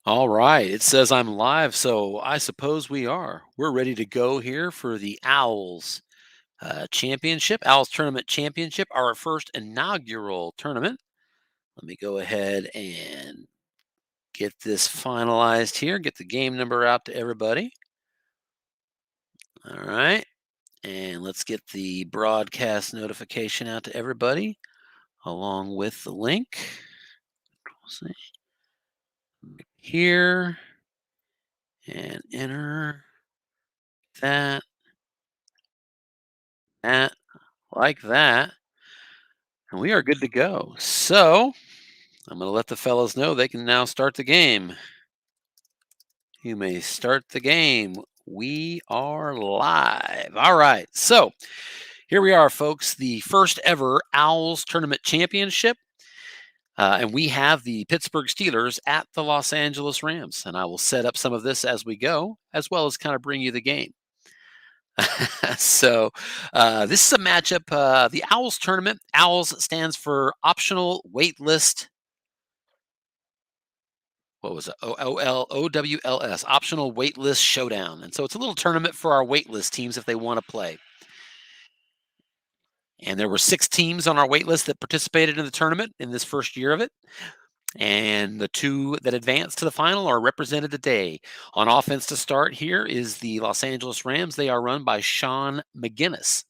All right. It says I'm live, so I suppose we are. We're ready to go here for the OWLS Championship, OWLS Tournament Championship, our first inaugural tournament. Let me go ahead and get this finalized here, get the game number out to everybody. All right. And let's get the broadcast notification out to everybody along with the link. We'll see here and enter that, that, like that. And we are good to go. So I'm going to let the fellows know they can now start the game. You may start the game. We are live. All right. So here we are, folks. The first ever OWLS Tournament Championship. And we have the Pittsburgh Steelers at the Los Angeles Rams. And I will set up some of this as we go, as well as kind of bring you the game. So this is a matchup. The OWLS Tournament. OWLS stands for Optional Wait List. What was it? OWLS, Optional Waitlist Showdown. And so it's a little tournament for our waitlist teams if they want to play. And there were 6 teams on our waitlist that participated in the tournament in this first year of it. And the 2 that advanced to the final are represented today. On offense to start here is the Los Angeles Rams. They are run by Shaun McGinnis.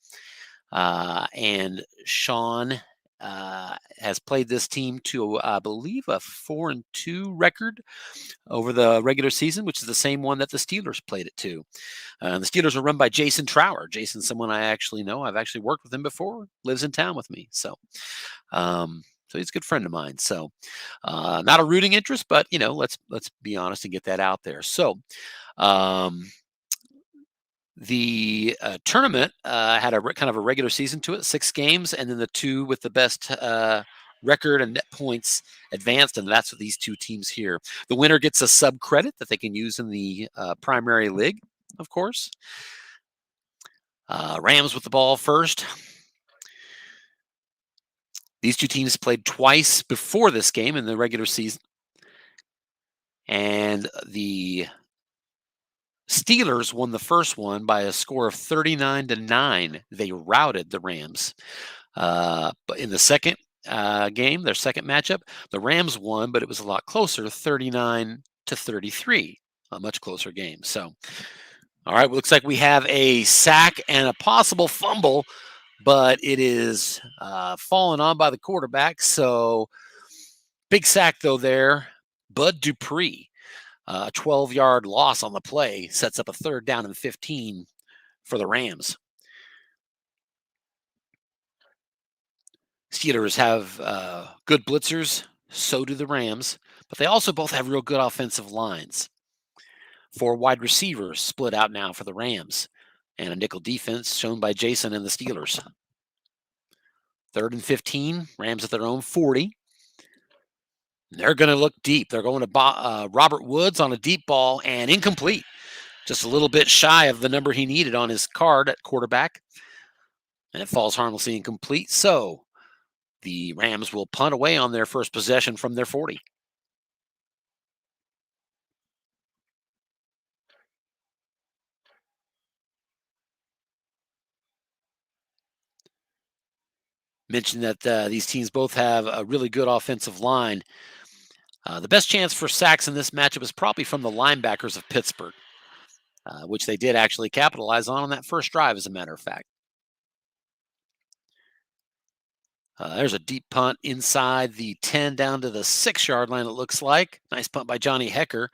And Shaun has played this team to, I believe, a 4-2 record over the regular season, which is the same one that the Steelers played it to. The Steelers are run by Jason Trower. Jason's someone I actually know. I've actually worked with him before. Lives in town with me, so he's a good friend of mine. So not a rooting interest, but let's be honest and get that out there. So the tournament had a kind of a regular season to it, 6 games, and then the 2 with the best record and net points advanced, and that's what these 2 teams here. The winner gets a sub credit that they can use in the primary league, of course. Rams with the ball first. These 2 teams played twice before this game in the regular season, and the Steelers won the first one by a score of 39-9. They routed the Rams. But in the second game, their second matchup, the Rams won, but it was a lot closer, 39-33, a much closer game. So, all right, looks like we have a sack and a possible fumble, but it is fallen on by the quarterback. So, big sack though there, Bud Dupree. A 12-yard loss on the play sets up a 3rd down and 15 for the Rams. Steelers have good blitzers, so do the Rams, but they also both have real good offensive lines. 4 wide receivers split out now for the Rams, and a nickel defense shown by Jason and the Steelers. 3rd and 15, Rams at their own 40. They're going to look deep. They're going to Robert Woods on a deep ball and incomplete. Just a little bit shy of the number he needed on his card at quarterback. And it falls harmlessly incomplete. So the Rams will punt away on their first possession from their 40. Mentioned that these teams both have a really good offensive line. The best chance for sacks in this matchup is probably from the linebackers of Pittsburgh, which they did actually capitalize on that first drive, as a matter of fact. There's a deep punt inside the 10 down to the 6-yard line, it looks like. Nice punt by Johnny Hecker.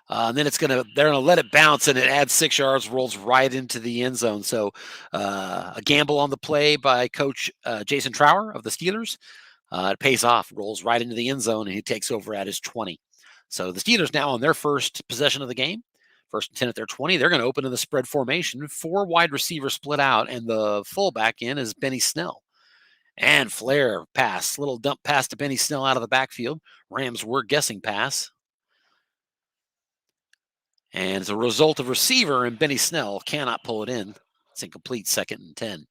And then they're going to let it bounce, and it adds 6 yards, rolls right into the end zone. So a gamble on the play by Coach Jason Trower of the Steelers. It pays off, rolls right into the end zone, and he takes over at his 20. So the Steelers now on their first possession of the game, 1st and 10 at their 20. They're going to open in the spread formation. 4 wide receivers split out, and the fullback in is Benny Snell. And flare pass, little dump pass to Benny Snell out of the backfield. Rams were guessing pass. And as a result of receiver and Benny Snell cannot pull it in. It's incomplete, 2nd and 10.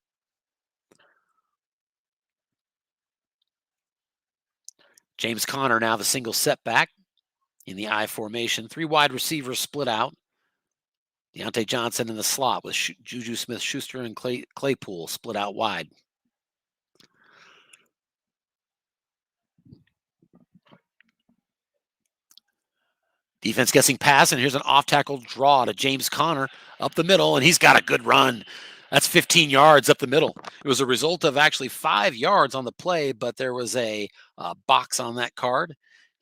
James Conner now the single setback. In the I formation, 3 wide receivers split out. Deontay Johnson in the slot with Juju Smith-Schuster and Claypool split out wide. Defense guessing pass, and here's an off-tackle draw to James Conner up the middle, and he's got a good run. That's 15 yards up the middle. It was a result of actually 5 yards on the play, but there was a box on that card.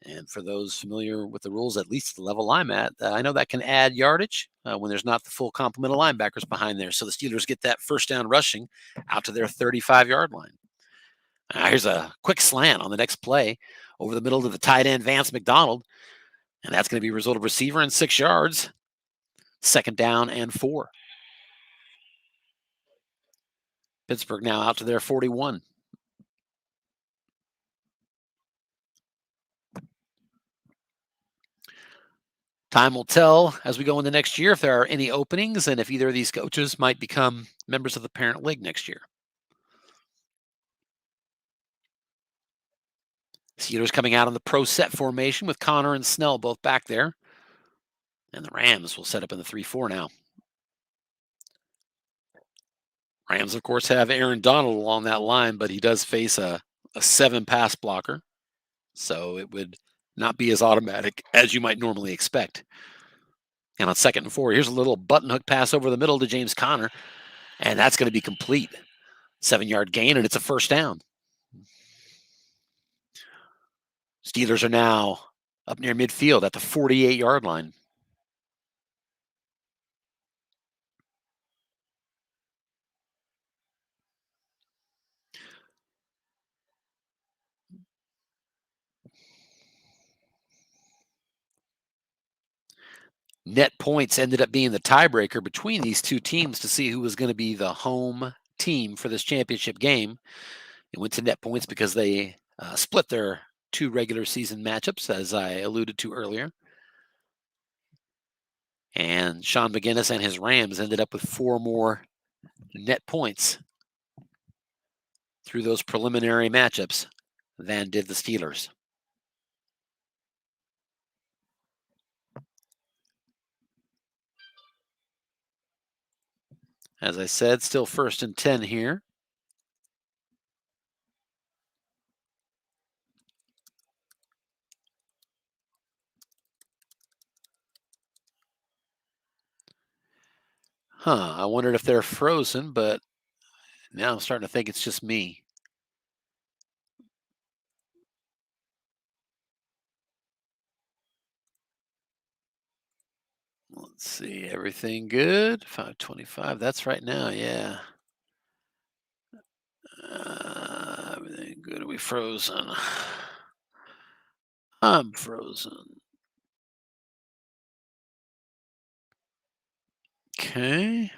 And for those familiar with the rules, at least the level I'm at, I know that can add yardage when there's not the full complement of linebackers behind there. So the Steelers get that first down rushing out to their 35-yard line. Here's a quick slant on the next play over the middle to the tight end, Vance McDonald. And that's going to be a result of receiver and 6 yards. Second down and 4. Pittsburgh now out to their 41. Time will tell as we go into next year if there are any openings and if either of these coaches might become members of the parent league next year. Steelers coming out on the pro set formation with Connor and Snell both back there. And the Rams will set up in the 3-4 now. Rams, of course, have Aaron Donald along that line, but he does face a 7 pass blocker. So it would not be as automatic as you might normally expect. And on 2nd and 4, here's a little button hook pass over the middle to James Conner. And that's going to be complete. 7-yard gain, and it's a first down. Steelers are now up near midfield at the 48-yard line. Net points ended up being the tiebreaker between these two teams to see who was going to be the home team for this championship game. It went to net points because they split their 2 regular season matchups, as I alluded to earlier. And Shaun McGinnis and his Rams ended up with 4 more net points through those preliminary matchups than did the Steelers. As I said, still 1st and 10 here. I wondered if they're frozen, but now I'm starting to think it's just me. Let's see, everything good? 5:25, that's right now, yeah. Everything good, are we frozen? I'm frozen. Okay.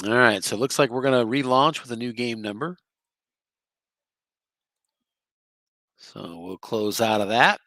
All right, so it looks like we're going to relaunch with a new game number. So we'll close out of that.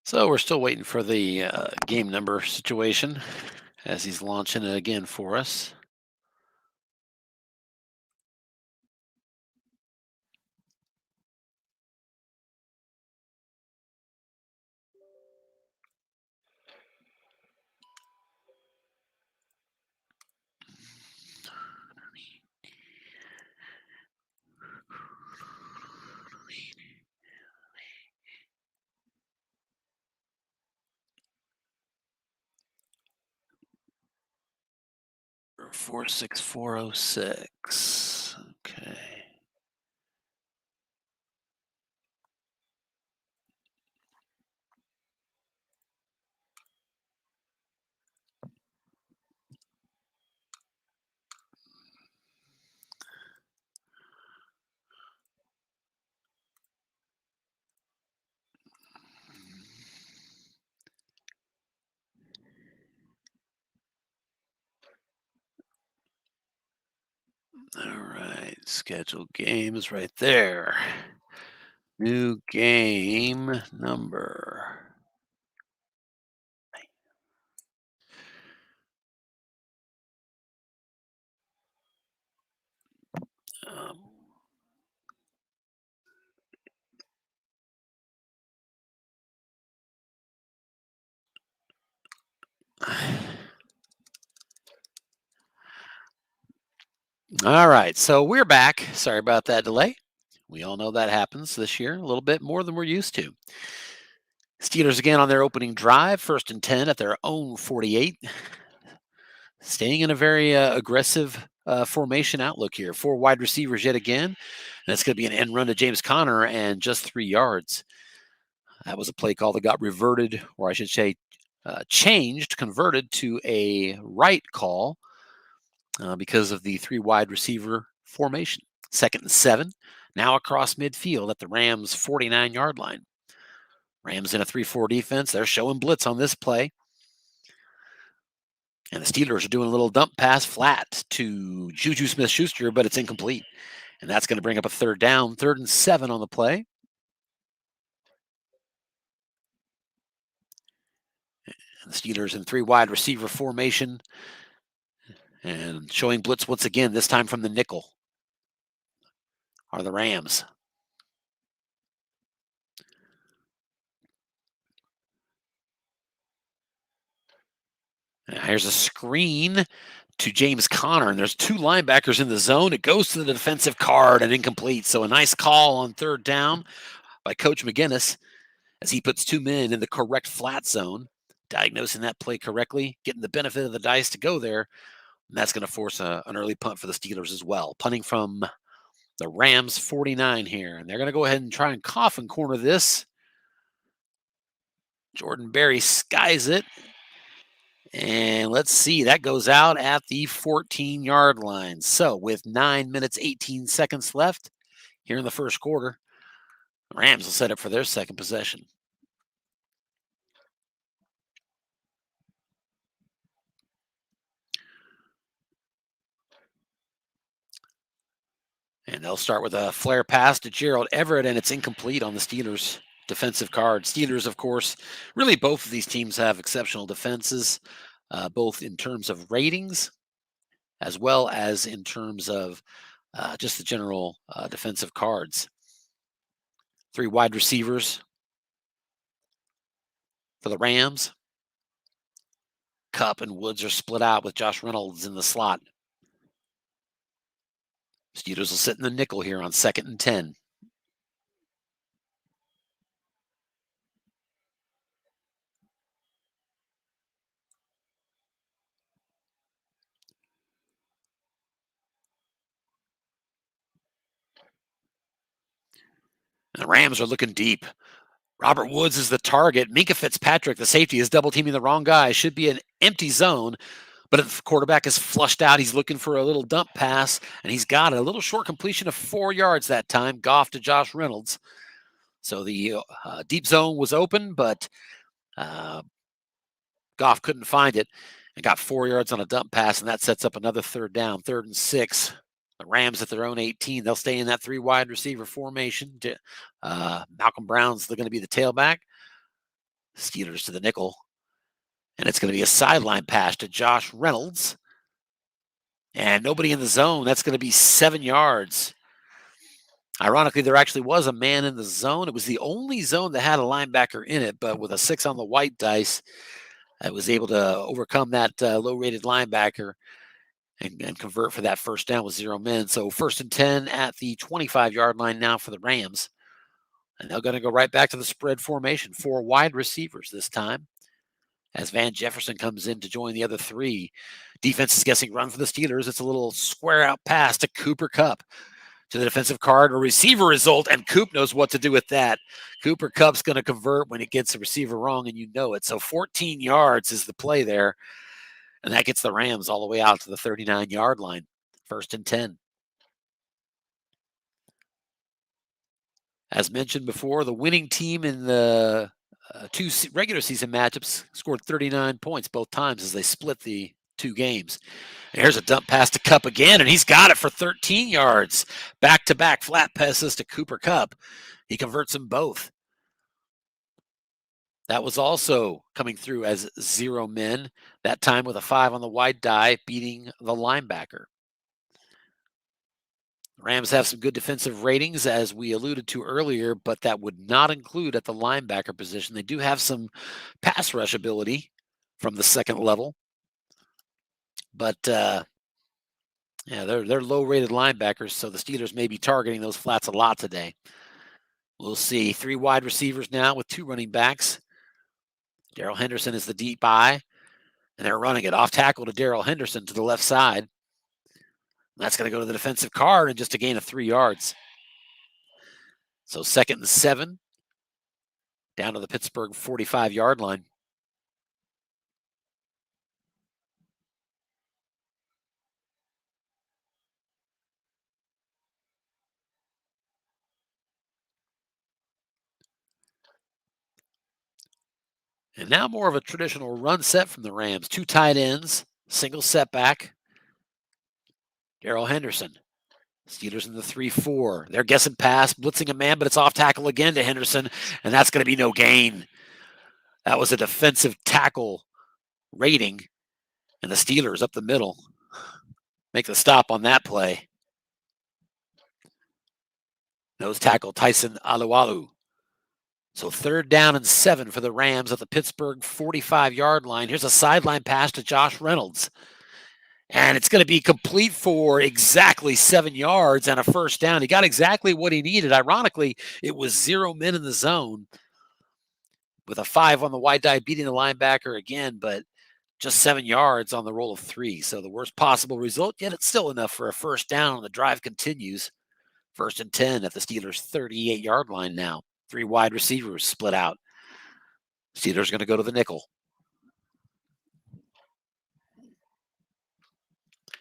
So we're still waiting for the game number situation as he's launching it again for us. Four 46406. Okay. All right, scheduled games right there. New game number. Um, all right, so we're back. Sorry about that delay. We all know that happens this year, a little bit more than we're used to. Steelers again on their opening drive, 1st and 10 at their own 48. Staying in a very aggressive formation outlook here. 4 wide receivers yet again. And that's going to be an end run to James Conner and just 3 yards. That was a play call that got reverted, or I should say, changed, converted to a right call because of the 3 wide receiver formation. 2nd and 7, now across midfield at the Rams' 49-yard line. Rams in a 3-4 defense. They're showing blitz on this play. And the Steelers are doing a little dump pass flat to Juju Smith-Schuster, but it's incomplete. And that's going to bring up a 3rd down, 3rd and 7 on the play. And the Steelers in 3 wide receiver formation and showing blitz once again, this time from the nickel, are the Rams. Here's a screen to James Conner, and there's 2 linebackers in the zone. It goes to the defensive card and incomplete. So a nice call on 3rd down by Coach McGinnis as he puts 2 men in the correct flat zone, diagnosing that play correctly, getting the benefit of the dice to go there. And that's going to force an early punt for the Steelers as well. Punting from the Rams 49 here. And they're going to go ahead and try and coffin corner this. Jordan Berry skies it. And let's see, that goes out at the 14-yard line. So with 9 minutes, 18 seconds left here in the first quarter, the Rams will set up for their second possession. And they'll start with a flare pass to Gerald Everett, and it's incomplete on the Steelers' defensive card. Steelers, of course, really both of these teams have exceptional defenses, both in terms of ratings as well as in terms of just the general defensive cards. 3 wide receivers for the Rams. Kupp and Woods are split out with Josh Reynolds in the slot. Steelers will sit in the nickel here on 2nd and 10. And the Rams are looking deep. Robert Woods is the target. Minka Fitzpatrick, the safety, is double teaming the wrong guy. Should be an empty zone, but the quarterback is flushed out. He's looking for a little dump pass, and he's got a little short completion of 4 yards that time. Goff to Josh Reynolds. So the deep zone was open, but Goff couldn't find it and got 4 yards on a dump pass, and that sets up another 3rd down, 3rd and 6. The Rams at their own 18. They'll stay in that 3 wide receiver formation. Malcolm Brown's going to be the tailback. Steelers to the nickel. And it's going to be a sideline pass to Josh Reynolds. And nobody in the zone. That's going to be 7 yards. Ironically, there actually was a man in the zone. It was the only zone that had a linebacker in it, but with a 6 on the white dice, I was able to overcome that low-rated linebacker and convert for that 1st down with 0 men. So 1st and 10 at the 25-yard line now for the Rams. And they're going to go right back to the spread formation. 4 wide receivers this time as Van Jefferson comes in to join the other 3. Defense is guessing run for the Steelers. It's a little square out pass to Cooper Kupp. To the defensive card, a receiver result, and Coop knows what to do with that. Cooper Kupp's going to convert when it gets the receiver wrong, and you know it. So 14 yards is the play there, and that gets the Rams all the way out to the 39-yard line. 1st and 10. As mentioned before, the winning team in the 2 regular season matchups scored 39 points both times as they split the 2 games. And here's a dump pass to Kupp again, and he's got it for 13 yards. Back-to-back flat passes to Cooper Kupp. He converts them both. That was also coming through as 0 men, that time with a 5 on the wide die, beating the linebacker. Rams have some good defensive ratings, as we alluded to earlier, but that would not include at the linebacker position. They do have some pass rush ability from the second level, but yeah, they're low-rated linebackers, so the Steelers may be targeting those flats a lot today. We'll see. 3 wide receivers now with 2 running backs. Darrell Henderson is the deep eye, and they're running it off tackle to Darrell Henderson to the left side. That's going to go to the defensive card and just a gain of 3 yards. So 2nd and 7, down to the Pittsburgh 45-yard line. And now more of a traditional run set from the Rams. 2 tight ends, single setback. Darrell Henderson. Steelers in the 3-4. They're guessing pass, blitzing a man, but it's off tackle again to Henderson, and that's going to be no gain. That was a defensive tackle rating, and the Steelers up the middle make the stop on that play. Nose tackle Tyson Alualu. So 3rd down and 7 for the Rams at the Pittsburgh 45-yard line. Here's a sideline pass to Josh Reynolds. And it's going to be complete for exactly 7 yards and a first down. He got exactly what he needed. Ironically, it was 0 men in the zone with a 5 on the wide die beating the linebacker again, but just 7 yards on the roll of 3. So the worst possible result, yet it's still enough for a first down. The drive continues. 1st and 10 at the Steelers' 38-yard line now. 3 wide receivers split out. Steelers going to go to the nickel.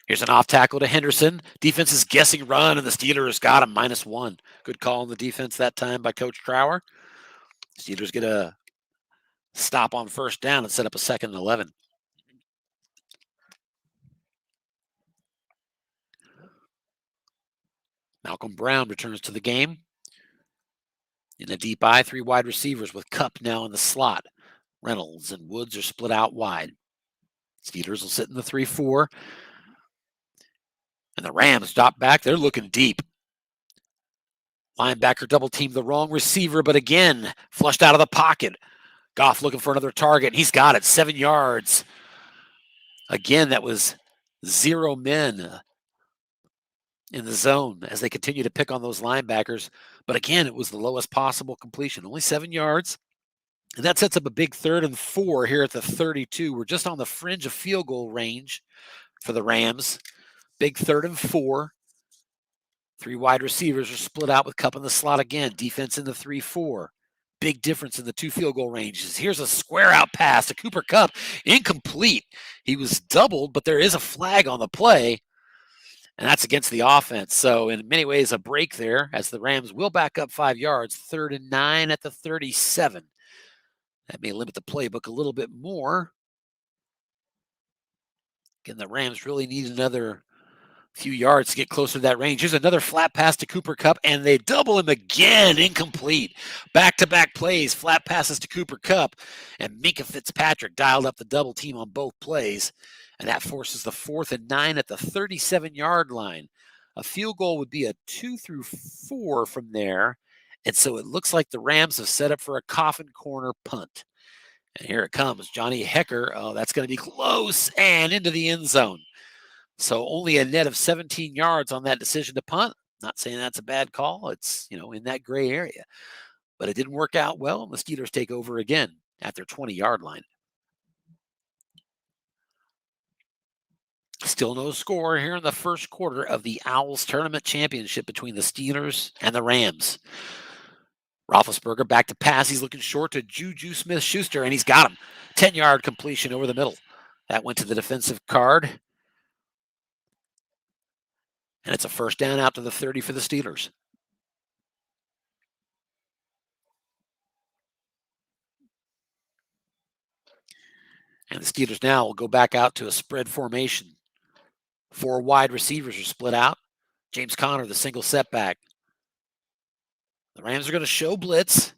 Here's an off tackle to Henderson. Defense is guessing run, and the Steelers got him -1. Good call on the defense that time by Coach Trower. Steelers get a stop on first down and set up a 2nd and 11. Malcolm Brown returns to the game. In the deep eye, 3 wide receivers with Kupp now in the slot. Reynolds and Woods are split out wide. Steelers will sit in the 3-4. And the Rams drop back. They're looking deep. Linebacker double teamed the wrong receiver, but again, flushed out of the pocket. Goff looking for another target, and he's got it, 7 yards. Again, that was 0 men in the zone as they continue to pick on those linebackers. But again, it was the lowest possible completion, only 7 yards. And that sets up a big 3rd and 4 here at the 32. We're just on the fringe of field goal range for the Rams. Big 3rd and 4. 3 wide receivers are split out with Kupp in the slot again. Defense in the 3-4. Big difference in the 2 field goal ranges. Here's a square out pass to Cooper Kupp. Incomplete. He was doubled, but there is a flag on the play, and that's against the offense. So in many ways, a break there as the Rams will back up 5 yards. 3rd and 9 at the 37. That may limit the playbook a little bit more. Again, the Rams really need another few yards to get closer to that range. Here's another flat pass to Cooper Kupp, and they double him again. Incomplete. Back-to-back plays, flat passes to Cooper Kupp, and Minkah Fitzpatrick dialed up the double team on both plays, and that forces the 4th and 9 at the 37-yard line. A field goal would be a 2 through 4 from there, and so it looks like the Rams have set up for a coffin corner punt. And here it comes. Johnny Hecker. Oh, that's going to be close and into the end zone. So only a net of 17 yards on that decision to punt. Not saying that's a bad call. It's, in that gray area. But it didn't work out well, and the Steelers take over again at their 20-yard line. Still no score here in the first quarter of the OWLS Tournament Championship between the Steelers and the Rams. Roethlisberger back to pass. He's looking short to Juju Smith-Schuster, and he's got him. 10-yard completion over the middle. That went to the defensive card. And it's a first down out to the 30 for the Steelers. And the Steelers now will go back out to a spread formation. 4 wide receivers are split out. James Conner, the single setback. The Rams are going to show blitz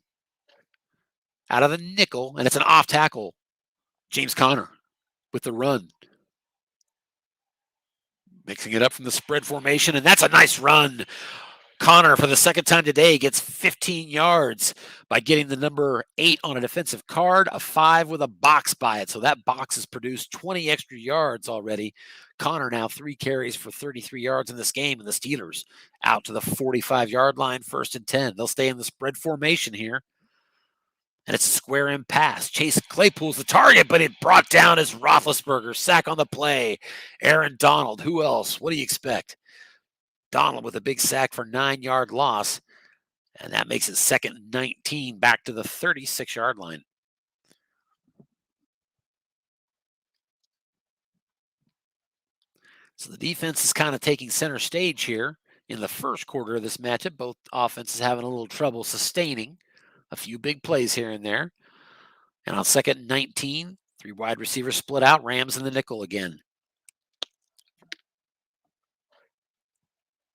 out of the nickel, and it's an off tackle. James Conner with the run. Mixing it up from the spread formation, and that's a nice run. Conner, for the second time today, gets 15 yards by getting the number 8 on a defensive card, a 5 with a box by it. So that box has produced 20 extra yards already. Conner now 3 carries for 33 yards in this game, and the Steelers out to the 45-yard line, 1st and 10. They'll stay in the spread formation here. And it's a square in pass. Chase Claypool's the target, but it brought down as Roethlisberger. Sack on the play. Aaron Donald. Who else? What do you expect? Donald with a big sack for 9-yard loss. And that makes it 2nd and 19 back to the 36-yard line. So the defense is kind of taking center stage here in the first quarter of this matchup. Both offenses having a little trouble sustaining. A few big plays here and there. And on 2nd and 19, 3 wide receivers split out. Rams in the nickel again.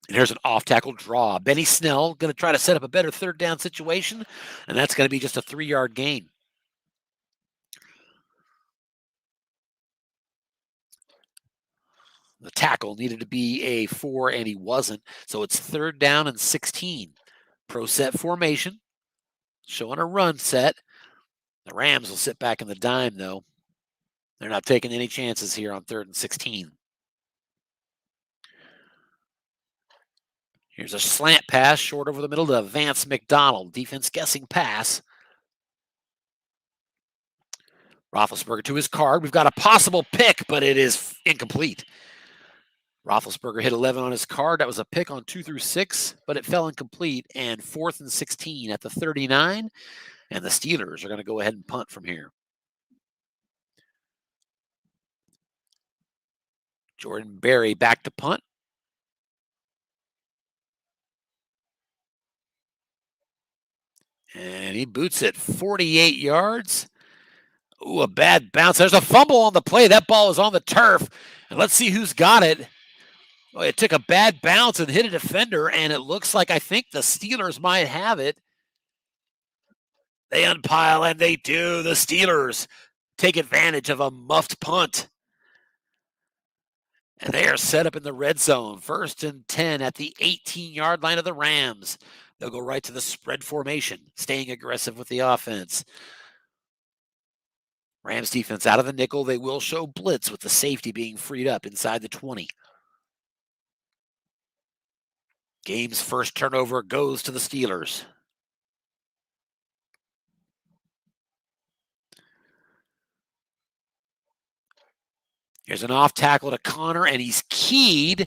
And here's an off-tackle draw. Benny Snell going to try to set up a better 3rd down situation, and that's going to be just a 3-yard gain. The tackle needed to be a 4, and he wasn't. So it's 3rd down and 16. Pro set formation, showing a run set. The Rams will sit back in the dime, though. They're not taking any chances here on 3rd and 16. Here's a slant pass, short over the middle to Vance McDonald. Defense guessing pass. Roethlisberger to his card. We've got a possible pick, but it is incomplete. Roethlisberger hit 11 on his card. That was a pick on 2 through 6, but it fell incomplete. And 4th and 16 at the 39. And the Steelers are going to go ahead and punt from here. Jordan Berry back to punt. And he boots it 48 yards. Ooh, a bad bounce. There's a fumble on the play. That ball is on the turf. And let's see who's got it. Oh, it took a bad bounce and hit a defender, and it looks like I think the Steelers might have it. They unpile, and they do. The Steelers take advantage of a muffed punt. And they are set up in the red zone. 1st and 10 at the 18-yard line of the Rams. They'll go right to the spread formation, staying aggressive with the offense. Rams defense out of the nickel. They will show blitz with the safety being freed up inside the 20. Game's first turnover goes to the Steelers. Here's an off tackle to Conner, and he's keyed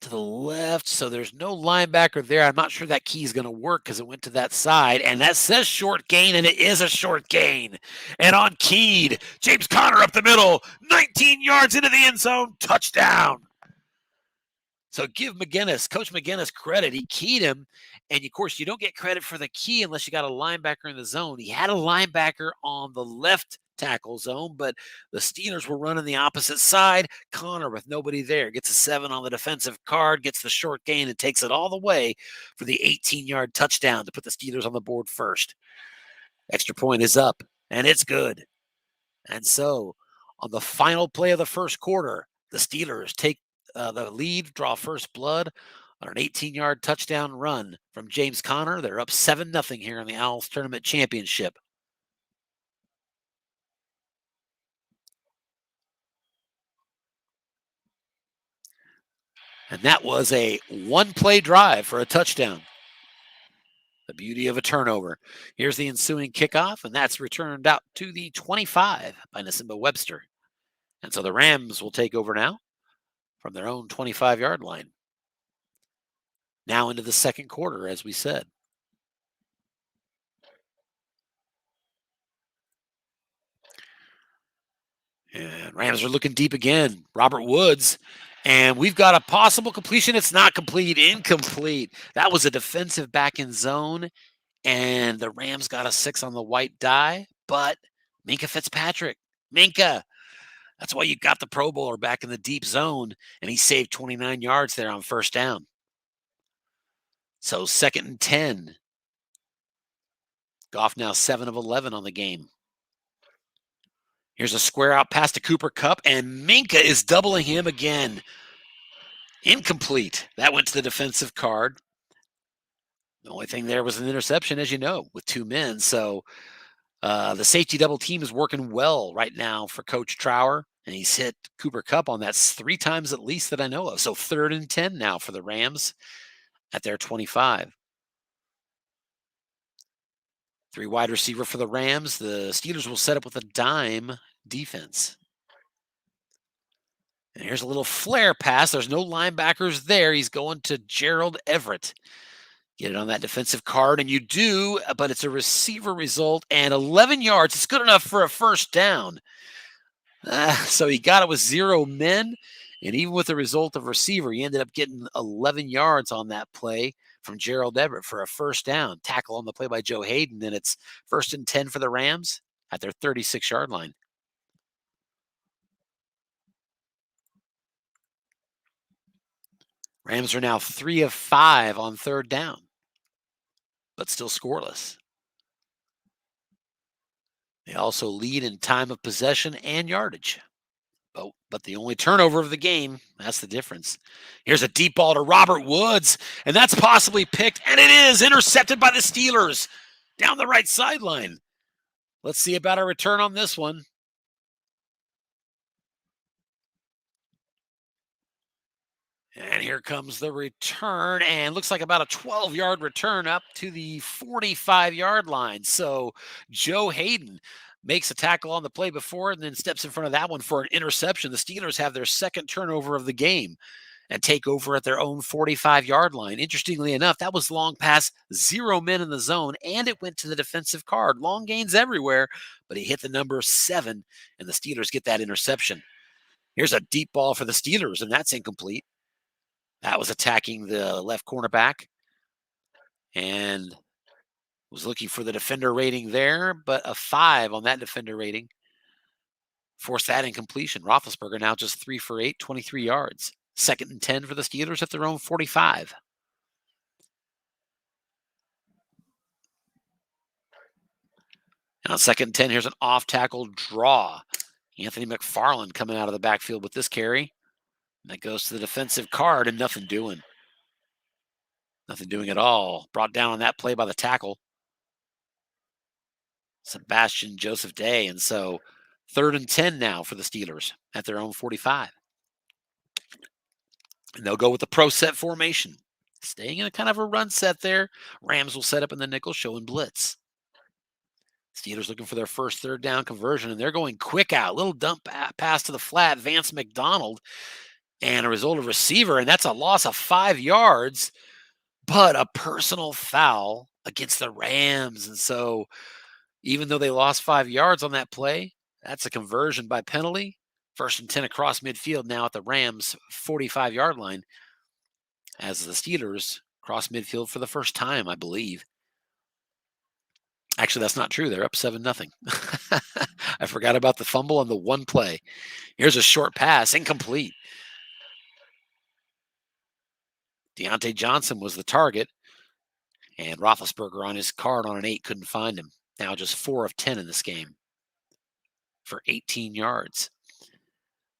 to the left, so there's no linebacker there. I'm not sure that key is going to work because it went to that side, and that says short gain, and it is a short gain. And on keyed, James Conner up the middle, 19 yards into the end zone, touchdown. So give Coach McGinnis credit. He keyed him, and of course, you don't get credit for the key unless you got a linebacker in the zone. He had a linebacker on the left tackle zone, but the Steelers were running the opposite side. Conner, with nobody there, gets a 7 on the defensive card, gets the short gain, and takes it all the way for the 18-yard touchdown to put the Steelers on the board first. Extra point is up, and it's good. And so on the final play of the first quarter, the Steelers take the lead, draw first blood on an 18-yard touchdown run from James Conner. They're up 7-0 here in the OWLS Tournament Championship. And that was a 1-play drive for a touchdown. The beauty of a turnover. Here's the ensuing kickoff, and that's returned out to the 25 by Nasimba Webster. And so the Rams will take over now from their own 25-yard line. Now into the second quarter, as we said. And Rams are looking deep again. Robert Woods. And we've got a possible completion. It's not complete. Incomplete. That was a defensive back in zone. And the Rams got a 6 on the white die. But Minkah Fitzpatrick. Minkah That's why you got the Pro Bowler back in the deep zone, and he saved 29 yards there on first down. So 2nd and 10. Goff now 7 of 11 on the game. Here's a square out pass to Cooper Kupp, and Minka is doubling him again. Incomplete. That went to the defensive card. The only thing there was an interception, as you know, with 2 men. So the safety double team is working well right now for Coach Trower, and he's hit Cooper Kupp on that 3 times at least that I know of. So 3rd and 10 now for the Rams at their 25. 3 wide receiver for the Rams. The Steelers will set up with a dime defense. And here's a little flare pass. There's no linebackers there. He's going to Gerald Everett. Get it on that defensive card, and you do, but it's a receiver result, and 11 yards. It's good enough for a first down. So he got it with 0 men, and even with the result of receiver, he ended up getting 11 yards on that play from Gerald Everett for a first down. Tackle on the play by Joe Hayden, and it's 1st and 10 for the Rams at their 36-yard line. Rams are now 3 of 5 on 3rd down, but still scoreless. They also lead in time of possession and yardage. But the only turnover of the game, that's the difference. Here's a deep ball to Robert Woods, and that's possibly picked, and it is intercepted by the Steelers down the right sideline. Let's see about a return on this one. And here comes the return, and looks like about a 12-yard return up to the 45-yard line. So Joe Hayden makes a tackle on the play before and then steps in front of that one for an interception. The Steelers have their 2nd turnover of the game and take over at their own 45-yard line. Interestingly enough, that was long pass, 0 men in the zone, and it went to the defensive card. Long gains everywhere, but he hit the number 7, and the Steelers get that interception. Here's a deep ball for the Steelers, and that's incomplete. That was attacking the left cornerback and was looking for the defender rating there, but a 5 on that defender rating forced that incompletion. Roethlisberger now just 3 for 8, 23 yards. 2nd and 10 for the Steelers at their own 45. Now 2nd and 10, here's an off-tackle draw. Anthony McFarland coming out of the backfield with this carry. And that goes to the defensive card and nothing doing. Nothing doing at all. Brought down on that play by the tackle, Sebastian Joseph Day. And so 3rd and 10 now for the Steelers at their own 45. And they'll go with the pro set formation. Staying in a kind of a run set there. Rams will set up in the nickel, showing blitz. Steelers looking for their first 3rd down conversion, and they're going quick out. Little dump pass to the flat, Vance McDonald, and a result of receiver, and that's a loss of 5 yards, but a personal foul against the Rams. And so even though they lost 5 yards on that play, that's a conversion by penalty. 1st and 10 across midfield now at the Rams' 45-yard line as the Steelers cross midfield for the first time, I believe. Actually, that's not true. They're up 7-0. I forgot about the fumble on the one play. Here's a short pass, incomplete. Deontay Johnson was the target, and Roethlisberger on his card on an 8 couldn't find him. Now just 4 of 10 in this game for 18 yards.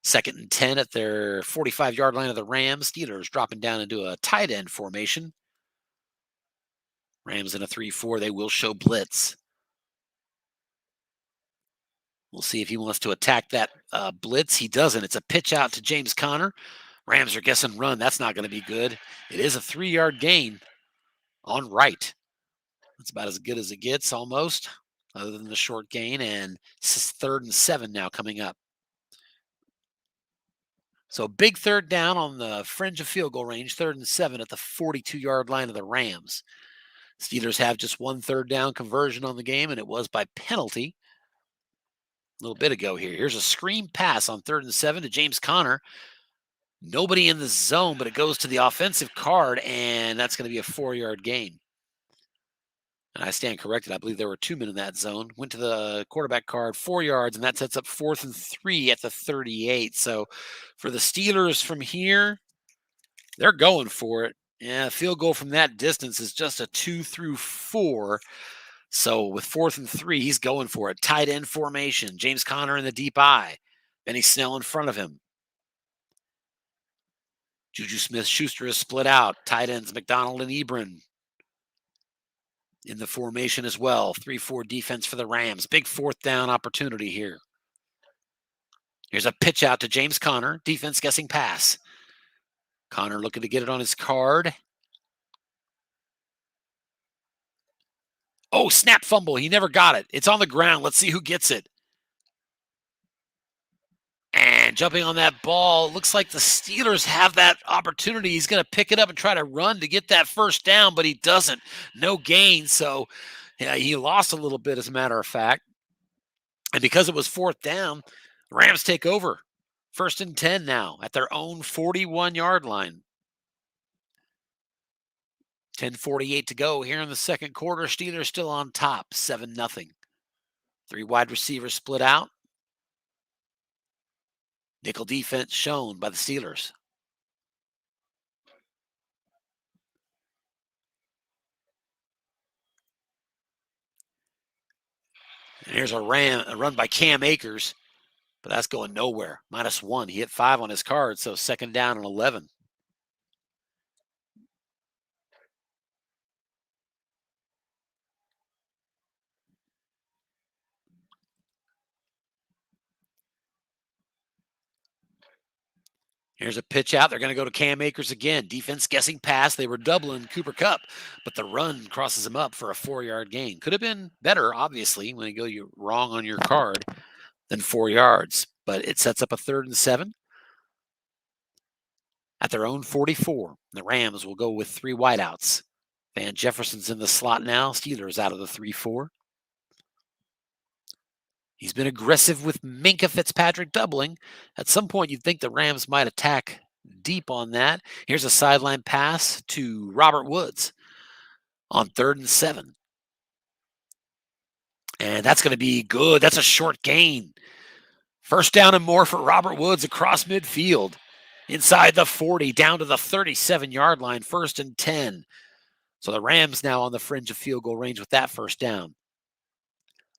2nd and 10 at their 45-yard line of the Rams. Steelers dropping down into a tight end formation. Rams in a 3-4. They will show blitz. We'll see if he wants to attack that blitz. He doesn't. It's a pitch out to James Conner. Rams are guessing run. That's not going to be good. It is a 3-yard gain on right. That's about as good as it gets almost, other than the short gain. And 3rd and 7 now coming up. So big 3rd down on the fringe of field goal range, 3rd and 7 at the 42-yard line of the Rams. Steelers have just 1 3rd down conversion on the game, and it was by penalty a little bit ago here. Here's a screen pass on 3rd and 7 to James Conner. Nobody in the zone, but it goes to the offensive card, and that's going to be a 4-yard gain. And I stand corrected. I believe there were 2 men in that zone. Went to the quarterback card, 4 yards, and that sets up 4th and 3 at the 38. So for the Steelers from here, they're going for it. Yeah, field goal from that distance is just a 2 through 4. So with 4th and 3, he's going for it. Tight end formation. James Conner in the deep eye. Benny Snell in front of him. Juju Smith-Schuster is split out. Tight ends McDonald and Ebron in the formation as well. 3-4 defense for the Rams. Big 4th down opportunity here. Here's a pitch out to James Conner. Defense guessing pass. Conner looking to get it on his card. Oh, snap fumble. He never got it. It's on the ground. Let's see who gets it. And jumping on that ball, looks like the Steelers have that opportunity. He's going to pick it up and try to run to get that first down, but he doesn't. No gain. So yeah, he lost a little bit, as a matter of fact. And because it was 4th down, the Rams take over. 1st and 10 now at their own 41-yard line. 10:48 to go here in the second quarter. Steelers still on top, 7-0. 3 wide receivers split out. Nickel defense shown by the Steelers. And here's a run by Cam Akers, but that's going nowhere. -1. He hit 5 on his card, so 2nd down and 11. Here's a pitch out. They're going to go to Cam Akers again. Defense guessing pass. They were doubling Cooper Kupp, but the run crosses him up for a 4-yard gain. Could have been better, obviously, when you go wrong on your card than 4 yards, but it sets up a 3rd and 7 at their own 44. The Rams will go with 3 wideouts. Van Jefferson's in the slot now. Steelers out of the 3-4. He's been aggressive with Minkah Fitzpatrick doubling. At some point, you'd think the Rams might attack deep on that. Here's a sideline pass to Robert Woods on 3rd and 7. And that's going to be good. That's a short gain. 1st down and more for Robert Woods across midfield. Inside the 40, down to the 37-yard line, 1st and 10. So the Rams now on the fringe of field goal range with that 1st down.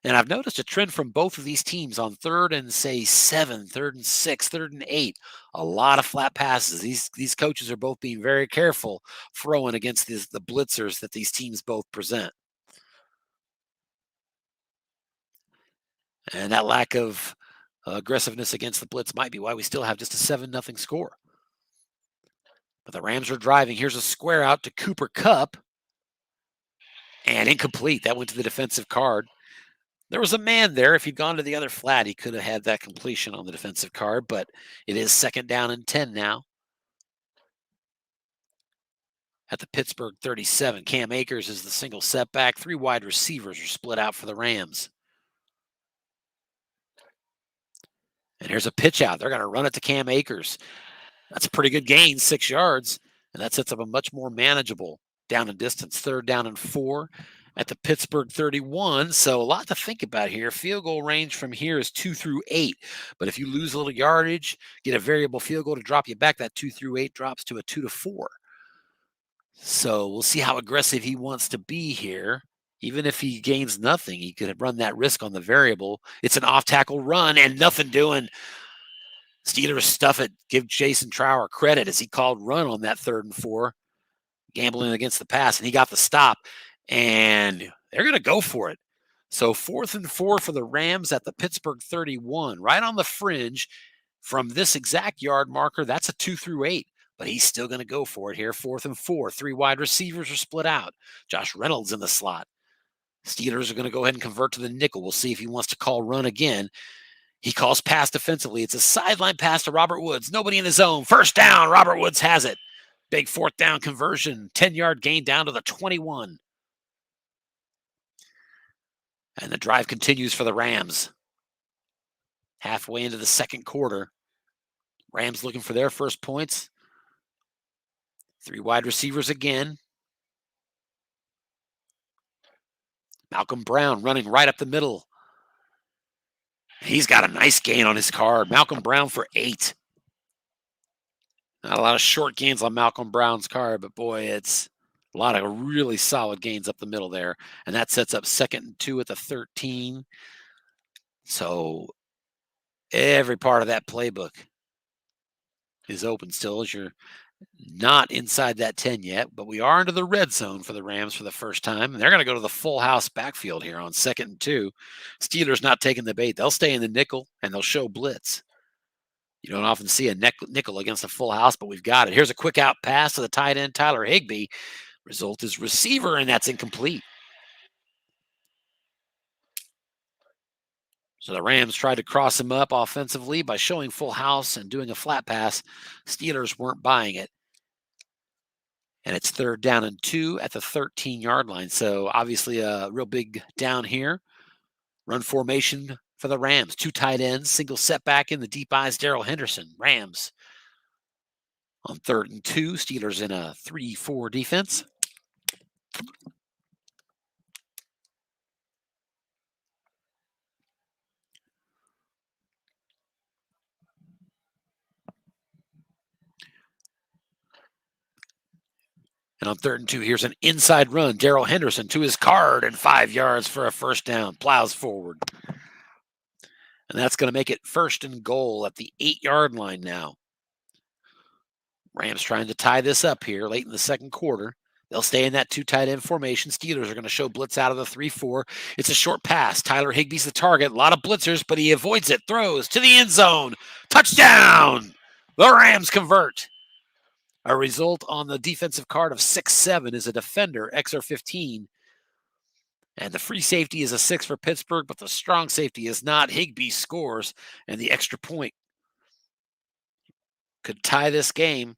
And I've noticed a trend from both of these teams on 3rd and, say, 7, 3rd and 6, 3rd and 8. A lot of flat passes. These coaches are both being very careful throwing against the blitzers that these teams both present. And that lack of aggressiveness against the blitz might be why we still have just a 7-0 score. But the Rams are driving. Here's a square out to Cooper Kupp. And incomplete. That went to the defensive card. There was a man there. If he'd gone to the other flat, he could have had that completion on the defensive card, but it is 2nd down and 10 now. At the Pittsburgh 37, Cam Akers is the single setback. 3 wide receivers are split out for the Rams. And here's a pitch out. They're going to run it to Cam Akers. That's a pretty good gain, 6 yards, and that sets up a much more manageable down and distance. 3rd down and 4 at the Pittsburgh 31. So a lot to think about here. Field goal range from here is 2 through 8. But if you lose a little yardage, get a variable field goal to drop you back, that 2 through 8 drops to a 2 to 4. So we'll see how aggressive he wants to be here. Even if he gains nothing, he could run that risk on the variable. It's an off-tackle run and nothing doing. Steelers stuff it. Give Jason Trower credit as he called run on that 3rd and 4, gambling against the pass, and he got the stop. And they're going to go for it. So 4th and 4 for the Rams at the Pittsburgh 31, right on the fringe from this exact yard marker. That's a 2 through 8, but he's still going to go for it here. 4th and 4, 3 wide receivers are split out. Josh Reynolds in the slot. Steelers are going to go ahead and convert to the nickel. We'll see if he wants to call run again. He calls pass defensively. It's a sideline pass to Robert Woods. Nobody in the zone. 1st down. Robert Woods has it. Big 4th down conversion. 10-yard gain down to the 21. And the drive continues for the Rams. Halfway into the second quarter. Rams looking for their first points. 3 wide receivers again. Malcolm Brown running right up the middle. He's got a nice gain on his card. Malcolm Brown for 8. Not a lot of short gains on Malcolm Brown's card, but boy, it's a lot of really solid gains up the middle there. And that sets up 2nd and 2 at the 13. So every part of that playbook is open still as you're not inside that 10 yet, but we are into the red zone for the Rams for the first time. And they're going to go to the full house backfield here on 2nd and 2. Steelers not taking the bait. They'll stay in the nickel and they'll show blitz. You don't often see a nickel against a full house, but we've got it. Here's a quick out pass to the tight end, Tyler Higbee. Result is receiver, and that's incomplete. So the Rams tried to cross him up offensively by showing full house and doing a flat pass. Steelers weren't buying it. And it's 3rd down and 2 at the 13-yard line. So obviously a real big down here. Run formation for the Rams. 2 tight ends, single setback in the deep eyes, Darrell Henderson. Rams on 3rd and 2. Steelers in a 3-4 defense. And on 3rd and 2, here's an inside run. Darrell Henderson to his card and 5 yards for a first down. Plows forward. And that's going to make it 1st and goal at the 8-yard line now. Rams trying to tie this up here late in the 2nd quarter. They'll stay in that 2 tight end formation. Steelers are going to show blitz out of the 3-4. It's a short pass. Tyler Higbee's the target. A lot of blitzers, but he avoids it. Throws to the end zone. Touchdown! The Rams convert. A result on the defensive card of 6-7 is a defender, XR15. And the free safety is a 6 for Pittsburgh, but the strong safety is not. Higbee scores, and the extra point could tie this game.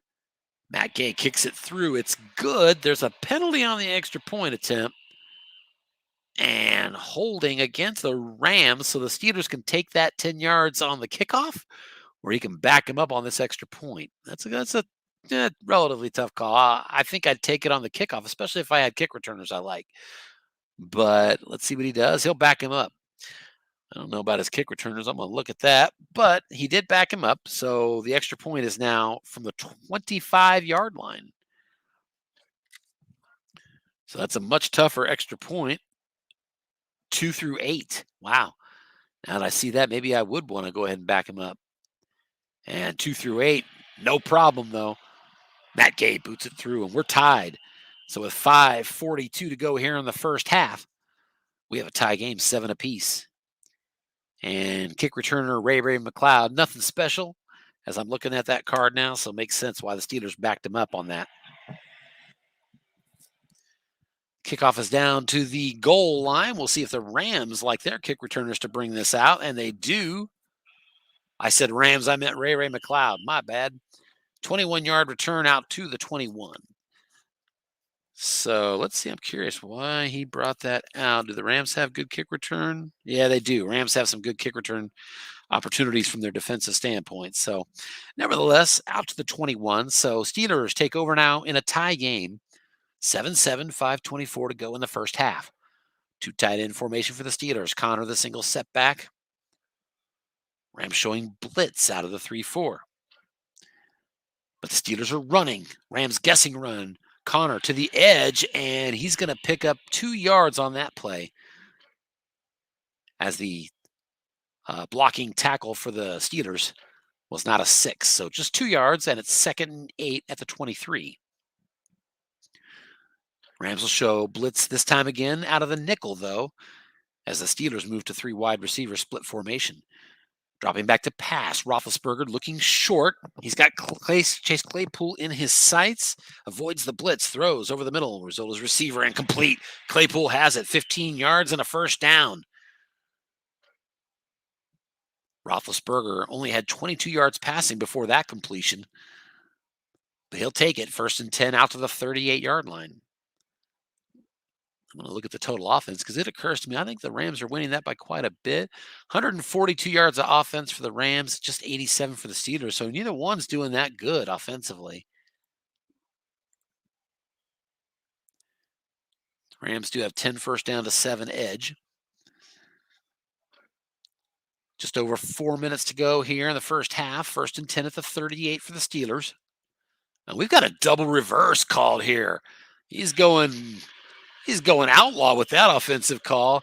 Matt Gay kicks it through. It's good. There's a penalty on the extra point attempt. And holding against the Rams, so the Steelers can take that 10 yards on the kickoff, or he can back him up on this extra point. That's a relatively tough call. I think I'd take it on the kickoff, especially if I had kick returners I like. But let's see what he does. He'll back him up. I don't know about his kick returners. I'm going to look at that. But he did back him up. So the extra point is now from the 25-yard line. So that's a much tougher extra point. 2 through 8. Wow. Now that I see that, maybe I would want to go ahead and back him up. And 2 through 8, no problem, though. Matt Gay boots it through, and we're tied. So with 5:42 to go here in the first half, we have a tie game, 7 apiece. And kick returner Ray McLeod, nothing special as I'm looking at that card now, so it makes sense why the Steelers backed him up on that. Kickoff is down to the goal line. We'll see if the Rams like their kick returners to bring this out, and they do. I said Rams, I meant Ray McLeod. My bad. 21-yard return out to the 21. So let's see. I'm curious why he brought that out. Do the Rams have good kick return? Yeah, they do. Rams have some good kick return opportunities from their defensive standpoint. So nevertheless, out to the 21. So Steelers take over now in a tie game. 7-7, 5:24 to go in the first half. 2 tight end formation for the Steelers. Connor the single setback. Rams showing blitz out of the 3-4. But the Steelers are running. Rams guessing run. Connor to the edge, and he's going to pick up 2 yards on that play as the blocking tackle for the Steelers was not a 6. So just 2 yards, and it's 2nd and 8 at the 23. Rams will show blitz this time again out of the nickel, though, as the Steelers move to 3 wide receiver split formation. Dropping back to pass. Roethlisberger looking short. He's got Chase Claypool in his sights. Avoids the blitz. Throws over the middle. Result is receiver incomplete. Claypool has it. 15 yards and a first down. Roethlisberger only had 22 yards passing before that completion. But he'll take it. 1st and 10 out to the 38-yard line. I'm going to look at the total offense because it occurs to me I think the Rams are winning that by quite a bit. 142 yards of offense for the Rams, just 87 for the Steelers. So neither one's doing that good offensively. Rams do have 10 first down to 7 edge. Just over 4 minutes to go here in the first half. 1st and 10 at the 38 for the Steelers. And we've got a double reverse called here. He's going outlaw with that offensive call,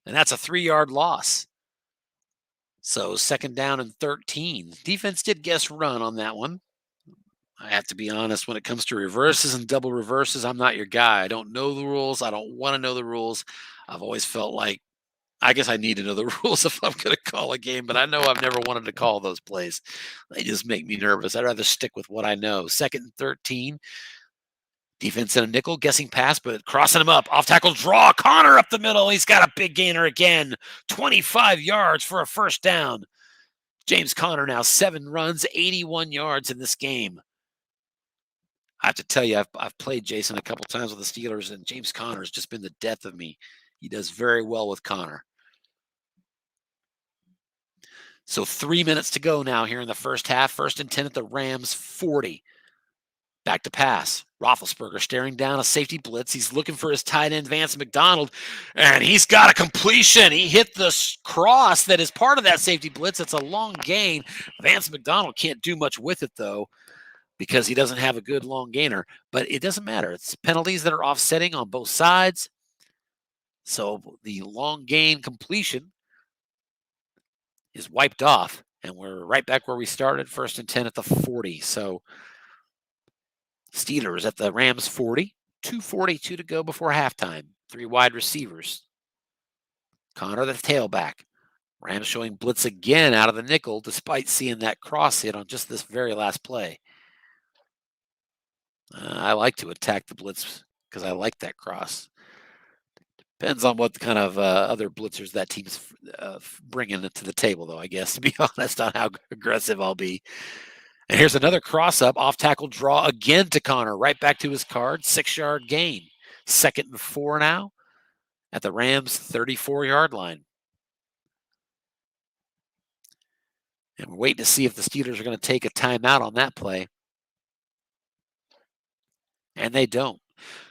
and that's a 3-yard loss. So 2nd down and 13. Defense did guess run on that one. I have to be honest, when it comes to reverses and double reverses, I'm not your guy. I don't know the rules. I don't want to know the rules. I've always felt like I guess I need to know the rules if I'm going to call a game, but I know I've never wanted to call those plays. They just make me nervous. I'd rather stick with what I know. 2nd and 13. Defense in a nickel, guessing pass, but crossing him up. Off tackle draw. Connor up the middle. He's got a big gainer again. 25 yards for a first down. James Conner now 7 runs, 81 yards in this game. I have to tell you, I've played Jason a couple times with the Steelers, and James Conner has just been the death of me. He does very well with Connor. So 3 minutes to go now here in the first half. 1st and 10 at the Rams 40. Back to pass. Roethlisberger staring down a safety blitz. He's looking for his tight end, Vance McDonald, and he's got a completion. He hit the cross that is part of that safety blitz. It's a long gain. Vance McDonald can't do much with it, though, because he doesn't have a good long gainer. But it doesn't matter. It's penalties that are offsetting on both sides. So the long gain completion is wiped off, and we're right back where we started, 1st and 10 at the 40. So Steelers at the Rams 40, 2:42 to go before halftime. 3 wide receivers. Connor the tailback. Rams showing blitz again out of the nickel, despite seeing that cross hit on just this very last play. I like to attack the blitz because I like that cross. Depends on what kind of other blitzers that team's bringing to the table, though, I guess, to be honest, on how aggressive I'll be. And here's another cross-up, off-tackle draw again to Connor, right back to his card, 6-yard gain. 2nd and 4 now at the Rams' 34-yard line. And we're waiting to see if the Steelers are going to take a timeout on that play. And they don't.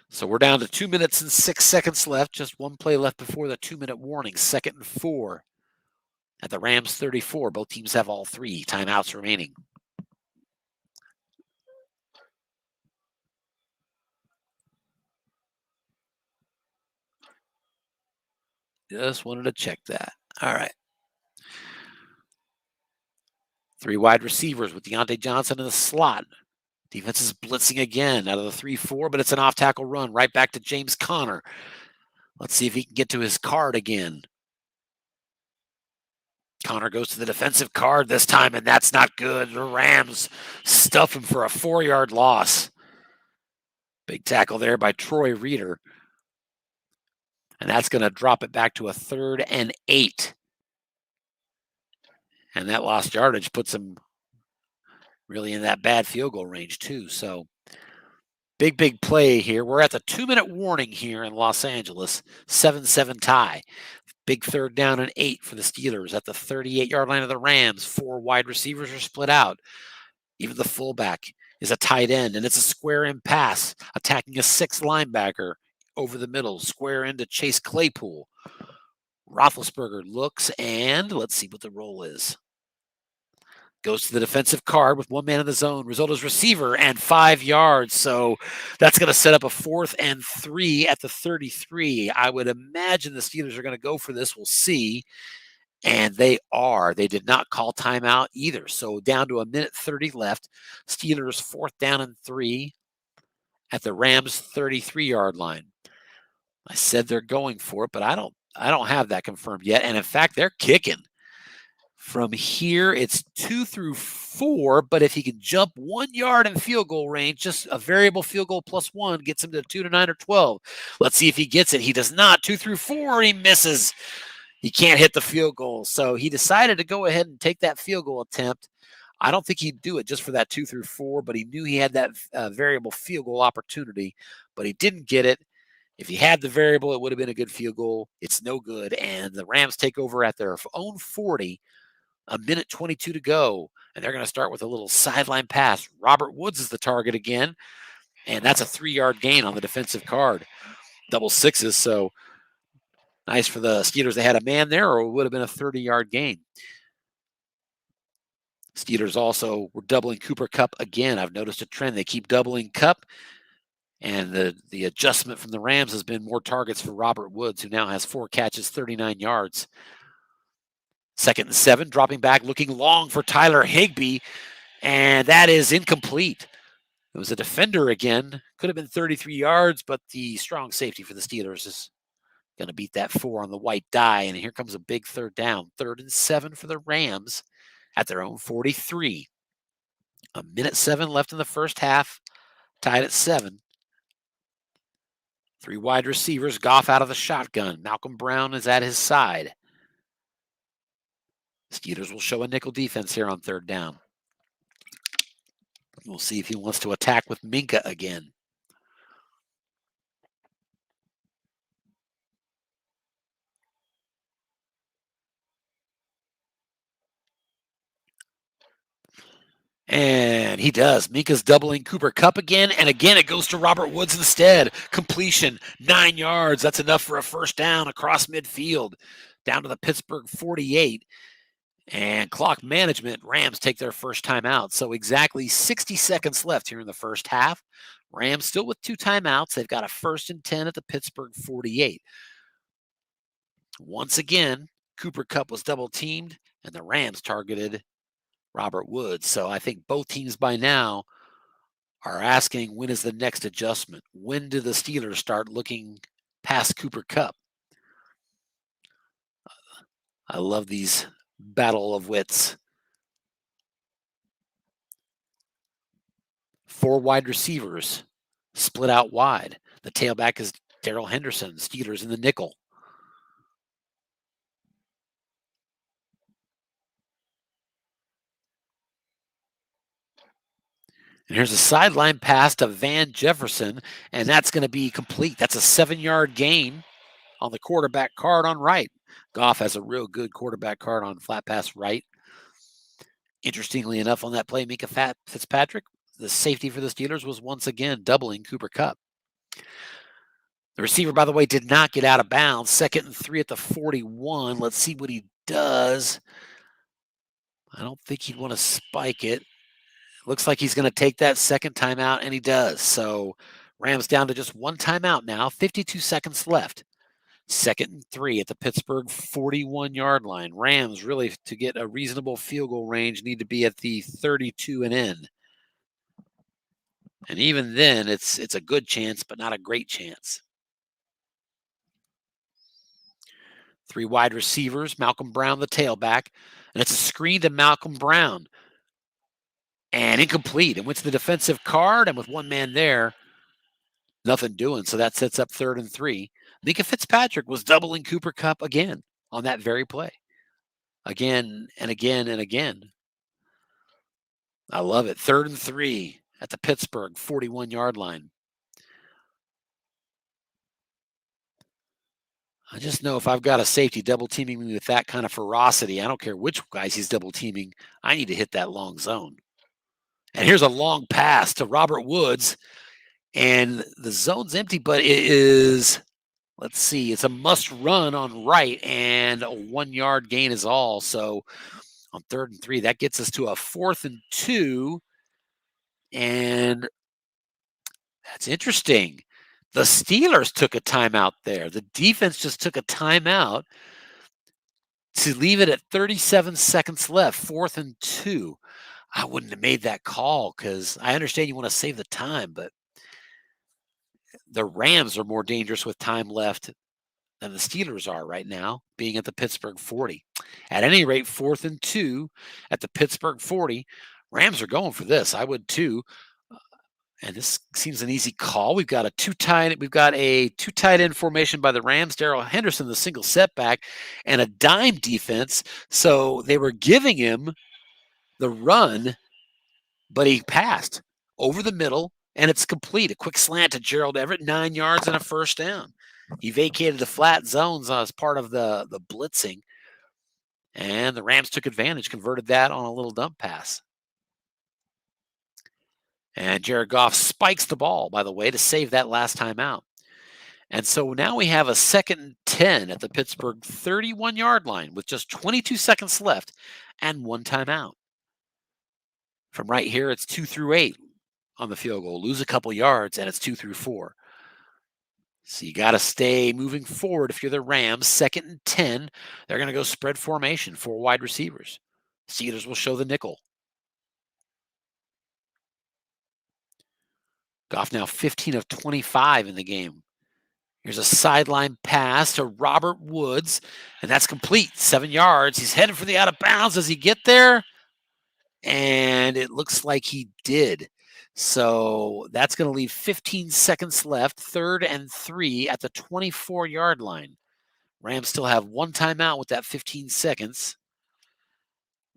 So we're down to 2 minutes and 6 seconds left. Just one play left before the 2-minute warning. 2nd and 4 at the Rams 34. Both teams have all 3 timeouts remaining. Just wanted to check that. All right. 3 wide receivers with Deontay Johnson in the slot. Defense is blitzing again out of the 3-4, but it's an off-tackle run right back to James Conner. Let's see if he can get to his card again. Connor goes to the defensive card this time, and that's not good. The Rams stuff him for a 4-yard loss. Big tackle there by Troy Reeder. And that's going to drop it back to a 3rd and 8. And that lost yardage puts him really in that bad field goal range, too. So big play here. We're at the 2-minute warning here in Los Angeles. 7-7 tie. Big 3rd down and 8 for the Steelers at the 38-yard line of the Rams. 4 wide receivers are split out. Even the fullback is a tight end, and it's a square in pass, attacking a 6th linebacker over the middle, square into Chase Claypool. Roethlisberger looks, and let's see what the roll is. Goes to the defensive card with 1 man in the zone. Result is receiver and 5 yards. So that's going to set up a 4th and 3 at the 33. I would imagine the Steelers are going to go for this. We'll see. And they are. They did not call timeout either. So down to 1:30 left. Steelers 4th down and 3 at the Rams 33-yard line. I said they're going for it, but I don't have that confirmed yet. And in fact, they're kicking. From here, it's 2 through 4, but if he can jump 1 yard in field goal range, just a variable field goal plus 1 gets him to 2 to 9 or 12. Let's see if he gets it. He does not. 2 through 4, he misses. He can't hit the field goal. So he decided to go ahead and take that field goal attempt. I don't think he'd do it just for that 2 through 4, but he knew he had that variable field goal opportunity, but he didn't get it. If he had the variable, it would have been a good field goal. It's no good, and the Rams take over at their own 40. 1:22 to go, and they're going to start with a little sideline pass. Robert Woods is the target again, and that's a 3-yard gain on the defensive card. double sixes. So nice for the Steelers. They had a man there, or it would have been a 30-yard gain. Steelers also were doubling Cooper Kupp again. I've noticed a trend. They keep doubling Kupp, and the adjustment from the Rams has been more targets for Robert Woods, who now has 4 catches, 39 yards. 2nd and 7, dropping back, looking long for Tyler Higbee, and that is incomplete. It was a defender again. Could have been 33 yards, but the strong safety for the Steelers is going to beat that 4 on the white die, and here comes a big 3rd down. 3rd and 7 for the Rams at their own 43. 1:07 left in the first half, tied at 7. 3 wide receivers, Goff out of the shotgun. Malcolm Brown is at his side. Steelers will show a nickel defense here on 3rd down. We'll see if he wants to attack with Minka again. And he does. Minka's doubling Cooper Kupp again, and again it goes to Robert Woods instead. Completion, 9 yards. That's enough for a 1st down across midfield, down to the Pittsburgh 48. And clock management, Rams take their first timeout. So exactly 60 seconds left here in the first half. Rams still with 2 timeouts. They've got a 1st and 10 at the Pittsburgh 48. Once again, Cooper Kupp was double teamed, and the Rams targeted Robert Woods. So I think both teams by now are asking, when is the next adjustment? When do the Steelers start looking past Cooper Kupp? I love these battle of wits. 4 wide receivers split out wide. The tailback is Darrell Henderson. Steelers in the nickel. And here's a sideline pass to Van Jefferson, and that's going to be complete. That's a 7-yard gain on the quarterback card on right. Goff has a real good quarterback card on flat pass right. Interestingly enough, on that play, Minka Fitzpatrick, the safety for the Steelers, was once again doubling Cooper Kupp. The receiver, by the way, did not get out of bounds. 2nd and 3 at the 41. Let's see what he does. I don't think he'd want to spike it. Looks like he's going to take that 2nd timeout, and he does. So Rams down to just 1 timeout now, 52 seconds left. 2nd and 3 at the Pittsburgh 41-yard line. Rams really, to get a reasonable field goal range, need to be at the 32 and in. And even then, it's a good chance, but not a great chance. 3 wide receivers, Malcolm Brown, the tailback, and it's a screen to Malcolm Brown. And incomplete. It went to the defensive card, and with 1 man there, nothing doing. So that sets up 3rd and 3. Minka Fitzpatrick was doubling Cooper Kupp again on that very play. Again and again and again. I love it. 3rd and 3 at the Pittsburgh 41-yard line. I just know if I've got a safety double teaming me with that kind of ferocity, I don't care which guys he's double teaming, I need to hit that long zone. And here's a long pass to Robert Woods, and the zone's empty, but it is, let's see, it's a must run on right, and a 1-yard gain is all. So on 3rd and 3, that gets us to a 4th and 2. And that's interesting. The Steelers took a timeout there. The defense just took a timeout to leave it at 37 seconds left, 4th and 2. I wouldn't have made that call because I understand you want to save the time, but the Rams are more dangerous with time left than the Steelers are right now, being at the Pittsburgh 40. At any rate, 4th and 2 at the Pittsburgh 40. Rams are going for this. I would too. And this seems an easy call. We've got a two tight end formation by the Rams. Darrell Henderson, the single setback, and a dime defense. So they were giving him the run, but he passed over the middle, and it's complete. A quick slant to Gerald Everett, 9 yards and a 1st down. He vacated the flat zones as part of the blitzing, and the Rams took advantage, converted that on a little dump pass. And Jared Goff spikes the ball, by the way, to save that last time out. And so now we have a 2nd and 10 at the Pittsburgh 31-yard line with just 22 seconds left and one timeout. From right here, it's 2 through 8 on the field goal. Lose a couple yards, and it's 2 through 4. So you got to stay moving forward if you're the Rams. 2nd and 10. They're going to go spread formation, 4 wide receivers. Steelers will show the nickel. Goff now 15 of 25 in the game. Here's a sideline pass to Robert Woods, and that's complete. 7 yards. He's headed for the out of bounds. Does he get there? And it looks like he did. So that's going to leave 15 seconds left, 3rd and 3 at the 24-yard line. Rams still have one timeout with that 15 seconds.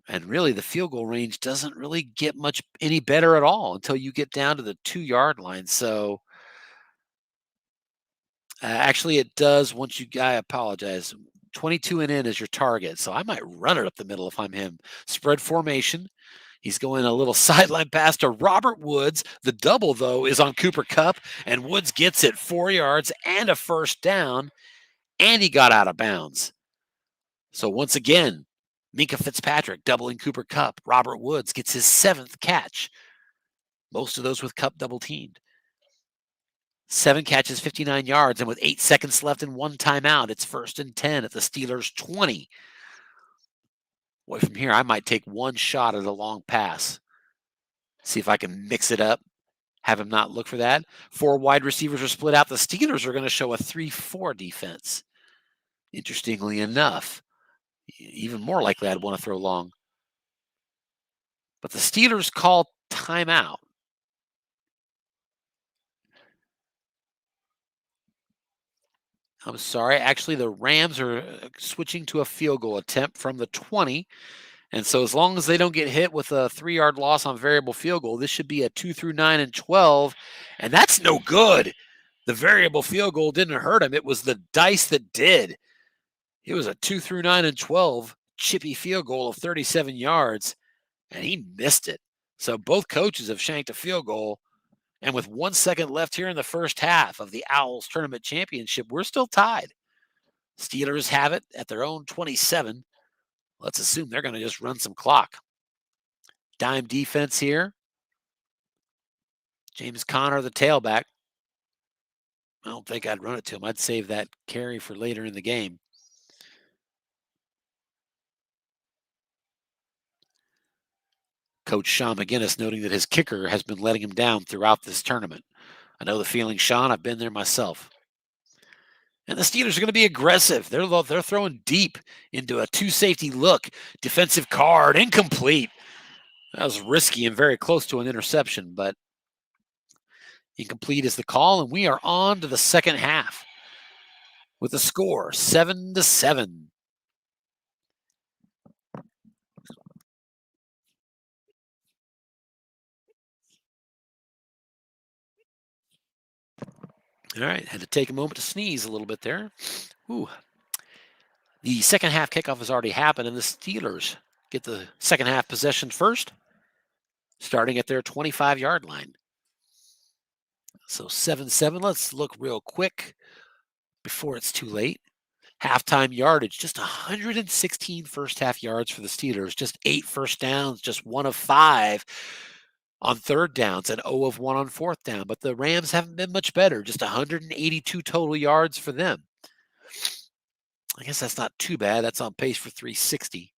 And really, the field goal range doesn't really get much any better at all until you get down to the 2-yard line. So actually, it does once you, I apologize. 22 and in is your target. So I might run it up the middle if I'm him. Spread formation. He's going a little sideline pass to Robert Woods. The double, though, is on Cooper Kupp, and Woods gets it 4 yards and a first down, and he got out of bounds. So once again, Minka Fitzpatrick doubling Cooper Kupp. Robert Woods gets his 7th catch. Most of those with Kupp double teamed. 7 catches, 59 yards, and with 8 seconds left and one timeout, it's 1st and 10 at the Steelers' 20. Boy, from here, I might take one shot at a long pass. See if I can mix it up. Have him not look for that. 4 wide receivers are split out. The Steelers are going to show a 3-4 defense. Interestingly enough, even more likely I'd want to throw long. But the Steelers call timeout. I'm sorry. Actually, the Rams are switching to a field goal attempt from the 20. And so as long as they don't get hit with a 3-yard loss on variable field goal, this should be a 2 through 9 and 12. And that's no good. The variable field goal didn't hurt him. It was the dice that did. It was a 2 through 9 and 12 chippy field goal of 37 yards, and he missed it. So both coaches have shanked a field goal. And with 1 second left here in the first half of the OWLS Tournament Championship, we're still tied. Steelers have it at their own 27. Let's assume they're going to just run some clock. Dime defense here. James Conner, the tailback. I don't think I'd run it to him. I'd save that carry for later in the game. Coach Shaun McGinnis noting that his kicker has been letting him down throughout this tournament. I know the feeling, Shaun. I've been there myself. And the Steelers are going to be aggressive. They're throwing deep into a 2-safety look. Defensive card, incomplete. That was risky and very close to an interception, but incomplete is the call, and we are on to the second half with the score 7-7. All right, had to take a moment to sneeze a little bit there. Ooh. The second half kickoff has already happened, and the Steelers get the second half possession first, starting at their 25-yard line. So 7-7. Let's look real quick before it's too late. Halftime yardage, just 116 first half yards for the Steelers, just 8 first downs, just 1 of 5 on third downs, and 0 of 1 on fourth down. But the Rams haven't been much better, just 182 total yards for them. I guess that's not too bad. That's on pace for 360.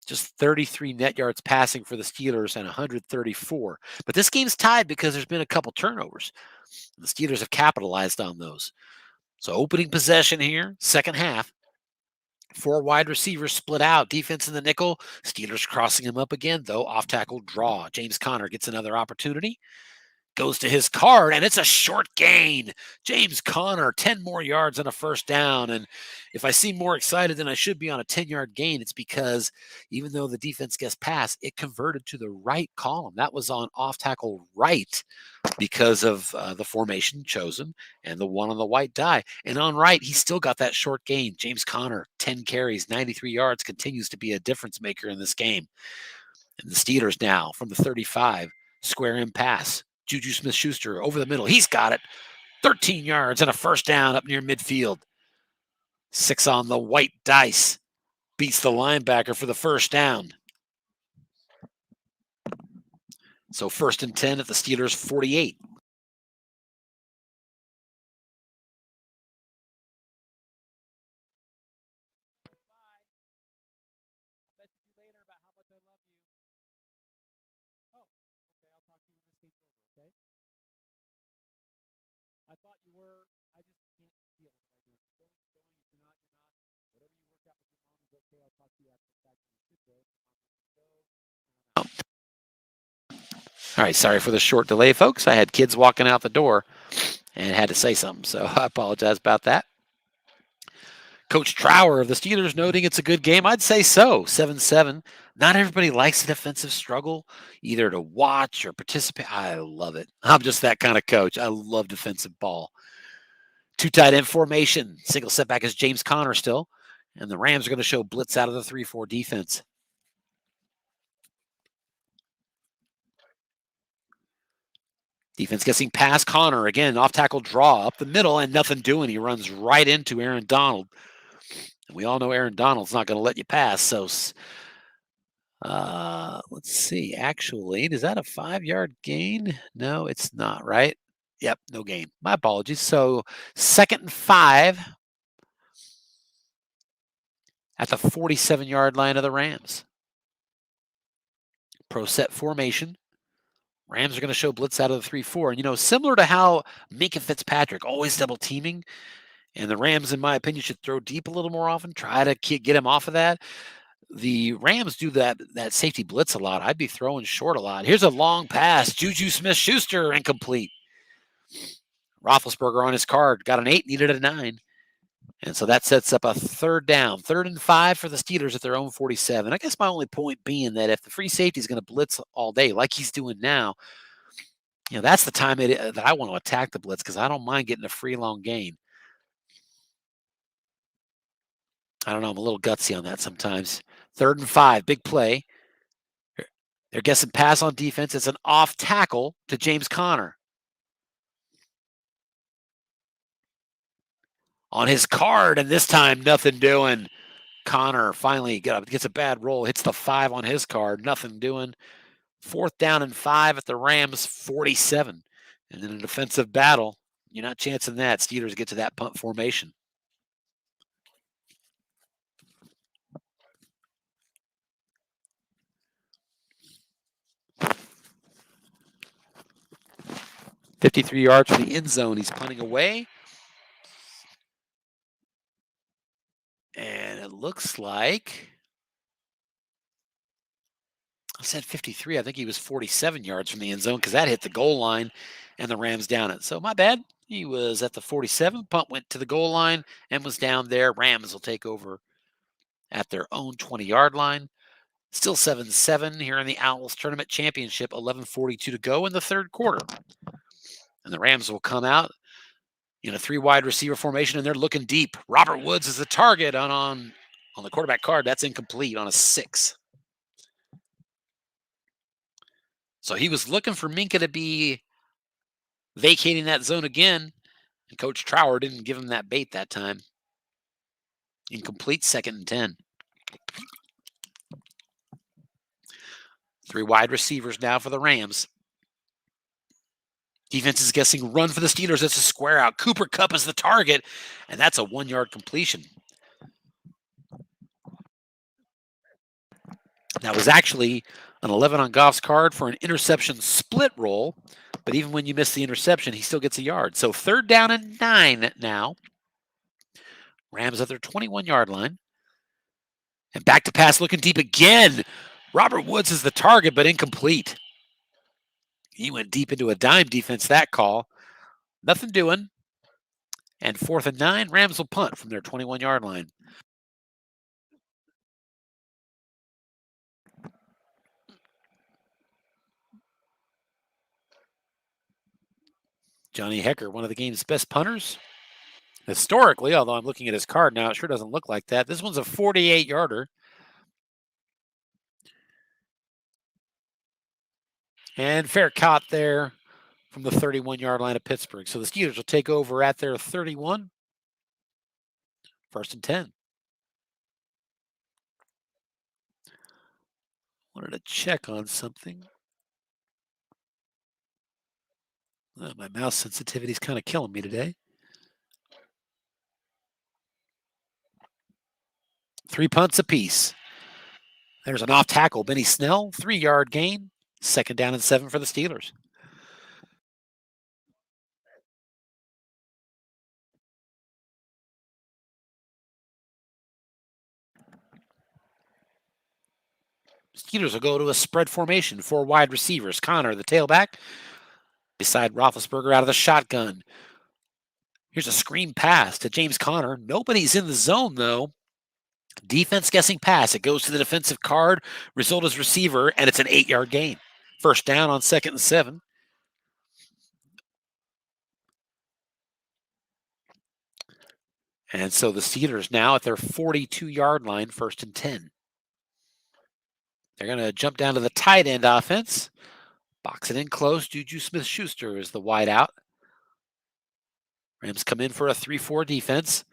Just 33 net yards passing for the Steelers and 134. But this game's tied because there's been a couple turnovers. The Steelers have capitalized on those. So opening possession here, second half. 4 wide receivers split out. Defense in the nickel. Steelers crossing him up again, though. Off tackle draw. James Conner gets another opportunity. Goes to his card, and it's a short gain. James Conner, 10 more yards and a first down. And if I seem more excited than I should be on a 10-yard gain, it's because even though the defense gets past, it converted to the right column. That was on off tackle right because of the formation chosen and the one on the white die. And on right, he still got that short gain. James Conner, 10 carries, 93 yards, continues to be a difference maker in this game. And the Steelers now from the 35, square in pass. Juju Smith-Schuster over the middle. He's got it. 13 yards and a first down up near midfield. 6 on the white dice. Beats the linebacker for the first down. So 1st and 10 at the Steelers' 48. All right, sorry for the short delay, folks. I had kids walking out the door and had to say something, so I apologize about that. Coach Trower of the Steelers noting it's a good game. I'd say so, 7-7. Not everybody likes the defensive struggle, either to watch or participate. I love it. I'm just that kind of coach. I love defensive ball. 2 tight end formation. Single setback is James Conner still, and the Rams are going to show blitz out of the 3-4 defense. Defense guessing past Conner. Again, off tackle draw up the middle and nothing doing. He runs right into Aaron Donald. And we all know Aaron Donald's not going to let you pass. So let's see. Actually, is that a 5-yard gain? No, it's not, right? Yep, no gain. My apologies. So 2nd and 5 at the 47-yard line of the Rams. Pro set formation. Rams are going to show blitz out of the 3-4. And, you know, similar to how Minka Fitzpatrick always double teaming, and the Rams, in my opinion, should throw deep a little more often, try to get him off of that. The Rams do that safety blitz a lot. I'd be throwing short a lot. Here's a long pass. Juju Smith-Schuster, incomplete. Roethlisberger on his card. Got an 8, needed a 9. And so that sets up a 3rd down. 3rd and 5 for the Steelers at their own 47. I guess my only point being that if the free safety is going to blitz all day like he's doing now, you know, that's the time that I want to attack the blitz because I don't mind getting a free long gain. I don't know. I'm a little gutsy on that sometimes. 3rd and 5, big play. They're guessing pass on defense. It's an off tackle to James Conner. On his card, and this time nothing doing. Conner finally gets a bad roll, hits the 5 on his card, nothing doing. 4th down and 5 at the Rams' 47. And in a defensive battle, you're not chancing that. Steelers get to that punt formation. $53 yards from the end zone. He's punting away. And it looks like, I said 53. I think he was 47 yards from the end zone because that hit the goal line and the Rams down it. So my bad. He was at the 47. Punt went to the goal line and was down there. Rams will take over at their own 20-yard line. Still 7-7 here in the OWLS Tournament Championship. 11:42 to go in the 3rd quarter. And the Rams will come out in a 3 wide receiver formation, and they're looking deep. Robert Woods is the target on the quarterback card. That's incomplete on a 6. So he was looking for Minka to be vacating that zone again, and Coach Trower didn't give him that bait that time. Incomplete, 2nd and 10. 3 wide receivers now for the Rams. Defense is guessing run for the Steelers. That's a square out. Cooper Kupp is the target, and that's a 1-yard completion. That was actually an 11 on Goff's card for an interception split roll, but even when you miss the interception, he still gets a yard. So 3rd down and 9 now. Rams at their 21-yard line. And back to pass, looking deep again. Robert Woods is the target, but incomplete. He went deep into a dime defense, that call. Nothing doing. And 4th and 9, Rams will punt from their 21-yard line. Johnny Hecker, one of the game's best punters. Historically, although I'm looking at his card now, it sure doesn't look like that. This one's a 48-yarder. And fair caught there from the 31-yard line of Pittsburgh. So the Steelers will take over at their 31, 1st and 10. Wanted to check on something. My mouse sensitivity is kind of killing me today. 3 punts apiece. There's an off tackle, Benny Snell, 3-yard gain. 2nd down and 7 for the Steelers. Steelers will go to a spread formation. 4 wide receivers. Connor, the tailback, beside Roethlisberger out of the shotgun. Here's a screen pass to James Conner. Nobody's in the zone, though. Defense guessing pass. It goes to the defensive card. Result is receiver, and it's an 8-yard gain. 1st down on 2nd and 7. And so the Steelers now at their 42-yard line, 1st and 10. They're going to jump down to the tight end offense. Box it in close. Juju Smith-Schuster is the wide out. Rams come in for a 3-4 defense.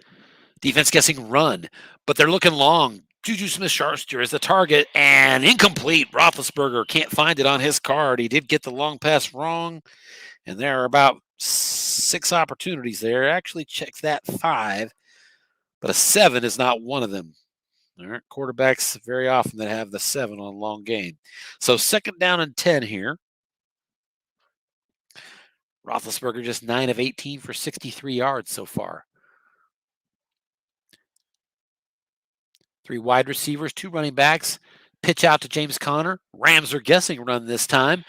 Defense guessing run, but they're looking long. Juju Smith-Schuster is the target, and incomplete. Roethlisberger can't find it on his card. He did get the long pass wrong, and there are about 6 opportunities there. Actually checks that 5, but a 7 is not one of them. There aren't quarterbacks very often that have the 7 on long gain. So 2nd down and 10 here. Roethlisberger just 9 of 18 for 63 yards so far. 3 wide receivers, 2 running backs. Pitch out to James Conner. Rams are guessing run this time.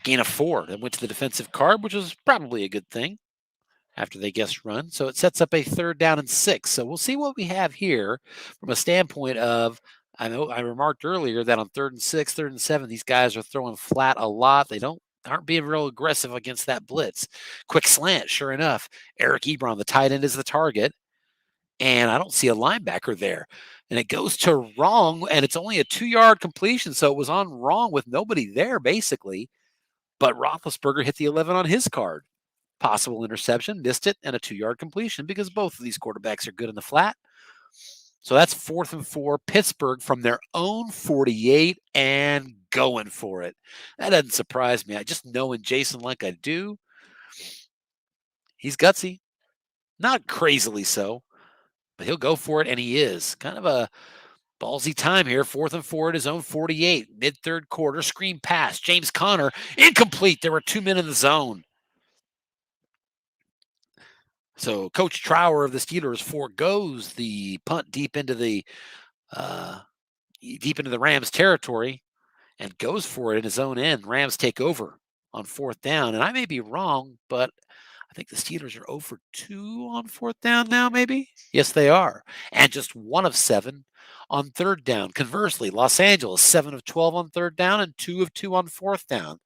Gain of 4. That went to the defensive card, which was probably a good thing after they guessed run. So it sets up a 3rd down and 6. So we'll see what we have here from a standpoint of, I know I remarked earlier that on 3rd and 6, 3rd and 7, these guys are throwing flat a lot. They aren't being real aggressive against that blitz. Quick slant, sure enough. Eric Ebron, the tight end, is the target. And I don't see a linebacker there. And it goes to wrong, and it's only a 2-yard completion, so it was on wrong with nobody there, basically. But Roethlisberger hit the 11 on his card. Possible interception, missed it, and a 2-yard completion because both of these quarterbacks are good in the flat. So that's 4th and 4. Pittsburgh from their own 48 and going for it. That doesn't surprise me. I just know in Jason like I do. He's gutsy. Not crazily so, but he'll go for it, and he is. Kind of a ballsy time here. 4th and 4 at his own 48. Mid-3rd quarter. Screen pass. James Conner. Incomplete. There were 2 men in the zone. So Coach Trower of the Steelers forgoes the punt deep into the Rams territory and goes for it in his own end. Rams take over on 4th down. And I may be wrong, but I think the Steelers are 0 for 2 on 4th down now, maybe? Yes, they are. And just 1 of 7 on 3rd down. Conversely, Los Angeles, 7 of 12 on 3rd down and 2 of 2 on 4th down.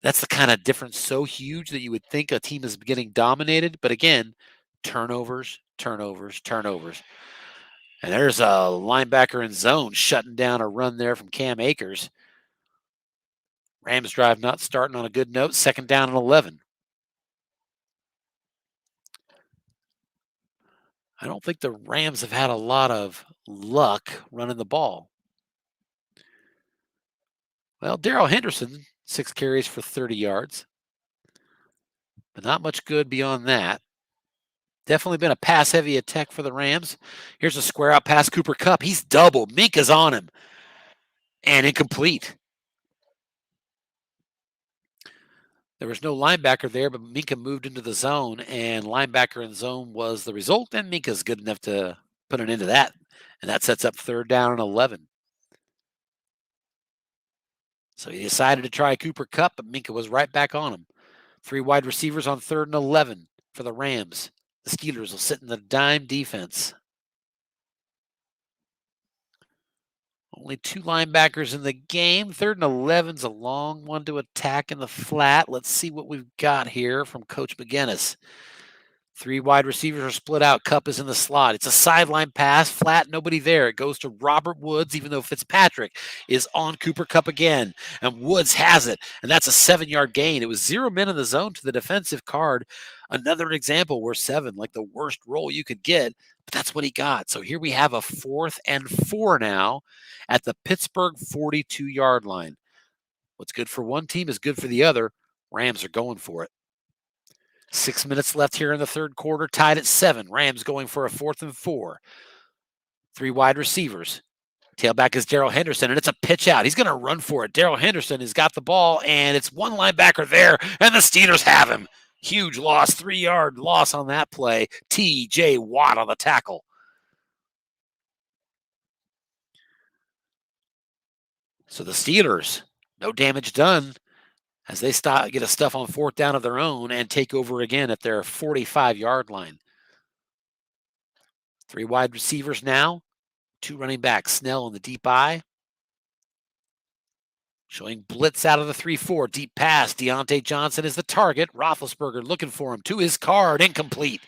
That's the kind of difference so huge that you would think a team is getting dominated. But again, turnovers, turnovers, turnovers. And there's a linebacker in zone shutting down a run there from Cam Akers. Rams drive not starting on a good note. 2nd down and 11. I don't think the Rams have had a lot of luck running the ball. Well, Darrell Henderson, 6 carries for 30 yards. But not much good beyond that. Definitely been a pass-heavy attack for the Rams. Here's a square-out pass. Cooper Kupp. He's doubled. Minka's on him. And incomplete. There was no linebacker there, but Minka moved into the zone, and linebacker in zone was the result, and Minka's good enough to put an end to that. And that sets up 3rd down and 11. So he decided to try Cooper Kupp, but Minka was right back on him. 3 wide receivers on 3rd and 11 for the Rams. The Steelers will sit in the dime defense. Only 2 linebackers in the game. 3rd and 11's a long one to attack in the flat. Let's see what we've got here from Coach McGinnis. Three wide receivers are split out. Cup is in the slot. It's a sideline pass, flat, nobody there. It goes to Robert Woods, even though Fitzpatrick is on Cooper Cup again. And Woods has it, and that's a 7-yard gain. It was 0 men in the zone to the defensive card. Another example where 7, like the worst roll you could get, but that's what he got. So here we have a 4th and 4 now at the Pittsburgh 42-yard line. What's good for one team is good for the other. Rams are going for it. 6 minutes left here in the third quarter, tied at 7. Rams going for a 4th and 4. 3 wide receivers. Tailback is Darrell Henderson, and it's a pitch out. He's going to run for it. Darrell Henderson has got the ball, and it's one linebacker there, and the Steelers have him. Huge loss, 3-yard loss on that play. T.J. Watt on the tackle. So the Steelers, no damage done as they get a stuff on 4th down of their own and take over again at their 45-yard line. 3 wide receivers now. 2 running backs, Snell in the deep eye. Showing blitz out of the 3-4. Deep pass. Deontay Johnson is the target. Roethlisberger looking for him. To his card. Incomplete.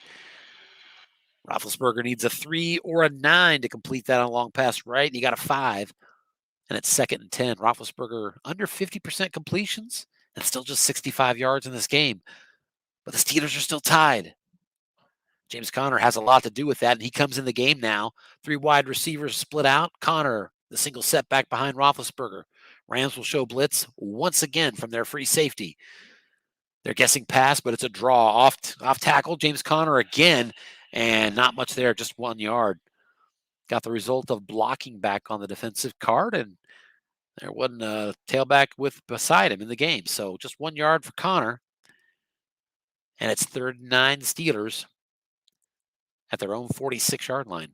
Roethlisberger needs a 3 or a 9 to complete that on a long pass right. And he got a 5. And it's 2nd and 10. Roethlisberger under 50% completions and still just 65 yards in this game. But the Steelers are still tied. James Conner has a lot to do with that, and he comes in the game now. 3 wide receivers split out. Conner, the single setback behind Roethlisberger. Rams will show blitz once again from their free safety. They're guessing pass, but it's a draw. Off tackle, James Conner again, and not much there, just 1 yard. Got the result of blocking back on the defensive card, and there wasn't a tailback beside him in the game. So just 1 yard for Conner, and it's 3rd and 9 Steelers at their own 46-yard line.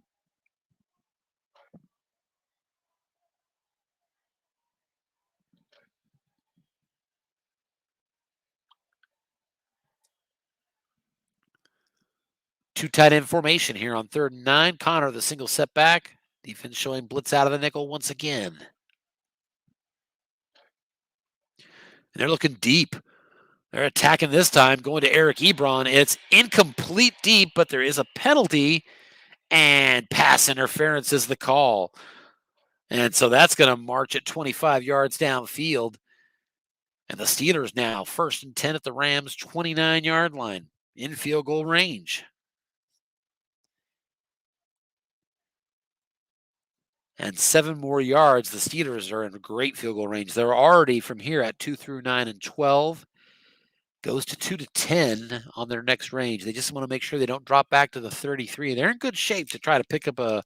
Two tight end formation here on 3rd and 9. Conner, the single setback. Defense showing blitz out of the nickel once again. And they're looking deep. They're attacking this time, going to Eric Ebron. It's incomplete deep, but there is a penalty, and pass interference is the call. And so that's going to march at 25 yards downfield. And the Steelers now 1st and 10 at the Rams' 29-yard line in field goal range. And 7 more yards. The Steelers are in great field goal range. They're already from here at 2 through 9 and 12. Goes to 2 to 10 on their next range. They just want to make sure they don't drop back to the 33. They're in good shape to try to pick up a,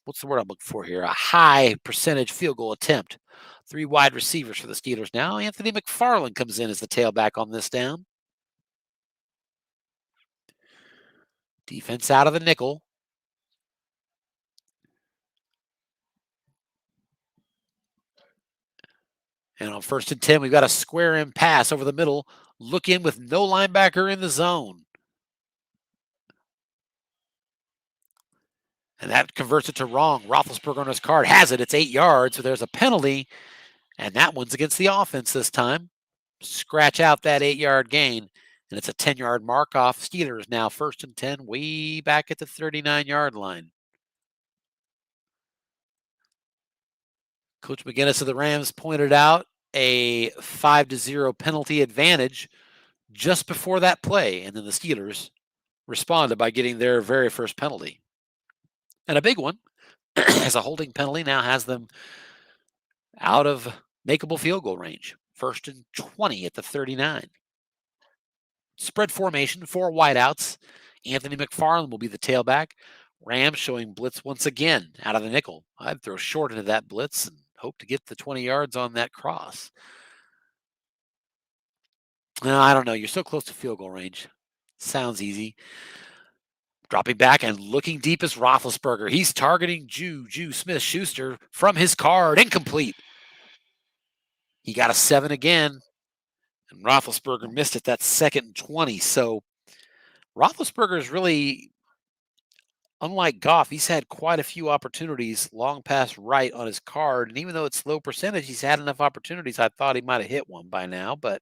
what's the word I'm looking for here? A high percentage field goal attempt. 3 wide receivers for the Steelers now. Anthony McFarland comes in as the tailback on this down. Defense out of the nickel. And on 1st and 10, we've got a square in pass over the middle. Look in with no linebacker in the zone. And that converts it to wrong. Roethlisberger on his card has it. It's 8 yards, so there's a penalty. And that one's against the offense this time. Scratch out that 8-yard gain. And it's a 10-yard mark off. Steelers now 1st and 10, way back at the 39-yard line. Coach McGinnis of the Rams pointed out a 5-0 penalty advantage just before that play. And then the Steelers responded by getting their very first penalty. And a big one, as a holding penalty now has them out of makeable field goal range. 1st and 20 at the 39. Spread formation, 4 wideouts. Anthony McFarland will be the tailback. Rams showing blitz once again out of the nickel. I'd throw short into that blitz and hope to get the 20 yards on that cross. No, I don't know. You're so close to field goal range. Sounds easy. Dropping back and looking deep is Roethlisberger. He's targeting Juju Smith-Schuster from his card. Incomplete. He got a 7 again. And Roethlisberger missed it. That's 2nd and 20. So Roethlisberger is really, unlike Goff, he's had quite a few opportunities, long pass right on his card. And even though it's low percentage, he's had enough opportunities. I thought he might have hit one by now, but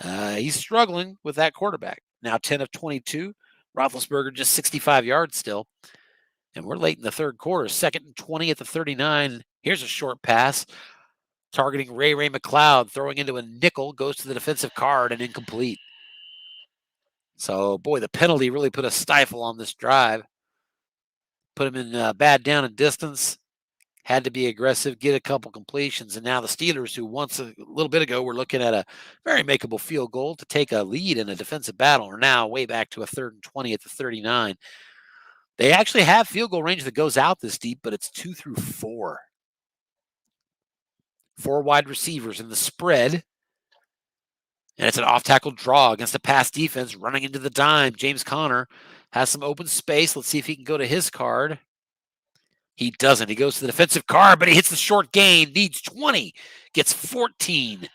He's struggling with that quarterback. Now 10 of 22. Roethlisberger just 65 yards still. And we're late in the third quarter. 2nd and 20 at the 39. Here's a short pass targeting Ray McLeod, throwing into a nickel, goes to the defensive card and incomplete. So, boy, the penalty really put a stifle on this drive. Put him in bad down and distance. Had to be aggressive, get a couple completions. And now the Steelers, who once a little bit ago were looking at a very makeable field goal to take a lead in a defensive battle, are now way back to a 3rd and 20 at the 39. They actually have field goal range that goes out this deep, but it's 2 through 4. 4 wide receivers in the spread. And it's an off-tackle draw against a pass defense running into the dime. James Conner has some open space. Let's see if he can go to his card. He doesn't. He goes to the defensive card, but he hits the short gain. Needs 20. Gets 14.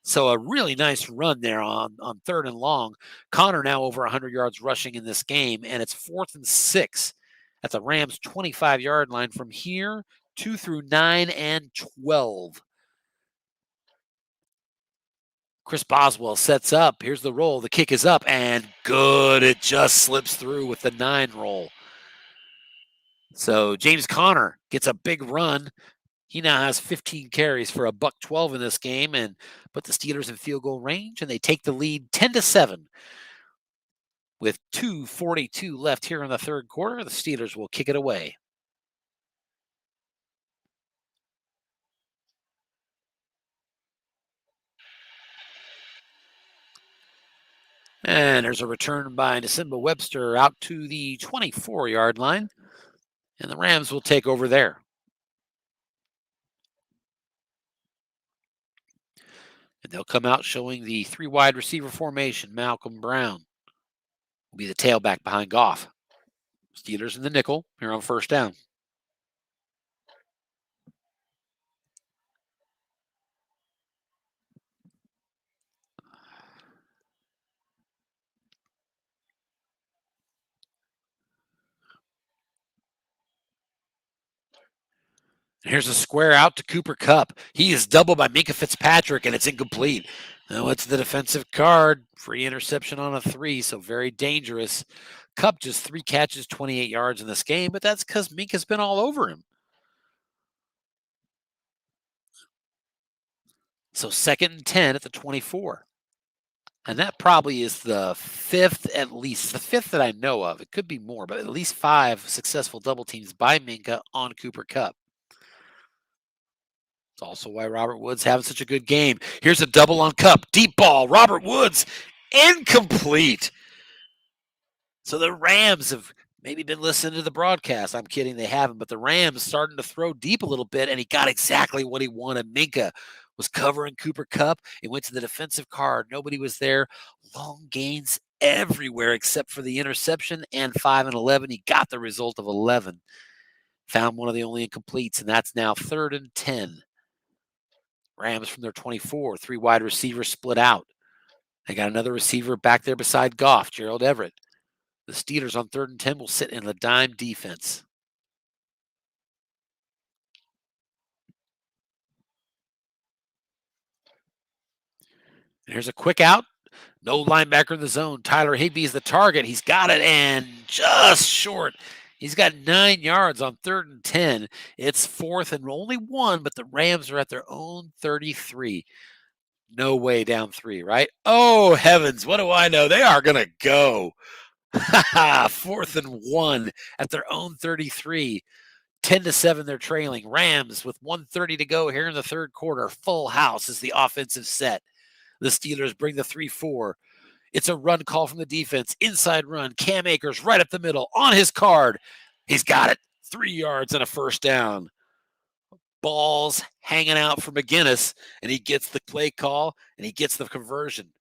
So a really nice run there on 3rd and long. Conner now over 100 yards rushing in this game, and it's 4th and 6 at the Rams' 25-yard line from here, 2 through 9 and 12. Chris Boswell sets up. Here's the roll. The kick is up and good. It just slips through with the 9 roll. So James Conner gets a big run. He now has 15 carries for $112 in this game and put the Steelers in field goal range, and they take the lead 10-7. With 2:42 left here in the third quarter, the Steelers will kick it away. And there's a return by Nasimba Webster out to the 24-yard line, and the Rams will take over there. And they'll come out showing the 3 wide receiver formation. Malcolm Brown will be the tailback behind Goff. Steelers in the nickel here on 1st down. Here's a square out to Cooper Kupp. He is doubled by Minkah Fitzpatrick, and it's incomplete. Now it's the defensive card. Free interception on a 3, so very dangerous. Kupp just 3 catches, 28 yards in this game, but that's because Minkah's been all over him. So 2nd and 10 at the 24. And that probably is the 5th, at least, the 5th that I know of. It could be more, but at least 5 successful double teams by Minkah on Cooper Kupp. It's also why Robert Woods having such a good game. Here's a double on Kupp. Deep ball. Robert Woods. Incomplete. So the Rams have maybe been listening to the broadcast. I'm kidding. They haven't. But the Rams starting to throw deep a little bit, and he got exactly what he wanted. Minkah was covering Cooper Kupp. It went to the defensive card. Nobody was there. Long gains everywhere except for the interception and 5 and 11. He got the result of 11. Found one of the only incompletes, and that's now 3rd and 10. Rams from their 24, 3 wide receivers split out. They got another receiver back there beside Goff, Gerald Everett. The Steelers on 3rd and 10 will sit in the dime defense. Here's a quick out. No linebacker in the zone. Tyler Higbee is the target. He's got it and just short. He's got 9 yards on 3rd and 10. It's 4th and only 1, but the Rams are at their own 33. No way down 3, right? Oh, heavens. What do I know? They are going to go. 4th and 1 at their own 33. 10-7, they're trailing. Rams with 1:30 to go here in the third quarter. Full house is the offensive set. The Steelers bring the 3-4. It's a run call from the defense. Inside run. Cam Akers right up the middle on his card. He's got it. 3 yards and a 1st down. Balls hanging out for McGinnis, and he gets the play call, and he gets the conversion.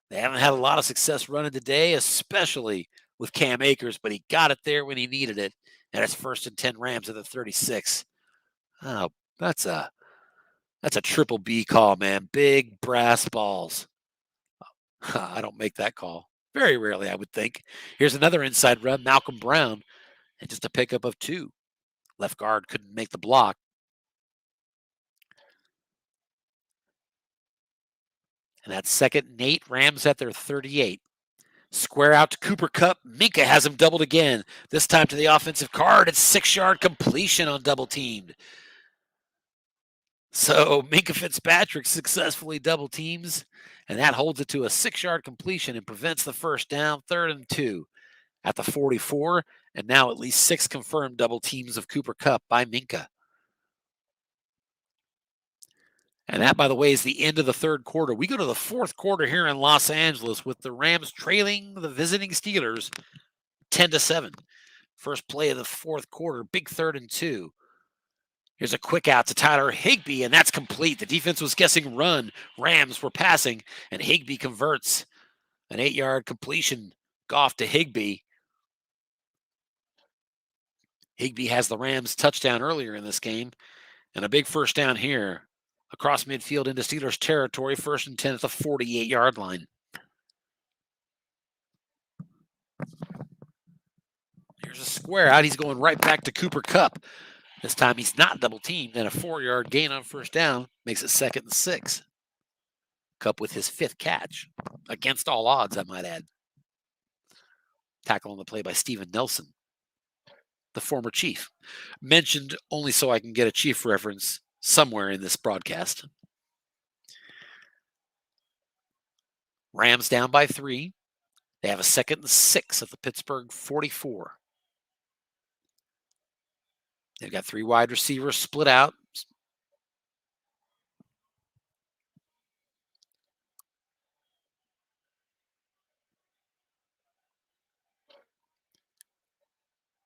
They haven't had a lot of success running today, especially with Cam Akers, but he got it there when he needed it. And it's 1st and 10 Rams at the 36. Oh, that's a triple B call, man. Big brass balls. I don't make that call. Very rarely, I would think. Here's another inside run, Malcolm Brown, and just a pickup of 2. Left guard couldn't make the block. And that's 2nd and 8. Rams at their 38. Square out to Cooper Kupp. Minka has him doubled again. This time to the offensive card. It's 6-yard completion on double teamed. So Minka Fitzpatrick successfully double teams, and that holds it to a 6-yard completion and prevents the first down, 3rd and 2 at the 44. And now at least 6 confirmed double teams of Cooper Kupp by Minka. And that, by the way, is the end of the 3rd quarter. We go to the 4th quarter here in Los Angeles with the Rams trailing the visiting Steelers 10-7. First play of the 4th quarter, big 3rd and 2. Here's a quick out to Tyler Higbee, and that's complete. The defense was guessing run. Rams were passing, and Higbee converts an 8-yard completion. Goff to Higbee. Higbee has the Rams touchdown earlier in this game, and a big first down here. Across midfield into Steelers territory, 1st and 10 at the 48-yard line. Here's a square out. He's going right back to Cooper Kupp. This time he's not double teamed, and a 4-yard gain on first down makes it 2nd and 6. Kupp with his 5th catch, against all odds, I might add. Tackle on the play by Steven Nelson, the former Chief. Mentioned only so I can get a Chief reference somewhere in this broadcast. Rams down by 3. They have a 2nd and 6 at the Pittsburgh 44. They've got 3 wide receivers split out.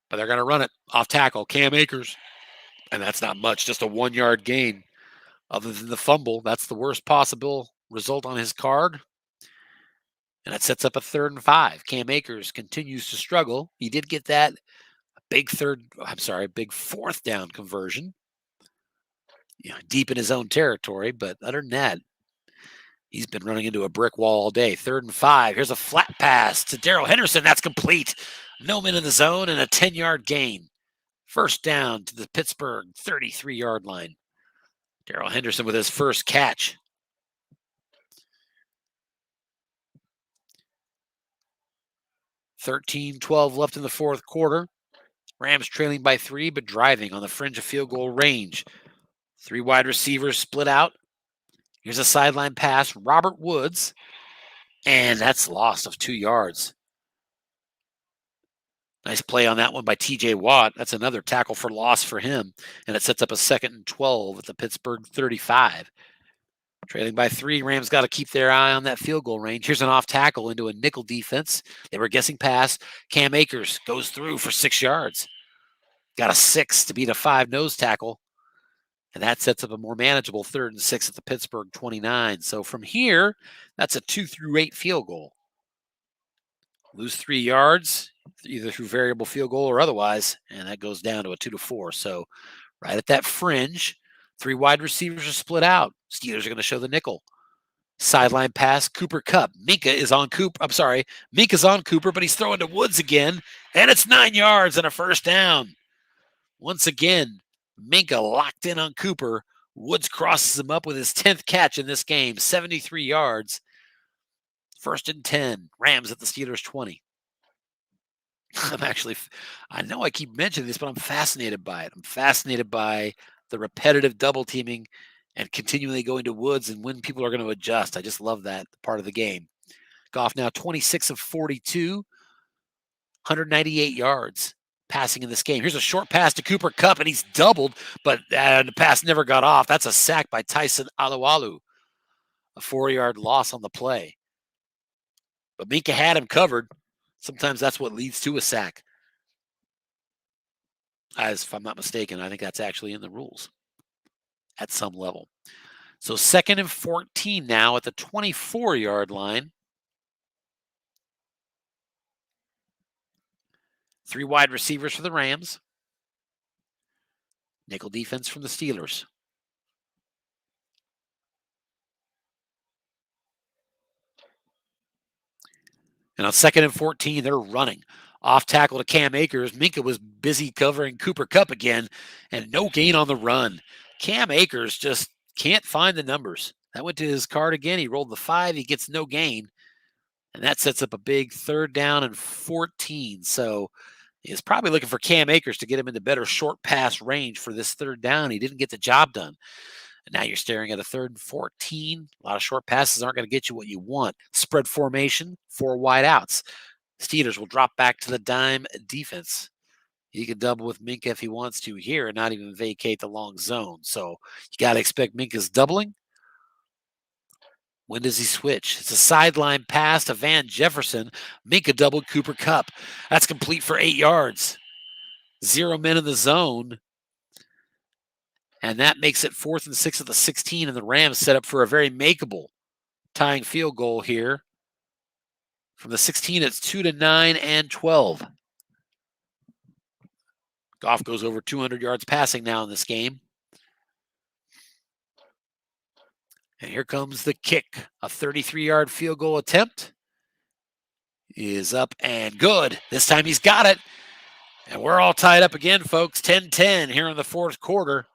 But they're going to run it off tackle. Cam Akers. And that's not much, just a 1-yard gain. Other than the fumble, that's the worst possible result on his card. And it sets up a 3rd and 5. Cam Akers continues to struggle. He did get that big 4th down conversion. Deep in his own territory. But other than that, he's been running into a brick wall all day. 3rd and 5. Here's a flat pass to Darrell Henderson. That's complete. No men in the zone and a 10-yard gain. First down to the Pittsburgh 33-yard line. Darrell Henderson with his first catch. 13-12 left in the 4th quarter. Rams trailing by 3, but driving on the fringe of field goal range. 3 wide receivers split out. Here's a sideline pass. Robert Woods. And that's loss of 2 yards. Nice play on that one by TJ Watt. That's another tackle for loss for him. And it sets up a 2nd and 12 at the Pittsburgh 35. Trailing by 3, Rams got to keep their eye on that field goal range. Here's an off tackle into a nickel defense. They were guessing pass. Cam Akers goes through for 6 yards. Got a 6 to beat a 5 nose tackle. And that sets up a more manageable 3rd and 6 at the Pittsburgh 29. So from here, that's a 2 through 8 field goal. Lose 3 yards, either through variable field goal or otherwise, and that goes down to a 2 to 4. So right at that fringe, 3 wide receivers are split out. Steelers are going to show the nickel. Sideline pass, Cooper Kupp. Minka's on Cooper, but he's throwing to Woods again, and it's 9 yards and a first down. Once again, Minka locked in on Cooper. Woods crosses him up with his 10th catch in this game, 73 yards. 1st and 10, Rams at the Steelers 20. I know I keep mentioning this, but I'm fascinated by it. I'm fascinated by the repetitive double teaming and continually going to Woods and when people are going to adjust. I just love that part of the game. Goff now 26 of 42, 198 yards passing in this game. Here's a short pass to Cooper Kupp, and he's doubled, but the pass never got off. That's a sack by Tyson Alualu. A 4-yard loss on the play. But Minka had him covered. Sometimes that's what leads to a sack. As if I'm not mistaken, I think that's actually in the rules at some level. So 2nd and 14 now at the 24-yard line. 3 wide receivers for the Rams. Nickel defense from the Steelers. And on 2nd and 14, they're running. Off tackle to Cam Akers. Minka was busy covering Cooper Kupp again, and no gain on the run. Cam Akers just can't find the numbers. That went to his card again. He rolled the 5. He gets no gain. And that sets up a big 3rd down and 14. So he's probably looking for Cam Akers to get him into better short pass range for this 3rd down. He didn't get the job done. And now you're staring at a 3rd and 14. A lot of short passes aren't going to get you what you want. Spread formation, 4 wide outs. Steelers will drop back to the dime defense. He could double with Minka if he wants to here and not even vacate the long zone. So you got to expect Minka's doubling. When does he switch? It's a sideline pass to Van Jefferson. Minka doubled Cooper Kupp. That's complete for 8 yards. 0 men in the zone. And that makes it 4th and 6 at the 16, and the Rams set up for a very makeable tying field goal here. From the 16, it's 2-9 and 12. Goff goes over 200 yards passing now in this game. And here comes the kick. A 33-yard field goal attempt is up and good. This time he's got it. And we're all tied up again, folks. 10-10 here in the 4th quarter.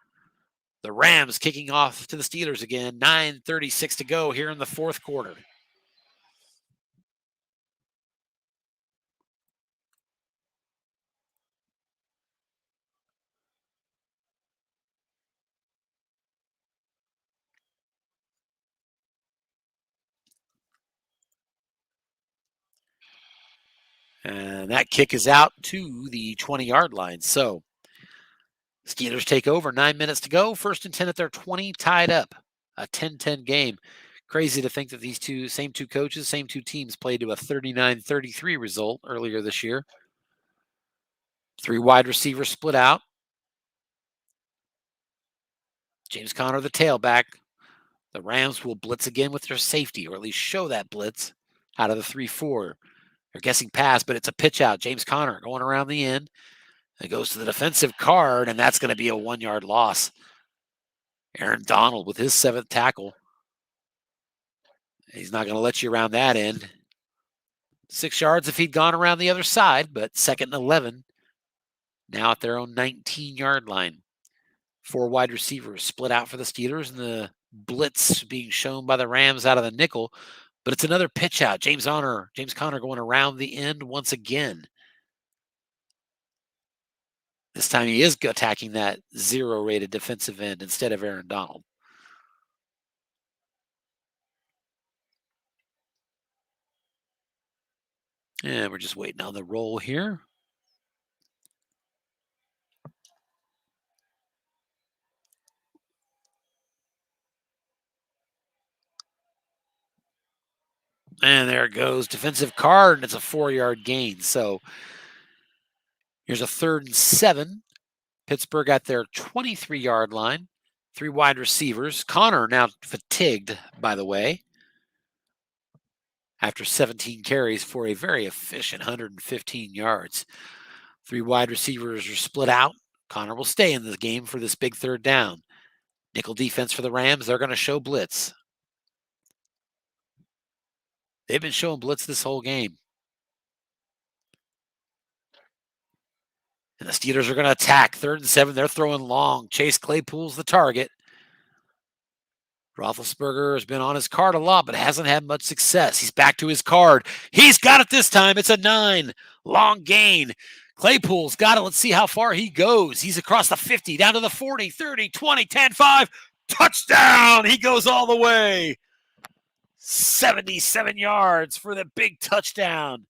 The Rams kicking off to the Steelers again. 9:36 to go here in the 4th quarter. And that kick is out to the 20-yard line. So Steelers take over. 9 minutes to go. 1st and 10 at their 20, tied up. A 10-10 game. Crazy to think that these same two coaches, same two teams played to a 39-33 result earlier this year. 3 wide receivers split out. James Conner, the tailback. The Rams will blitz again with their safety, or at least show that blitz out of the 3-4. They're guessing pass, but it's a pitch out. James Conner going around the end. It goes to the defensive card, and that's going to be a 1-yard loss. Aaron Donald with his 7th tackle. He's not going to let you around that end. 6 yards if he'd gone around the other side, but 2nd and 11. Now at their own 19-yard line. 4 wide receivers split out for the Steelers, and the blitz being shown by the Rams out of the nickel. But it's another pitch out. James Conner going around the end once again. This time he is attacking that 0-rated defensive end instead of Aaron Donald. And we're just waiting on the roll here. And there it goes. Defensive card, and it's a 4-yard gain. So here's a 3rd and 7. Pittsburgh at their 23-yard line. 3 wide receivers. Conner now fatigued, by the way, after 17 carries for a very efficient 115 yards. 3 wide receivers are split out. Conner will stay in the game for this big 3rd down. Nickel defense for the Rams. They're going to show blitz. They've been showing blitz this whole game. And the Steelers are going to attack. 3rd and 7. They're throwing long. Chase Claypool's the target. Roethlisberger has been on his card a lot, but hasn't had much success. He's back to his card. He's got it this time. It's a 9. Long gain. Claypool's got it. Let's see how far he goes. He's across the 50, down to the 40, 30, 20, 10, 5. Touchdown! He goes all the way. 77 yards for the big touchdown.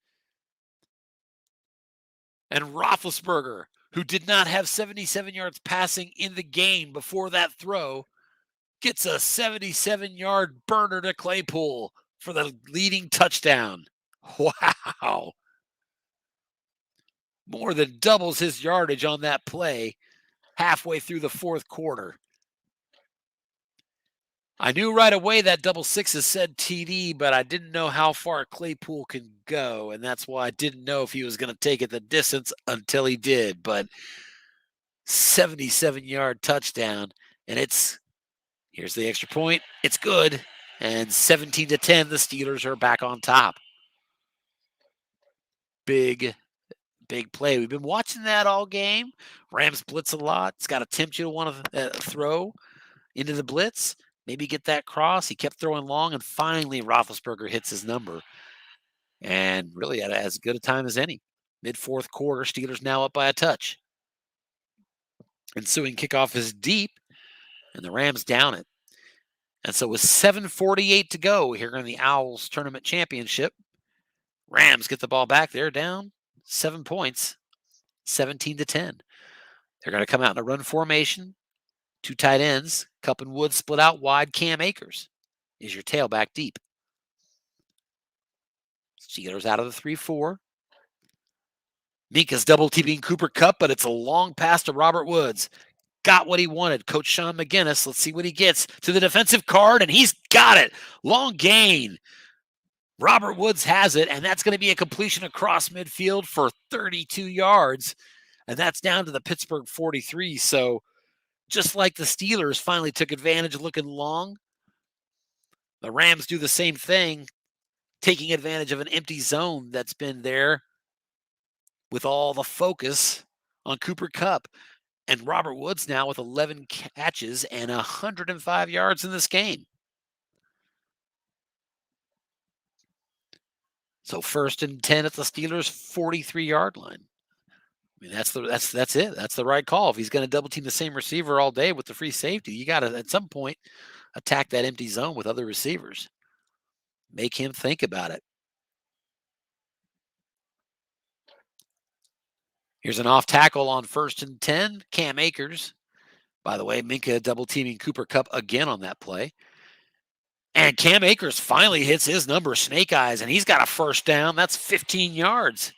And Roethlisberger, who did not have 77 yards passing in the game before that throw, gets a 77-yard burner to Claypool for the leading touchdown. Wow. More than doubles his yardage on that play halfway through the 4th quarter. I knew right away that double sixes said TD, but I didn't know how far Claypool can go, and that's why I didn't know if he was going to take it the distance until he did. But 77-yard touchdown, and here's the extra point. It's good, and 17-10, the Steelers are back on top. Big play. We've been watching that all game. Rams blitz a lot. It's got to tempt you to want to throw into the blitz. maybe get that cross. He kept throwing long, and finally Roethlisberger hits his number. And really had as good a time as any. Mid-fourth quarter, Steelers now up by a touch. Ensuing kickoff is deep, and the Rams down it. And so with 7:48 to go here in the Owls Tournament Championship, Rams get the ball back. They're down 7 points, 17-10. They're going to come out in a run formation. 2 tight ends. Cup and Woods split out wide. Cam Akers is your tailback deep. Steelers out of the 3-4. Minka's double teaming Cooper Kupp, but it's a long pass to Robert Woods. Got what he wanted. Coach Shaun McGinnis, let's see what he gets to the defensive card, and he's got it. Long gain. Robert Woods has it, and that's going to be a completion across midfield for 32 yards, and that's down to the Pittsburgh 43. So just like the Steelers finally took advantage of looking long, the Rams do the same thing, taking advantage of an empty zone that's been there with all the focus on Cooper Kupp. And Robert Woods now with 11 catches and 105 yards in this game. So 1st and 10 at the Steelers' 43-yard line. I mean, that's it. That's the right call. If he's going to double team the same receiver all day with the free safety, you got to at some point attack that empty zone with other receivers. Make him think about it. Here's an off tackle on 1st and 10. Cam Akers. By the way, Minka double teaming Cooper Kupp again on that play. And Cam Akers finally hits his number, snake eyes, and he's got a first down. That's 15 yards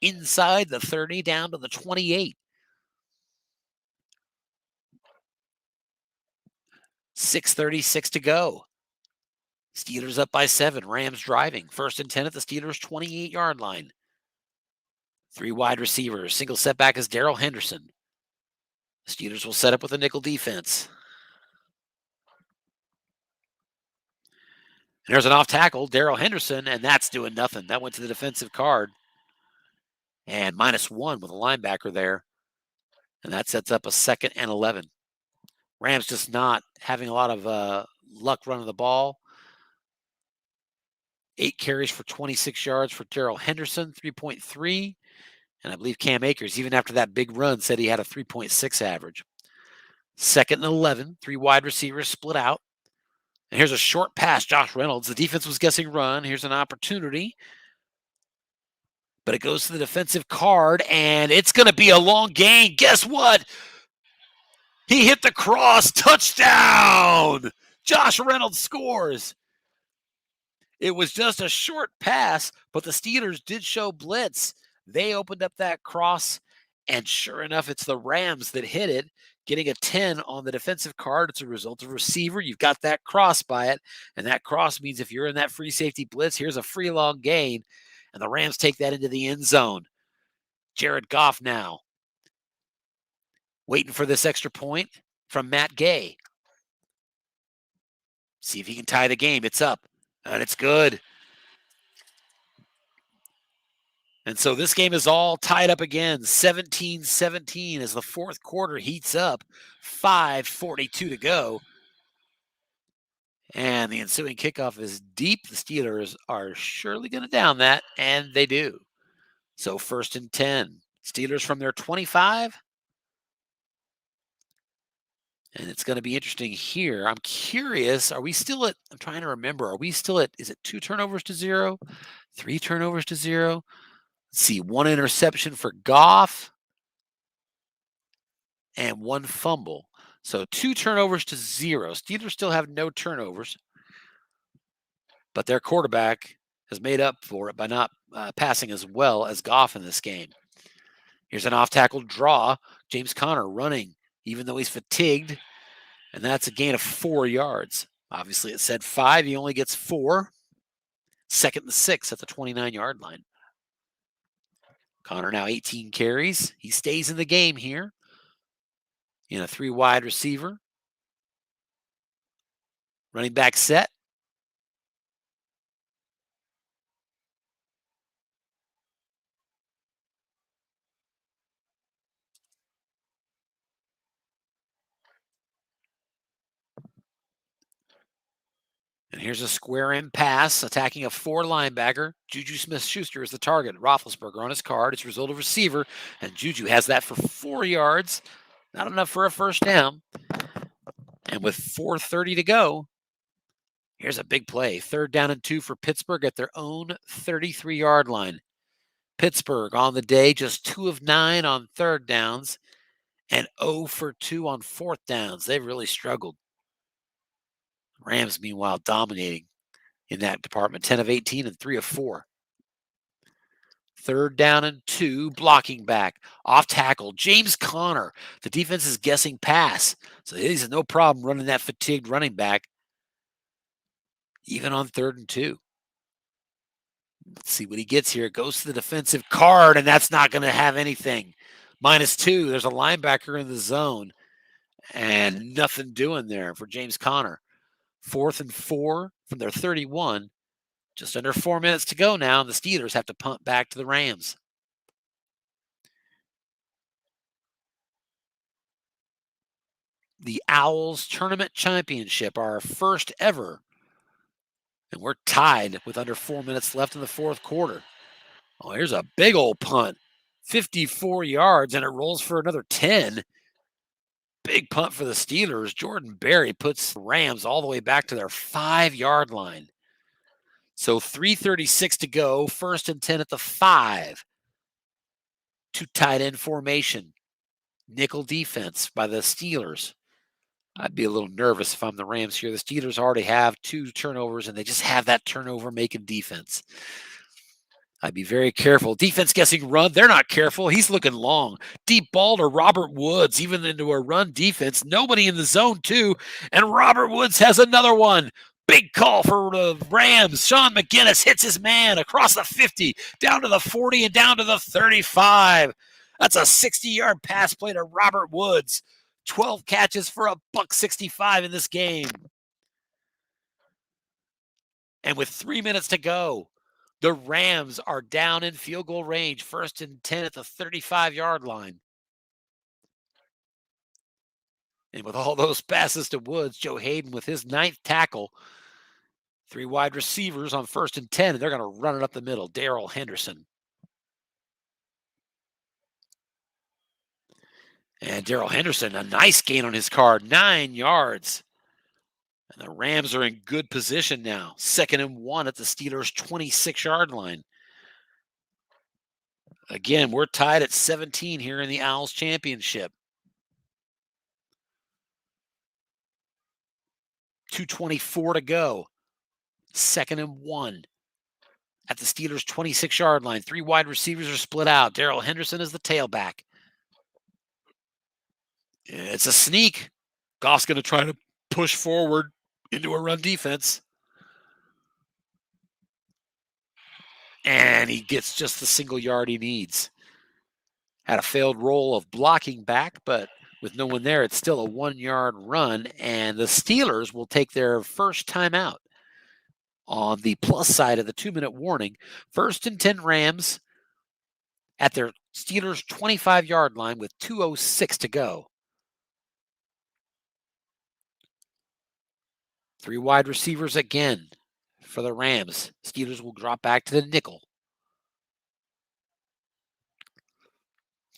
inside the 30 down to the 28. 6:36 to go. Steelers up by 7. Rams driving. 1st and 10 at the Steelers' 28-yard line. 3 wide receivers. Single setback is Darrell Henderson. Steelers will set up with a nickel defense. And there's an off tackle, Darrell Henderson, and that's doing nothing. That went to the defensive card. And -1 with a linebacker there. And that sets up a 2nd and 11. Rams just not having a lot of luck running the ball. 8 carries for 26 yards for Darrell Henderson, 3.3. And I believe Cam Akers, even after that big run, said he had a 3.6 average. 2nd and 11, 3 wide receivers split out. And here's a short pass, Josh Reynolds. The defense was guessing run. Here's an opportunity. But it goes to the defensive card, and it's going to be a long gain. Guess what? He hit the cross. Touchdown! Josh Reynolds scores. It was just a short pass, but the Steelers did show blitz. They opened up that cross, and sure enough, it's the Rams that hit it, getting a 10 on the defensive card. It's a result of receiver. You've got that cross by it, and that cross means if you're in that free safety blitz, here's a free long gain, and the Rams take that into the end zone. Jared Goff now waiting for this extra point from Matt Gay. See if he can tie the game. It's up, and it's good. And so this game is all tied up again, 17-17 as the 4th quarter heats up, 5:42 to go. And the ensuing kickoff is deep. The Steelers are surely going to down that, and they do. So 1st and 10. Steelers from their 25. And it's going to be interesting here. I'm curious, are we still at, I'm trying to remember, are we still at, is it 2 turnovers to 0? 3 turnovers to 0? Let's see, 1 interception for Goff and 1 fumble. So 2 turnovers to 0. Steelers still have no turnovers, but their quarterback has made up for it by not passing as well as Goff in this game. Here's an off-tackle draw. James Conner running, even though he's fatigued, and that's a gain of 4 yards. Obviously, it said 5. He only gets 4. 2nd and 6 at the 29-yard line. Conner now 18 carries. He stays in the game here in a 3 wide receiver. Running back set. And here's a square in pass, attacking a 4 linebacker. Juju Smith-Schuster is the target. Roethlisberger on his card. It's result of receiver, and Juju has that for 4 yards. Not enough for a first down. And with 4:30 to go, here's a big play. 3rd down and 2 for Pittsburgh at their own 33-yard line. Pittsburgh on the day, just 2 of 9 on 3rd downs and 0 for 2 on 4th downs. They've really struggled. Rams, meanwhile, dominating in that department, 10 of 18 and 3 of 4. 3rd down and 2, blocking back. Off tackle, James Conner. The defense is guessing pass. So he's no problem running that fatigued running back, even on 3rd and 2. Let's see what he gets here. Goes to the defensive card, and that's not going to have anything. -2. There's a linebacker in the zone, and nothing doing there for James Conner. 4th and 4 from their 31. Just under 4 minutes to go now, and the Steelers have to punt back to the Rams. The OWLS Tournament Championship, our first ever. And we're tied with under 4 minutes left in the 4th quarter. Oh, here's a big old punt. 54 yards, and it rolls for another 10. Big punt for the Steelers. Jordan Berry puts the Rams all the way back to their 5-yard line. So 3:36 to go, 1st and 10 at the 5. 2 tight end formation. Nickel defense by the Steelers. I'd be a little nervous if I'm the Rams here. The Steelers already have 2 turnovers, and they just have that turnover-making defense. I'd be very careful. Defense guessing run. They're not careful. He's looking long. Deep ball to Robert Woods, even into a run defense. Nobody in the zone, too. And Robert Woods has another one. Big call for the Rams. Shaun McGinnis hits his man across the 50, down to the 40, and down to the 35. That's a 60-yard pass play to Robert Woods. 12 catches for a $165 in this game. And with 3 minutes to go, the Rams are down in field goal range, 1st and 10 at the 35-yard line. And with all those passes to Woods, Joe Hayden with his 9th tackle. 3 wide receivers on 1st and 10, and they're going to run it up the middle. Darrell Henderson. And Darrell Henderson, a nice gain on his card, 9 yards. And the Rams are in good position now. 2nd and 1 at the Steelers' 26-yard line. Again, we're tied at 17 here in the OWLS Championship. 2:24 to go. 2nd and 1 at the Steelers' 26-yard line. 3 wide receivers are split out. Darrell Henderson is the tailback. It's a sneak. Goff's going to try to push forward into a run defense. And he gets just the single yard he needs. Had a failed roll of blocking back, but with no one there, it's still a 1-yard run. And the Steelers will take their first timeout. On the plus side of the 2-minute warning, 1st and 10 Rams at their Steelers' 25-yard line with 2:06 to go. 3 wide receivers again for the Rams. Steelers will drop back to the nickel.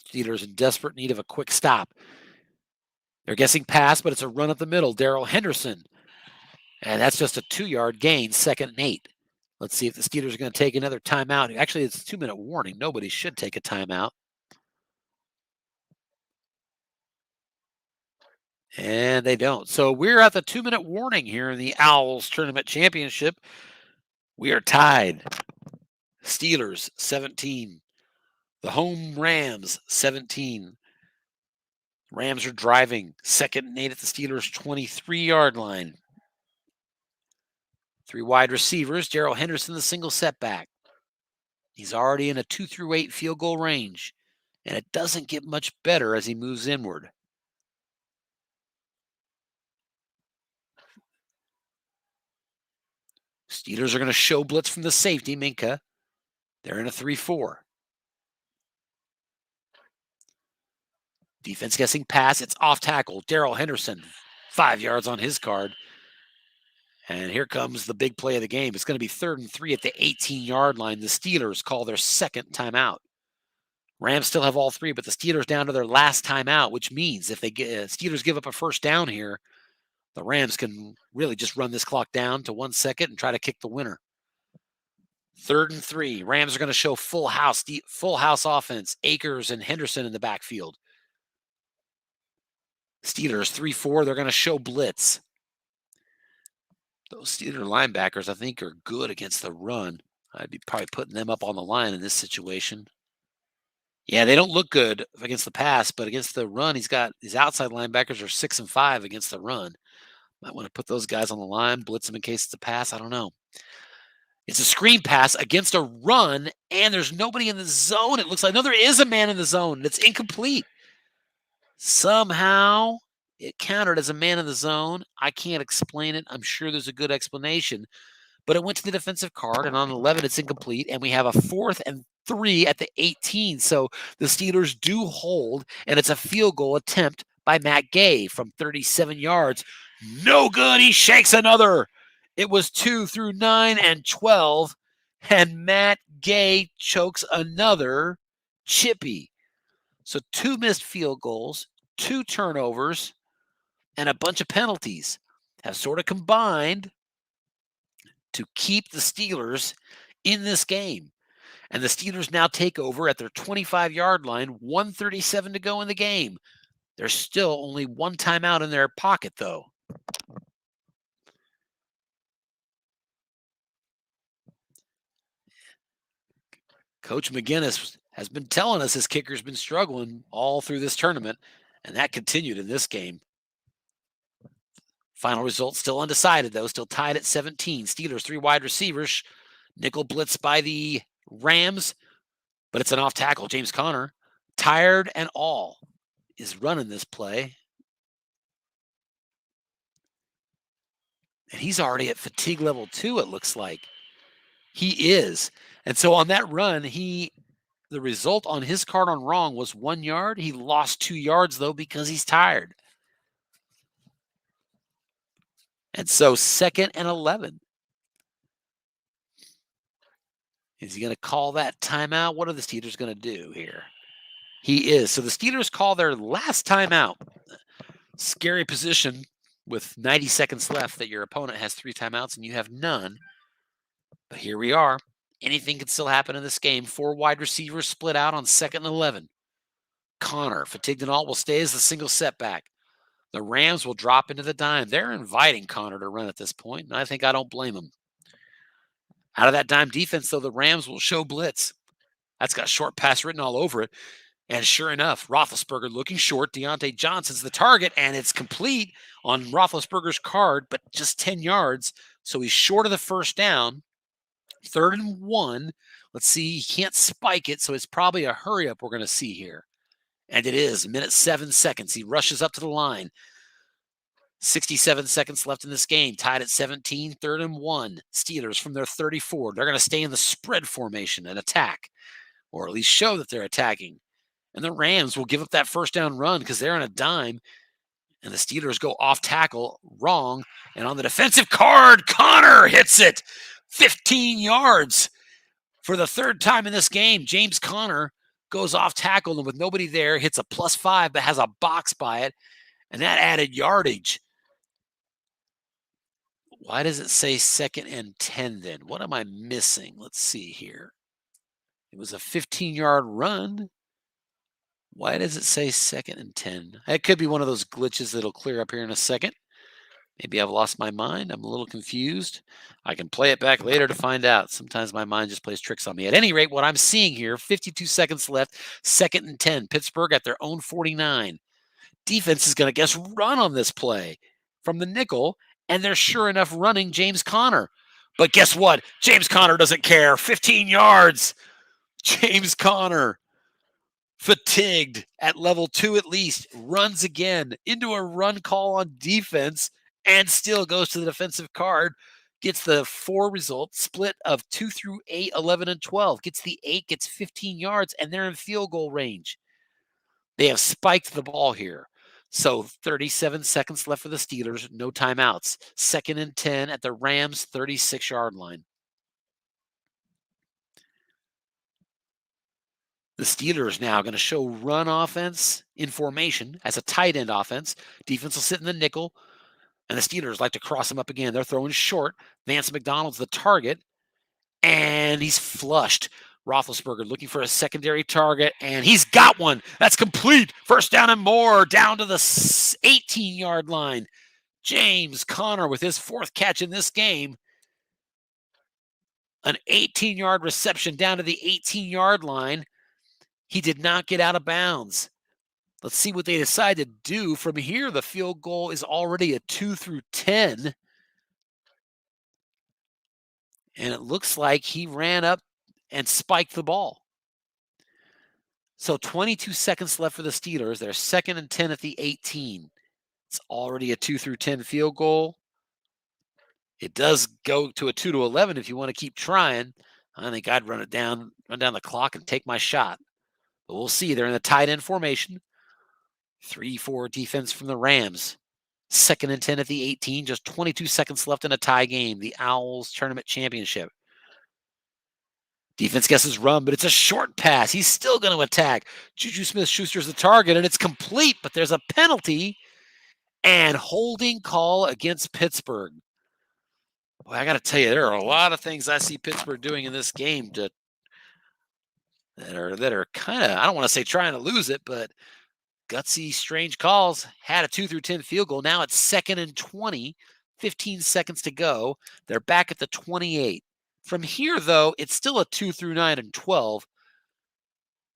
Steelers in desperate need of a quick stop. They're guessing pass, but it's a run up the middle. Darrell Henderson. And that's just a 2-yard gain, 2nd and 8. Let's see if the Steelers are going to take another timeout. Actually, it's a 2-minute warning. Nobody should take a timeout. And they don't. So we're at the 2-minute warning here in the OWLS Tournament Championship. We are tied. Steelers 17. The home Rams 17. Rams are driving. 2nd and 8 at the Steelers' 23-yard line. 3 wide receivers. Darrell Henderson, the single setback. He's already in a 2-8 field goal range. And it doesn't get much better as he moves inward. Steelers are going to show blitz from the safety, Minka. They're in a 3-4. Defense guessing pass. It's off tackle. Darrell Henderson, 5 yards on his card. And here comes the big play of the game. It's going to be 3rd and 3 at the 18-yard line. The Steelers call their second timeout. Rams still have all three, but the Steelers down to their last timeout, which means if they Steelers give up a first down here, the Rams can really just run this clock down to 1 second and try to kick the winner. 3rd and 3. Rams are going to show full house offense. Akers and Henderson in the backfield. Steelers 3-4. They're going to show blitz. Those Steeler linebackers, I think, are good against the run. I'd be probably putting them up on the line in this situation. Yeah, they don't look good against the pass, but against the run, he's got his outside linebackers are 6 and 5 against the run. Might want to put those guys on the line, blitz them in case it's a pass. I don't know. It's a screen pass against a run, and there's nobody in the zone. It looks like, no, there is a man in the zone, and it's incomplete. Somehow it counted as a man in the zone. I can't explain it. I'm sure there's a good explanation, but it went to the defensive card, and on 11, it's incomplete, and we have a 4th and 3 at the 18. So the Steelers do hold, and it's a field goal attempt by Matt Gay from 37 yards. No good. He shakes another. It was 2 through 9 and 12, and Matt Gay chokes another chippy. So 2 missed field goals, 2 turnovers, and a bunch of penalties have sort of combined to keep the Steelers in this game. And the Steelers now take over at their 25-yard line, 1:37 to go in the game. There's still only 1 timeout in their pocket, though. Coach McGinnis has been telling us his kicker's been struggling all through this tournament, and that continued in this game. Final result still undecided, though, still tied at 17. Steelers 3 wide receivers, nickel blitz by the Rams, but it's an off tackle. James Conner, tired and all, is running this play. And he's already at fatigue level 2, it looks like. He is. And so on that run, the result on his card on wrong was 1 yard. He lost 2 yards, though, because he's tired. And so 2nd and 11. Is he going to call that timeout? What are the Steelers going to do here? He is. So the Steelers call their last timeout. Scary position with 90 seconds left that your opponent has 3 timeouts and you have none. But here we are. Anything can still happen in this game. 4 wide receivers split out on 2nd and 11. Conner, fatigued and all, will stay as the single setback. The Rams will drop into the dime. They're inviting Conner to run at this point, and I don't blame them. Out of that dime defense, though, the Rams will show blitz. That's got short pass written all over it. And sure enough, Roethlisberger looking short. Deontay Johnson's the target, and it's complete on Roethlisberger's card, but just 10 yards. So he's short of the first down. 3rd and 1. Let's see. He can't spike it, so it's probably a hurry up we're going to see here. And it is. 1:07 seconds. He rushes up to the line. 67 seconds left in this game. Tied at 17. 3rd and 1. Steelers from their 34. They're going to stay in the spread formation and attack, or at least show that they're attacking. And the Rams will give up that first down run because they're on a dime. And the Steelers go off tackle wrong. And on the defensive card, Conner hits it. 15 yards for the 3rd time in this game. James Conner goes off tackle and with nobody there, hits a +5, but has a box by it. And that added yardage. Why does it say 2nd and 10 then? What am I missing? Let's see here. It was a 15-yard run. Why does it say 2nd and 10? It could be one of those glitches that'll clear up here in a second. Maybe I've lost my mind. I'm a little confused. I can play it back later to find out. Sometimes my mind just plays tricks on me. At any rate, what I'm seeing here, 52 seconds left, 2nd and 10. Pittsburgh at their own 49. Defense is going to guess run on this play from the nickel, and they're sure enough running James Conner. But guess what? James Conner doesn't care. 15 yards. James Conner, fatigued at level 2 at least, runs again into a run call on defense and still goes to the defensive card, gets the 4 result split of 2 through 8, 11, and 12, gets the 8, gets 15 yards, and they're in field goal range. They have spiked the ball here. So 37 seconds left for the Steelers, no timeouts. 2nd and 10 at the Rams' 36-yard line. The Steelers now going to show run offense in formation as a tight end offense. Defense will sit in the nickel, and the Steelers like to cross them up again. They're throwing short. Vance McDonald's the target, and he's flushed. Roethlisberger looking for a secondary target, and he's got one. That's complete. First down and more, down to the 18-yard line. James Conner with his 4th catch in this game. An 18-yard reception down to the 18-yard line. He did not get out of bounds. Let's see what they decide to do from here. The field goal is already a 2 through 10. And it looks like he ran up and spiked the ball. So 22 seconds left for the Steelers. They're 2nd and 10 at the 18. It's already a 2 through 10 field goal. It does go to a 2 to 11 if you want to keep trying. I think I'd run down the clock and take my shot. But we'll see. They're in the tight end formation. 3-4 defense from the Rams. 2nd and 10 at the 18. Just 22 seconds left in a tie game. The OWLS Tournament Championship. Defense guesses run, but it's a short pass. He's still going to attack. Juju Smith-Schuster's the target, and it's complete, but there's a penalty and holding call against Pittsburgh. Boy, I got to tell you, there are a lot of things I see Pittsburgh doing in this game that are kind of, I don't want to say trying to lose it, but gutsy, strange calls. Had a 2 through 10 field goal. Now it's 2nd and 20, 15 seconds to go. They're back at the 28. From here, though, it's still a 2 through 9 and 12.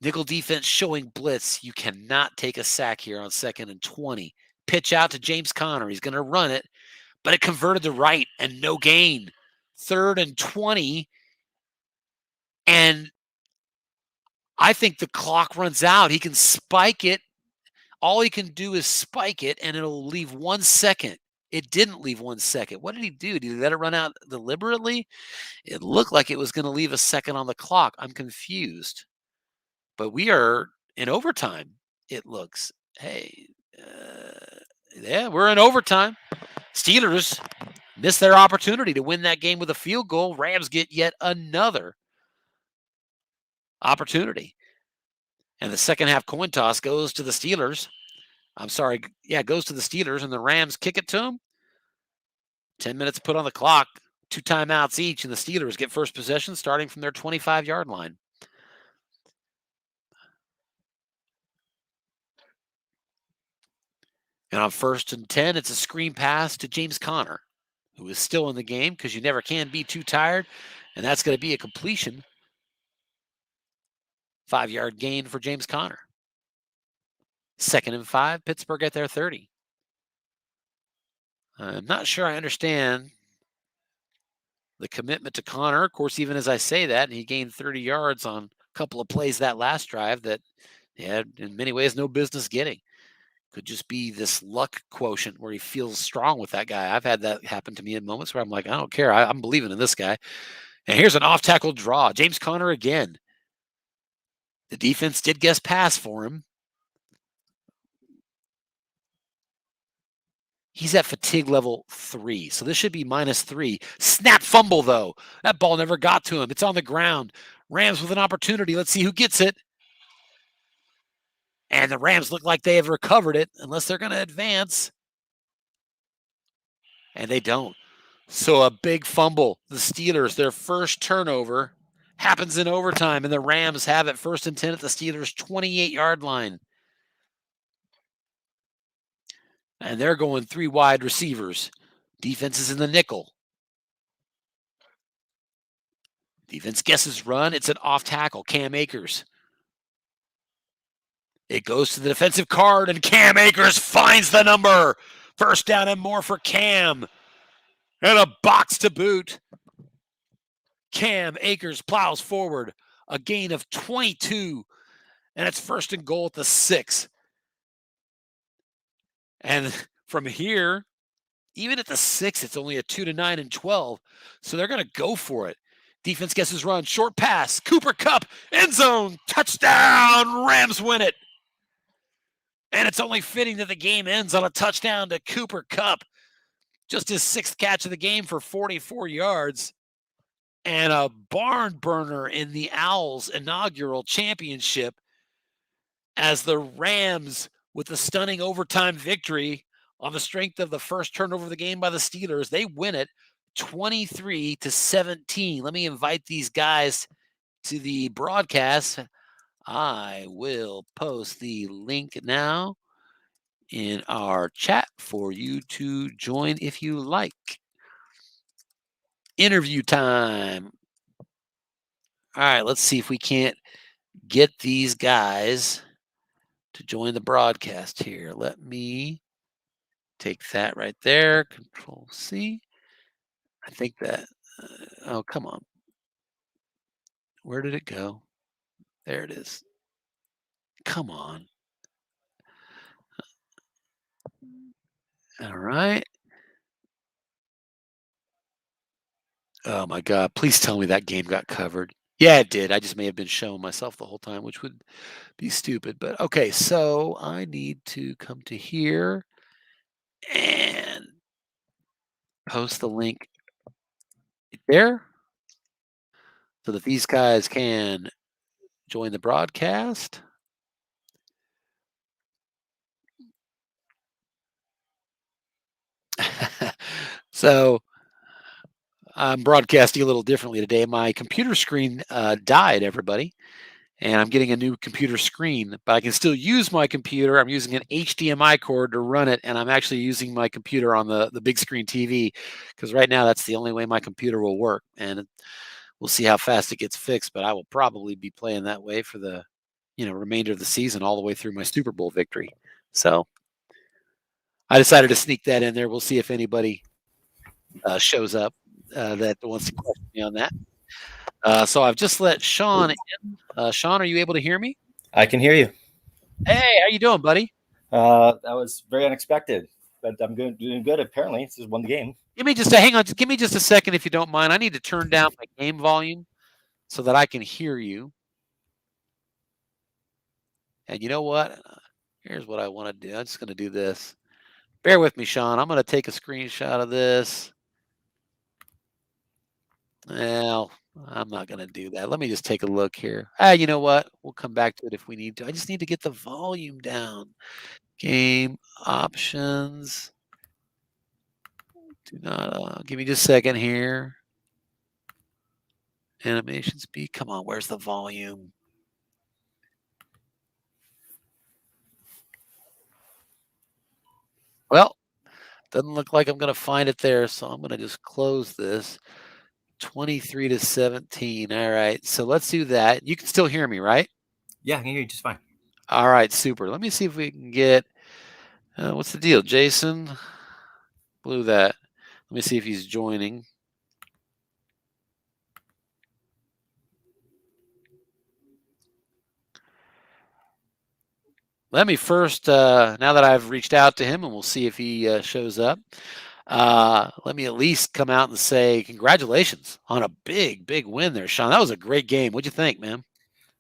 Nickel defense showing blitz. You cannot take a sack here on 2nd and 20. Pitch out to James Conner. He's going to run it, but it converted to right and no gain. 3rd and 20. And I think the clock runs out. He can spike it. All he can do is spike it, and it'll leave 1 second. It didn't leave 1 second. What did he do? Did he let it run out deliberately? It looked like it was going to leave a second on the clock. I'm confused. But we are in overtime, it looks. Hey, yeah, we're in overtime. Steelers missed their opportunity to win that game with a field goal. Rams get yet another opportunity. And the second half coin toss goes to the Steelers. I'm sorry. Yeah, it goes to the Steelers, and the Rams kick it to them. 10 minutes put on the clock. 2 timeouts each, and the Steelers get first possession starting from their 25-yard line. And on 1st and 10, it's a screen pass to James Conner, who is still in the game because you never can be too tired. And that's going to be a completion. 5-yard gain for James Conner. 2nd and 5, Pittsburgh at their 30. I'm not sure I understand the commitment to Conner. Of course, even as I say that, he gained 30 yards on a couple of plays that last drive that he had in many ways no business getting. Could just be this luck quotient where he feels strong with that guy. I've had that happen to me in moments where I'm like, I don't care. I'm believing in this guy. And here's an off-tackle draw. James Conner again. The defense did guess pass for him. He's at fatigue level 3, so this should be -3. Snap fumble, though. That ball never got to him. It's on the ground. Rams with an opportunity. Let's see who gets it. And the Rams look like they have recovered it, unless they're going to advance. And they don't. So a big fumble. The Steelers, their first turnover, happens in overtime, and the Rams have it 1st and 10 at the Steelers' 28-yard line. And they're going 3 wide receivers. Defense is in the nickel. Defense guesses run. It's an off tackle. Cam Akers. It goes to the defensive card, and Cam Akers finds the number. 1st down and more for Cam. And a box to boot. Cam Akers plows forward. A gain of 22. And it's 1st and goal at the 6. And from here, even at the 6, it's only a 2 to 9 and 12. So they're going to go for it. Defense guesses run. Short pass. Cooper Kupp. End zone. Touchdown. Rams win it. And it's only fitting that the game ends on a touchdown to Cooper Kupp. Just his 6th catch of the game for 44 yards. And a barn burner in the OWLS inaugural championship as the Rams, with a stunning overtime victory on the strength of the first turnover of the game by the Steelers, they win it 23-17. Let me invite these guys to the broadcast. I will post the link now in our chat for you to join if you like. Interview time. All right, let's see if we can't get these guys to join the broadcast here. Let me take that right there. Control C. I think that, oh, come on. Where did it go? There it is. Come on. All right. Oh my God. Please tell me that game got covered. Yeah, it did. I just may have been showing myself the whole time, which would be stupid. But okay, so I need to come to here and post the link there so that these guys can join the broadcast. So I'm broadcasting a little differently today. My computer screen died, everybody, and I'm getting a new computer screen, but I can still use my computer. I'm using an HDMI cord to run it, and I'm actually using my computer on the big screen TV because right now that's the only way my computer will work. And we'll see how fast it gets fixed, but I will probably be playing that way for the remainder of the season all the way through my Super Bowl victory. So I decided to sneak that in there. We'll see if anybody shows up that wants to question me on that. So I've just let Shaun in. Shaun, are you able to hear me? I can hear you. Hey, how you doing, buddy? That was very unexpected, but I'm doing good. Apparently, this is won the game. Hang on. Just give me just a second if you don't mind. I need to turn down my game volume so that I can hear you. And you know what? Here's what I want to do. I'm just going to do this. Bear with me, Shaun. I'm going to take a screenshot of this. Well, I'm not going to do that. Let me just take a look here. You know what? We'll come back to it if we need to. I just need to get the volume down. Game options. Do not give me just a second here. Animation speed. Come on, where's the volume? Well, doesn't look like I'm going to find it there, so I'm going to just close this. 23-17. All right, so let's do that. You can still hear me, right? Yeah, I can hear you just fine. All right, super. Let me see if we can get. What's the deal, Jason? Blew that. Let me see if he's joining. Let me first, now that I've reached out to him, and we'll see if he shows up. Let me at least come out and say congratulations on a big, big win there, Shaun. That was a great game. What'd you think, man?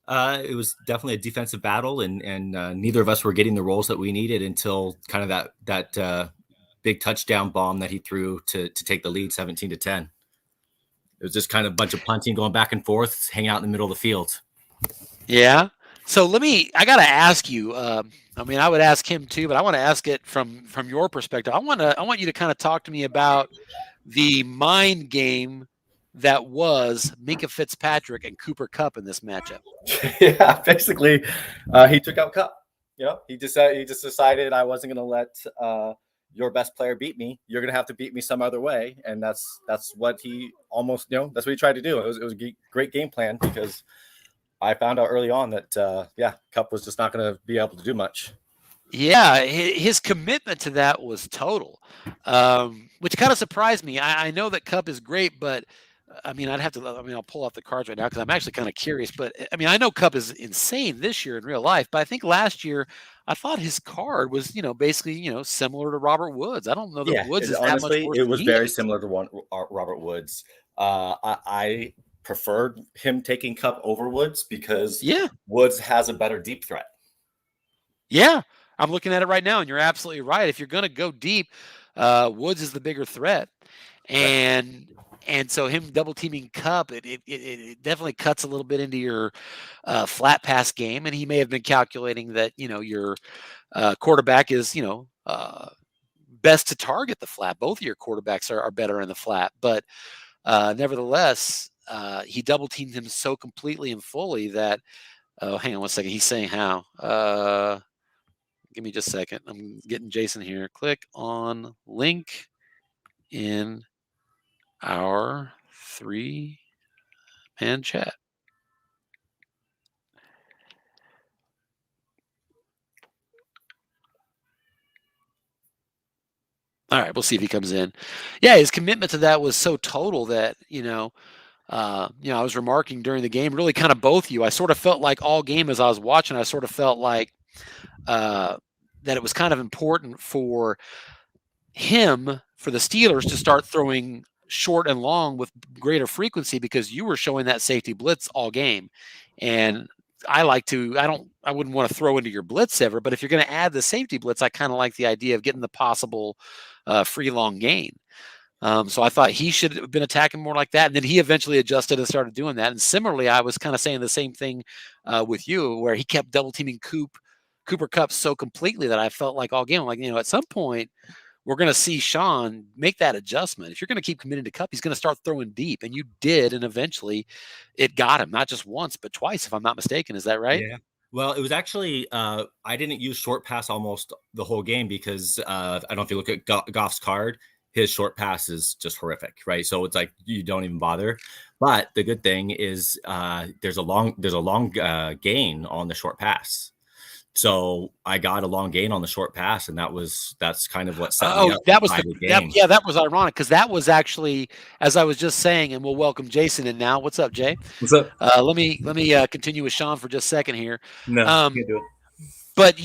It was definitely a defensive battle, and neither of us were getting the roles that we needed until kind of that big touchdown bomb that he threw to take the lead 17-10. It was just kind of a bunch of punting going back and forth, hanging out in the middle of the field. Yeah. So I got to ask you, I mean, I would ask him too, but I want to ask it from your perspective. I want you to kind of talk to me about the mind game that was Minkah Fitzpatrick and Cooper Kupp in this matchup. Yeah, basically, he took out Kupp. You know, he just decided I wasn't going to let your best player beat me. You're going to have to beat me some other way, and that's what he almost that's what he tried to do. It was a great game plan because I found out early on that Kupp was just not going to be able to do much. Yeah, his commitment to that was total, which kind of surprised me. I know that Kupp is great, but I mean, I'll pull off the cards right now because I'm actually kind of curious. But I mean, I know Kupp is insane this year in real life, but I think last year I thought his card was, basically, similar to Robert Woods. I don't know that Woods is honestly, that much worse. It was very similar to Robert Woods. I preferred him taking Kupp over Woods because Woods has a better deep threat. Yeah. I'm looking at it right now, and you're absolutely right. If you're going to go deep, Woods is the bigger threat, Right. and so him double teaming Cup, it definitely cuts a little bit into your flat pass game, and he may have been calculating that your quarterback is best to target the flat. Both of your quarterbacks are better in the flat, but nevertheless, he double teamed him so completely and fully that. Oh, hang on one second. He's saying how. Give me just a second. I'm getting Jason here. Click on link in our 3-man chat. All right, we'll see if he comes in. Yeah, his commitment to that was so total that I was remarking during the game, really kind of both you. I sort of felt like all game as I was watching, I sort of felt like that it was kind of important for the Steelers to start throwing short and long with greater frequency because you were showing that safety blitz all game. And I wouldn't want to throw into your blitz ever, but if you're going to add the safety blitz, I kind of like the idea of getting the possible free long gain. So I thought he should have been attacking more like that. And then he eventually adjusted and started doing that. And similarly, I was kind of saying the same thing with you, where he kept double teaming Cooper Kupp so completely that I felt like all game, I'm like, at some point, we're going to see Shaun make that adjustment. If you're going to keep committing to Kupp, he's going to start throwing deep. And you did. And eventually it got him, not just once, but twice, if I'm not mistaken. Is that right? Yeah. Well, it was actually, I didn't use short pass almost the whole game because I don't know if you look at Goff's card, his short pass is just horrific, right? So it's like you don't even bother. But the good thing is there's a long gain on the short pass. So I got a long gain on the short pass, and that's kind of what set me up. That was that was ironic because that was actually, as I was just saying, and we'll welcome Jason in now. What's up, Jay? What's up? Let me continue with Shaun for just a second here. No, can't do it. But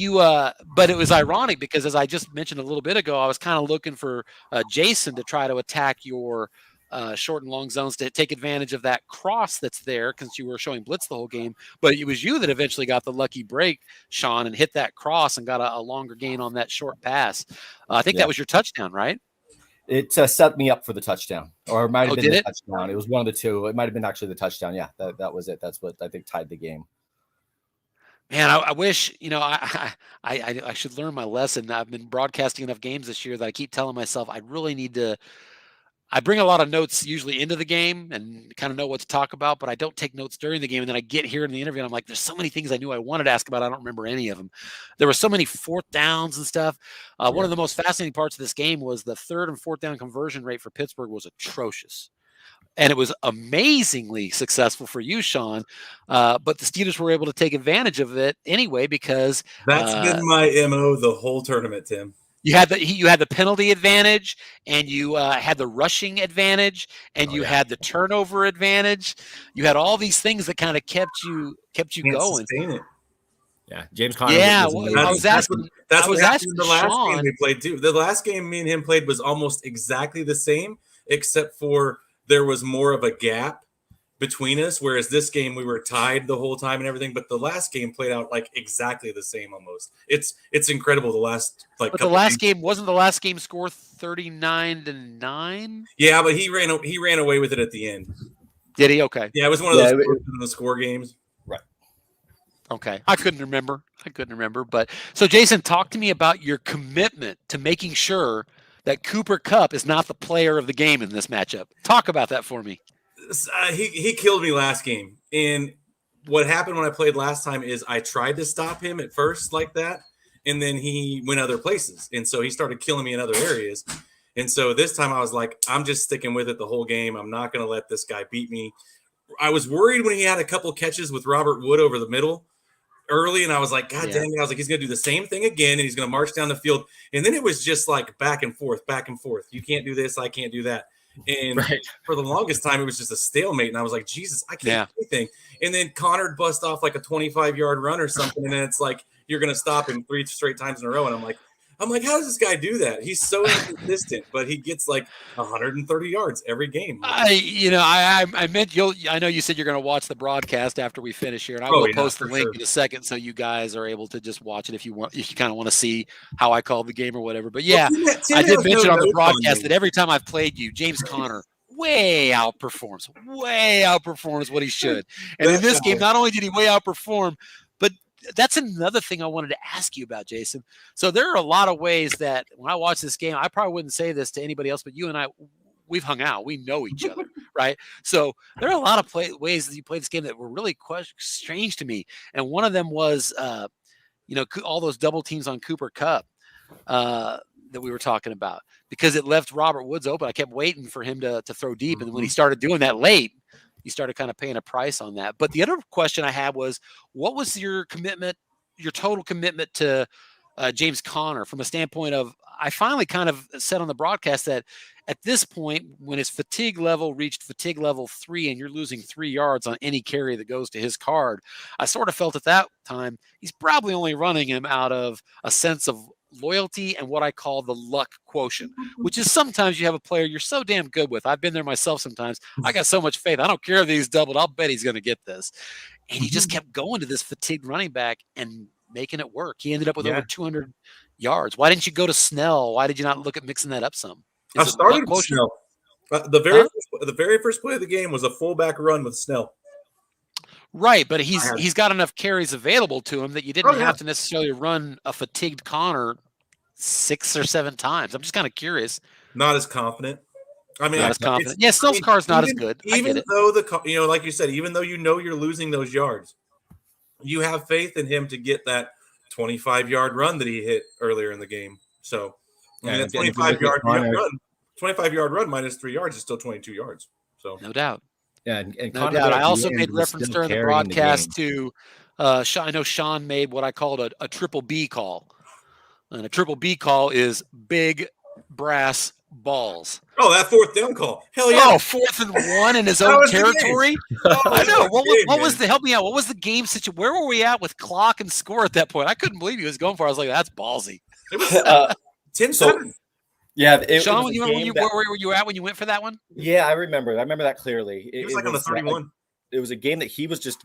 but it was ironic because, as I just mentioned a little bit ago, I was kind of looking for Jason to try to attack your short and long zones to take advantage of that cross that's there because you were showing blitz the whole game. But it was you that eventually got the lucky break, Shaun, and hit that cross and got a longer gain on that short pass. I think that was your touchdown, right? It set me up for the touchdown, or it might have been the touchdown. It was one of the two. It might have been actually the touchdown. Yeah, that was it. That's what I think tied the game. Man, I wish, I should learn my lesson. I've been broadcasting enough games this year that I keep telling myself I really need to. I bring a lot of notes usually into the game and kind of know what to talk about, but I don't take notes during the game. And then I get here in the interview and I'm like, there's so many things I knew I wanted to ask about. I don't remember any of them. There were so many fourth downs and stuff. One of the most fascinating parts of this game was the 3rd and 4th down conversion rate for Pittsburgh was atrocious. And it was amazingly successful for you, Shaun. But the Steelers were able to take advantage of it anyway because that's been my MO the whole tournament, Tim. You had the penalty advantage, and you had the rushing advantage, and you had the turnover advantage. You had all these things that kind of kept you going. Sustain it. Yeah, James Conner. Yeah, I was asking. That's what happened in the last game we played too. The last game me and him played was almost exactly the same, except for there was more of a gap between us, whereas this game we were tied the whole time and everything. But the last game played out like exactly the same almost. It's incredible. But the last game wasn't the last game score 39-9. Yeah, but he ran away with it at the end. Did he? Okay. Yeah, it was one of those the score games. Right. Okay. I couldn't remember. But so Jason, talk to me about your commitment to making sure that Cooper Kupp is not the player of the game in this matchup. Talk about that for me. He killed me last game. And what happened when I played last time is I tried to stop him at first like that, and then he went other places. And so he started killing me in other areas. And so this time I was like, I'm just sticking with it the whole game. I'm not going to let this guy beat me. I was worried when he had a couple catches with Robert Wood over the middle early, and I was like, God dang it. I was like, he's going to do the same thing again, and he's going to march down the field. And then it was just like back and forth. You can't do this. I can't do that. And for the longest time, it was just a stalemate. And I was like, Jesus, I can't do anything. And then Connor bust off like a 25-yard run or something. And then it's like, you're going to stop him 3 straight times in a row. And I'm like, I'm like, how does this guy do that? He's so inconsistent, but he gets like 130 yards every game. I meant I know you said you're going to watch the broadcast after we finish here, and I will post the link in a second so you guys are able to just watch it if you kind of want to see how I called the game or whatever. But yeah, I did mention on the broadcast that every time I've played you, James Conner way outperforms what he should. And in this game, not only did he way outperform, but that's another thing I wanted to ask you about, Jason. So there are a lot of ways that when I watch this game, I probably wouldn't say this to anybody else, but you and I, we've hung out. We know each other, right? So there are a lot of ways that you play this game that were really strange to me. And one of them was, all those double teams on Cooper Kupp that we were talking about, because it left Robert Woods open. I kept waiting for him to throw deep. And when he started doing that late, you started kind of paying a price on that. But the other question I had was, what was your total commitment to James Conner from a standpoint of, I finally kind of said on the broadcast that at this point, when his fatigue level reached fatigue level 3 and you're losing 3 yards on any carry that goes to his card, I sort of felt at that time he's probably only running him out of a sense of loyalty and what I call the luck quotient, which is sometimes you have a player you're so damn good with. I've been there myself sometimes. I got so much faith. I don't care if he's doubled. I'll bet he's going to get this. And he just kept going to this fatigued running back and making it work. He ended up with over 200 yards. Why didn't you go to Snell? Why did you not look at mixing that up some? I started with Snell. The very first play of the game was a fullback run with Snell. Right, but he's got enough carries available to him that you didn't have to necessarily run a fatigued Conner 6 or 7 times. I'm just kind of curious. Not as confident. I mean, not as confident. Yeah, Snell's car's not as good. Even though like you said, even though you're losing those yards, you have faith in him to get that 25-yard run that he hit earlier in the game. So, I mean, that 25-yard run minus 3 yards is still 22 yards. So, no doubt. Yeah, and no doubt. I also made reference during the broadcast to I know Shaun made what I called a triple B call. And a triple B call is big brass balls. Oh, that 4th down call. Hell yeah. Oh, 4th and 1 in his own territory. I know. What was the help me out? What was the game situation? Where were we at with clock and score at that point? I couldn't believe he was going for it. I was like, that's ballsy. It was 10-7. Yeah, Shaun, where were you at when you went for that one? Yeah, I remember that clearly. It was like on the 31. It was a game that he was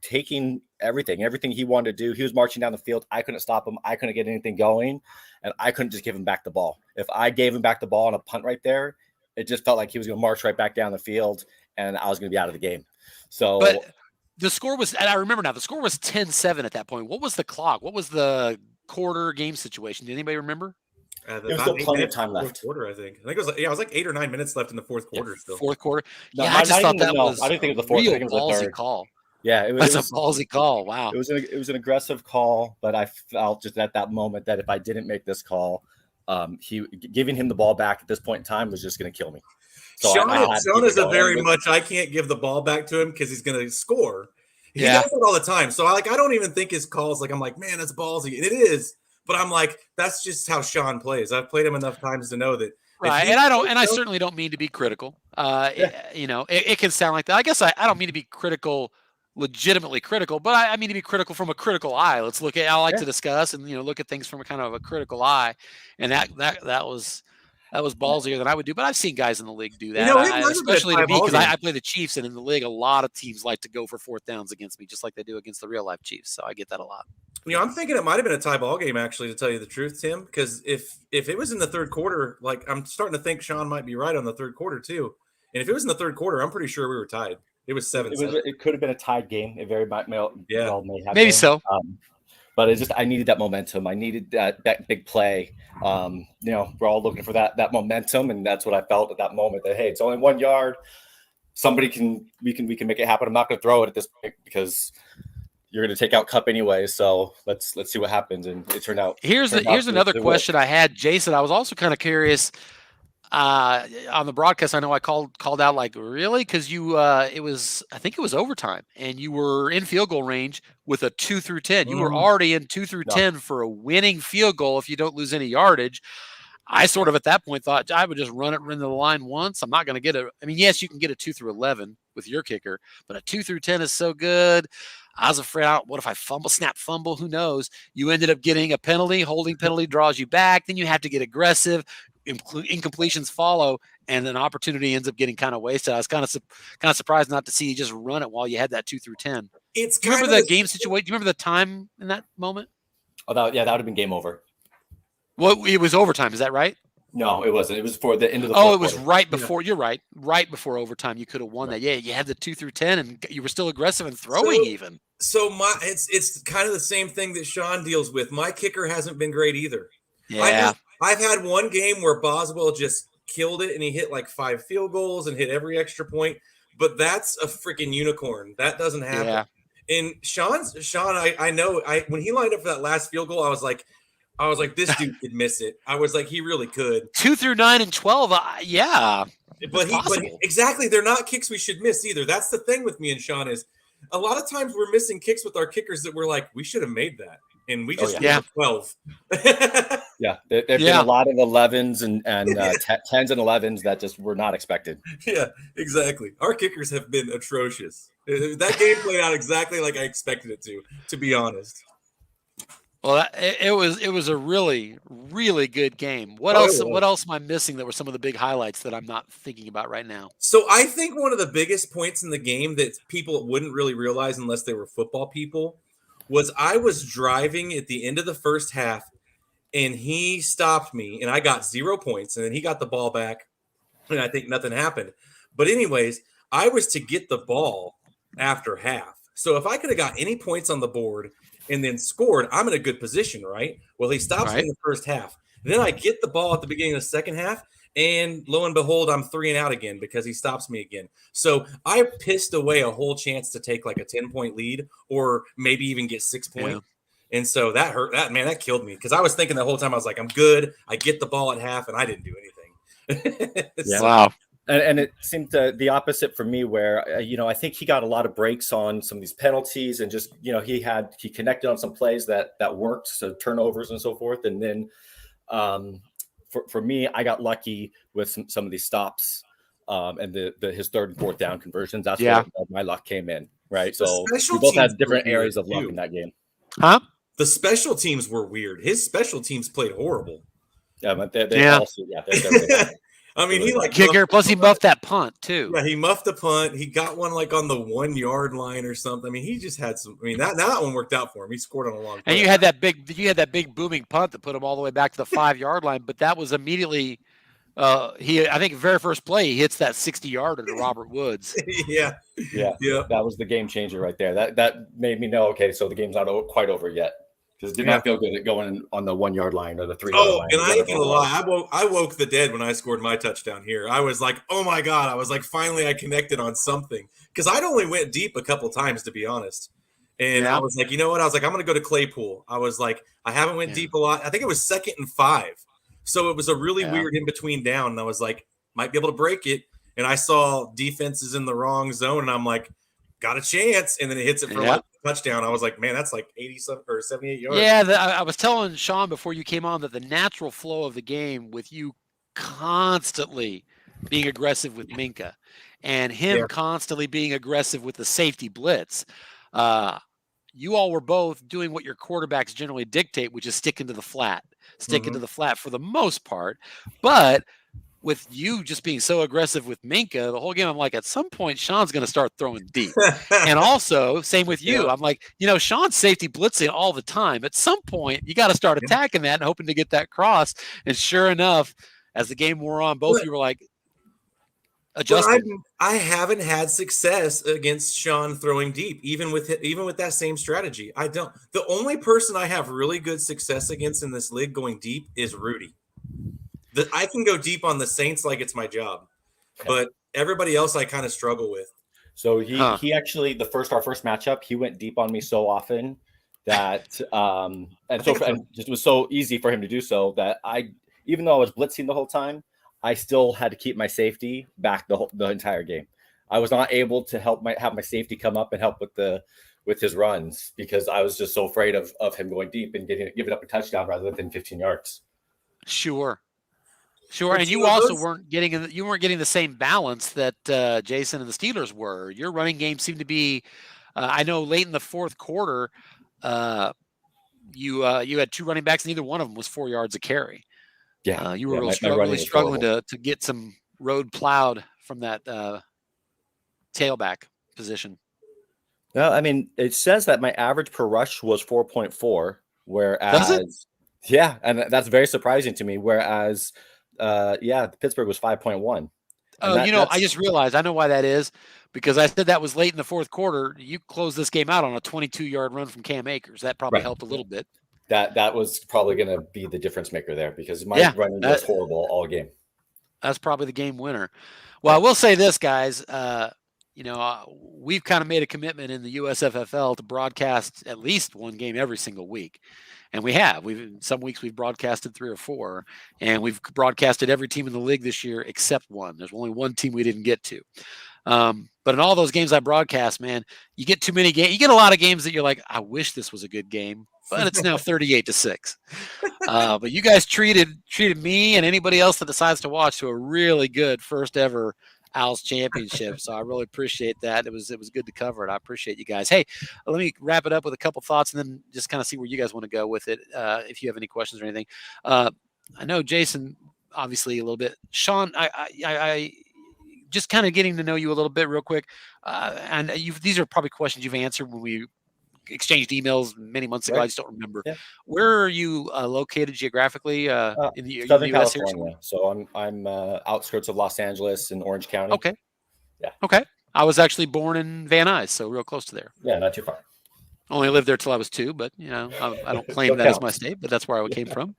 taking everything he wanted to do. He was marching down the field. I couldn't stop him. I couldn't get anything going, and I couldn't just give him back the ball. If I gave him back the ball on a punt right there, it just felt like he was going to march right back down the field, and I was going to be out of the game. So, but the score was, and I remember now, the score was 10-7 at that point. What was the clock? What was the quarter game situation? Did anybody remember? There was still plenty of time left. Quarter, I think it was like 8 or 9 minutes left in the fourth quarter. Still, fourth quarter. No, I just thought that was. I didn't think it was the fourth. I think it was the third call. Yeah, it was a ballsy call. Wow. It was an aggressive call, but I felt just at that moment that if I didn't make this call, giving him the ball back at this point in time was just going to kill me. So Shaun is a very much I can't give the ball back to him because he's going to score. He does it all the time. So I don't even think his calls like I'm like, man, that's ballsy. And it is. But I'm like, that's just how Shaun plays. I've played him enough times to know that. Right, and I certainly don't mean to be critical. It can sound like that. I guess I don't mean to be critical, legitimately critical, but I mean to be critical from a critical eye. Let's look at. I like to discuss and look at things from a kind of a critical eye, and that was ballsier than I would do. But I've seen guys in the league do that, especially to me because I play the Chiefs, and in the league, a lot of teams like to go for 4th downs against me, just like they do against the real life Chiefs. So I get that a lot. I'm thinking it might have been a tie ball game, actually, to tell you the truth, Tim, because if it was in the third quarter, like I'm starting to think Shaun might be right on the third quarter, too. And if it was in the third quarter, I'm pretty sure we were tied. It was 7-7. It could have been a tied game. It very much may have maybe been. So. But it's just I needed that momentum. I needed that big play. We're all looking for that momentum, and that's what I felt at that moment. That hey, it's only 1 yard. We can make it happen. I'm not going to throw it at this point because you're going to take out Kupp anyway. So let's see what happens. And it turned out. Here's another question I had, Jason. I was also kind of curious on the broadcast. I know I called out like really because I think it was overtime, and you were in field goal range with a 2 through 10. You were already in 2 through 10 for a winning field goal if you don't lose any yardage. I sort of at that point thought I would just run the line once. I'm not going to get I mean, yes, you can get a 2 through 11 with your kicker, but a 2 through 10 is so good. I was afraid, what if I snap fumble? Who knows? You ended up getting a penalty. Holding penalty draws you back. Then you have to get aggressive. Incompletions follow, and an opportunity ends up getting kind of wasted. I was kind of surprised not to see you just run it while you had that 2 through 10. Do you remember the game situation? Do you remember the time in that moment? Oh, that would have been game over. Well, it was overtime. Is that right? No, it wasn't. It was for the end of the. Oh, it was right before. Yeah. You're right. Right before overtime, you could have won that. Yeah, you had the 2 through 10, and you were still aggressive and throwing even. So it's kind of the same thing that Shaun deals with. My kicker hasn't been great either. Yeah, I've had one game where Boswell just killed it, and he hit like 5 field goals and hit every extra point. But that's a freaking unicorn. That doesn't happen. Yeah. And Shaun, I know. When he lined up for that last field goal, I was like, this dude could miss it. I was like, he really could. 2 through 9 and 12. Yeah. But exactly. They're not kicks we should miss either. That's the thing with me and Shaun is a lot of times we're missing kicks with our kickers that we're like, we should have made that. And we just 12. Yeah. There've been a lot of 11s and 10s and 11s that just were not expected. Yeah, exactly. Our kickers have been atrocious. That game played out exactly like I expected it to be honest. Well, it was a really, really good game. What else am I missing that were some of the big highlights that I'm not thinking about right now? So I think one of the biggest points in the game that people wouldn't really realize unless they were football people was I was driving at the end of the first half, and he stopped me, and I got 0 points, and then he got the ball back, and I think nothing happened. But anyways, I was to get the ball after half. So if I could have got any points on the board and then scored, I'm in a good position, right? Well, he stops me in the first half. Then I get the ball at the beginning of the second half, and lo and behold, I'm 3 and out again because he stops me again. So I pissed away a whole chance to take like a 10-point lead or maybe even get 6 points. Yeah. And so that hurt. That killed me because I was thinking the whole time, I was like, I'm good. I get the ball at half, and I didn't do anything. Wow. And it seemed the opposite for me where, I think he got a lot of breaks on some of these penalties and just, he connected on some plays that worked. So turnovers and so forth. And then for me, I got lucky with some of these stops and his 3rd and 4th down conversions. That's where my luck came in. Right. So we both had different areas of luck in that game. Huh? The special teams were weird. His special teams played horrible. Yeah, but they also, they're I mean, he like kicker. Plus, he muffed that punt too. Yeah, he muffed the punt. He got one like on the 1 yard line or something. I mean, he just had some. I mean, that one worked out for him. He scored on a long. And you had that big booming punt that put him all the way back to the 5 yard line. But that was immediately. I think very first play he hits that 60-yarder to Robert Woods. Yeah. That was the game changer right there. That made me know. Okay, so the game's not quite over yet. Because it did not feel good at going on the 1 yard line or the 3 yard line. And I ain't gonna lie, I woke the dead when I scored my touchdown here. I was like, oh my God. I was like, finally I connected on something. Because I'd only went deep a couple times, to be honest. And I was like, you know what? I was like, I'm gonna go to Claypool. I was like, I haven't went deep a lot. I think it was 2nd and 5. So it was a really weird in-between down. And I was like, might be able to break it. And I saw defenses in the wrong zone, and I'm like, got a chance. And then it hits it for like a touchdown. I was like, man, that's like 87 or 78 yards. Yeah, I was telling Shaun before you came on that the natural flow of the game with you constantly being aggressive with Minka and him constantly being aggressive with the safety blitz. You all were both doing what your quarterbacks generally dictate, which is sticking to the flat for the most part. But with you just being so aggressive with Minka the whole game, I'm like, at some point, Shaun's going to start throwing deep. And also, same with you. I'm like, Shaun's safety blitzing all the time. At some point, you got to start attacking that and hoping to get that cross. And sure enough, as the game wore on, both of you were like, adjusting. I haven't had success against Shaun throwing deep, even with that same strategy. I don't. The only person I have really good success against in this league going deep is Rudy. I can go deep on the Saints like it's my job, but everybody else I kind of struggle with. So he actually our first matchup, he went deep on me so often that and just was so easy for him to do so that even though I was blitzing the whole time, I still had to keep my safety back the entire game. I was not able to have my safety come up and help with his runs because I was just so afraid of him going deep and giving up a touchdown rather than 15 yards. Sure. Sure, and you also weren't getting the same balance that Jason and the Steelers were. Your running game seemed to be. I know late in the fourth quarter, you had two running backs, and neither one of them was 4 yards a carry. Yeah, you were really struggling to get some road plowed from that tailback position. No, I mean, it says that my average per rush was 4.4, whereas yeah, and that's very surprising to me. Whereas, Pittsburgh was 5.1. Oh, I just realized I know why that is, because I said that was late in the fourth quarter. You closed this game out on a 22-yard run from Cam Akers. That probably helped a little bit. That was probably going to be the difference maker there, because my running was horrible all game. That's probably the game winner. Well, I will say this, guys. We've kind of made a commitment in the USFFL to broadcast at least one game every single week. And we have. Some weeks we've broadcasted 3 or 4, and we've broadcasted every team in the league this year except one. There's only one team we didn't get to. But in all those games I broadcast, man, you get too many games. You get a lot of games that you're like, I wish this was a good game, but it's now 38-6. But you guys treated me and anybody else that decides to watch to a really good first ever OWLS championship. So I really appreciate that. It was good to cover it. I appreciate you guys. Hey, let me wrap it up with a couple thoughts and then just kind of see where you guys want to go with it. If you have any questions or anything. I know Jason, obviously a little bit. Shaun, I just kind of getting to know you a little bit real quick. And these are probably questions you've answered when we exchanged emails many months ago. I just don't remember. Yeah. Where are you located geographically in the Southern US California? Here? So I'm outskirts of Los Angeles in Orange County. Okay. Yeah. Okay. I was actually born in Van Nuys, so real close to there. Yeah, not too far. Only lived there till I was 2, but I don't claim that as my state, but that's where I came from.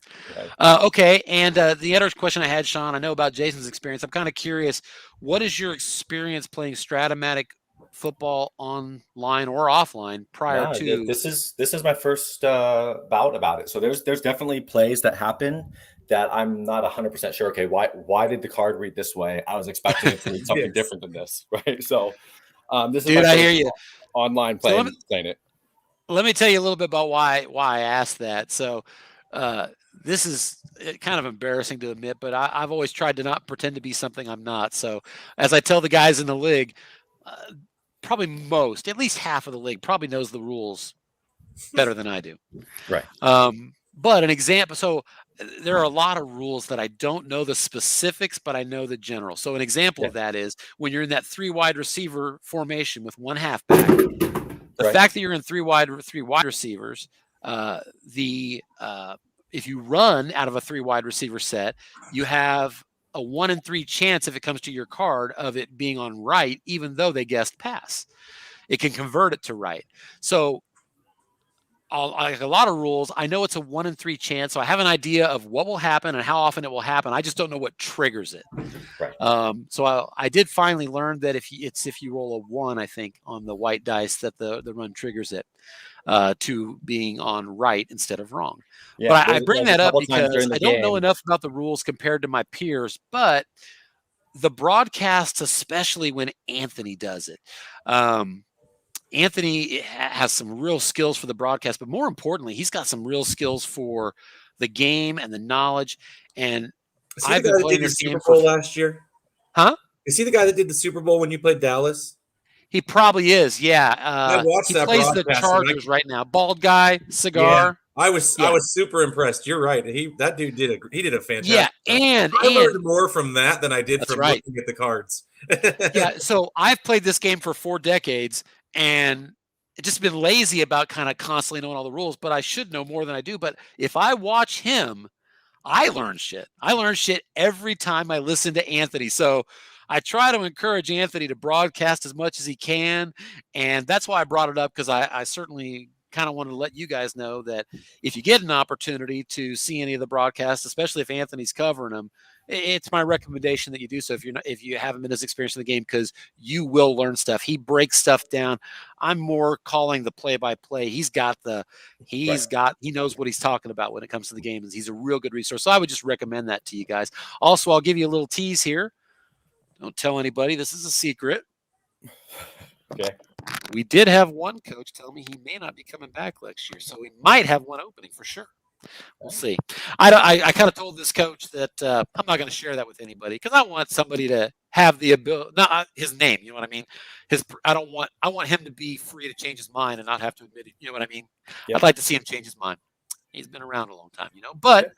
Okay, and the other question I had, Shaun, I know about Jason's experience. I'm kind of curious, what is your experience playing Stratomatic football online or offline prior to? This is my first bout about it. So there's definitely plays that happen that I'm not 100% sure. Okay, why did the card read this way? I was expecting it to read something different than this, right? So this is I hear you. Online playing it. Let me tell you a little bit about why I asked that. So this is kind of embarrassing to admit, but I've always tried to not pretend to be something I'm not. So as I tell the guys in the league, probably at least half of the league probably knows the rules better than I do. Right. But an example, so there are a lot of rules that I don't know the specifics, but I know the general. So an example of that is when you're in that 3 wide receiver formation with 1 halfback, the fact that you're in 3 wide receivers, if you run out of a 3 wide receiver set, you have a 1 in 3 chance, if it comes to your card, of it being on right, even though they guessed pass. It can convert it to right. So like a lot of rules, I know it's a 1 in 3 chance, so I have an idea of what will happen and how often it will happen. I just don't know what triggers it. Right. So I did finally learn that if you roll a 1, I think, on the white dice, that the run triggers it to being on right instead of wrong. Yeah, but I bring that up because I don't know enough about the rules compared to my peers, but the broadcasts, especially when Anthony does it, Anthony has some real skills for the broadcast, but more importantly, he's got some real skills for the game and the knowledge. And I've been playing this Super Bowl last year. Huh? Is he the guy that did the Super Bowl when you played Dallas? He probably is. Yeah. I watched he that plays the Chargers right now. Bald guy, cigar. Yeah, I was super impressed. You're right. That dude did a fantastic. Yeah, and I learned more from that than I did from looking at the cards. Yeah. So I've played this game for 4 decades. And just been lazy about kind of constantly knowing all the rules, but I should know more than I do. But if I watch him, I learn shit. I learn shit every time I listen to Anthony. So I try to encourage Anthony to broadcast as much as he can. And that's why I brought it up, because I certainly kind of wanted to let you guys know that if you get an opportunity to see any of the broadcasts, especially if Anthony's covering them, it's my recommendation that you do so if you haven't been as experienced in the game, because you will learn stuff. He breaks stuff down. I'm more calling the play-by-play. He knows what he's talking about when it comes to the game, and he's a real good resource. So I would just recommend that to you guys. Also, I'll give you a little tease here. Don't tell anybody. This is a secret. Okay. We did have one coach tell me he may not be coming back next year, so we might have one opening for sure. We'll see. I kind of told this coach that I'm not going to share that with anybody because I want somebody to have the ability, not his name, you know what I mean? I want him to be free to change his mind and not have to admit it. You know what I mean? Yep. I'd like to see him change his mind. He's been around a long time, but Yeah.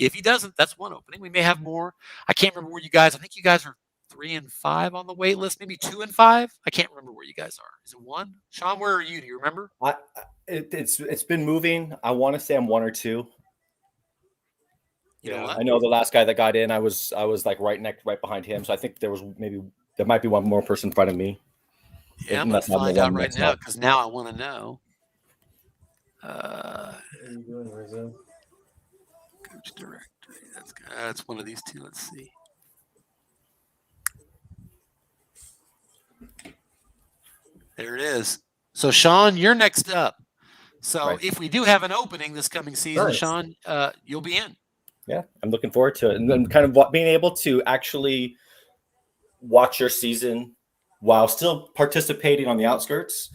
if he doesn't, that's one opening. We may have more. I can't remember where I think you guys are 3 and 5 on the wait list, maybe 2 and 5. I can't remember where you guys are. Is it 1? Shaun, where are you? Do you remember? It's been moving. I want to say I'm 1 or 2. You know what? I know the last guy that got in, I was like right behind him. So I think there might be one more person in front of me. Yeah, I'm going to find out right now because now I want to know. Coach directory. That's one of these two. Let's see. There it is. So Shaun, you're next up. So if we do have an opening this coming season, Shaun, you'll be in. Yeah, I'm looking forward to it, and then kind of being able to actually watch your season while still participating on the outskirts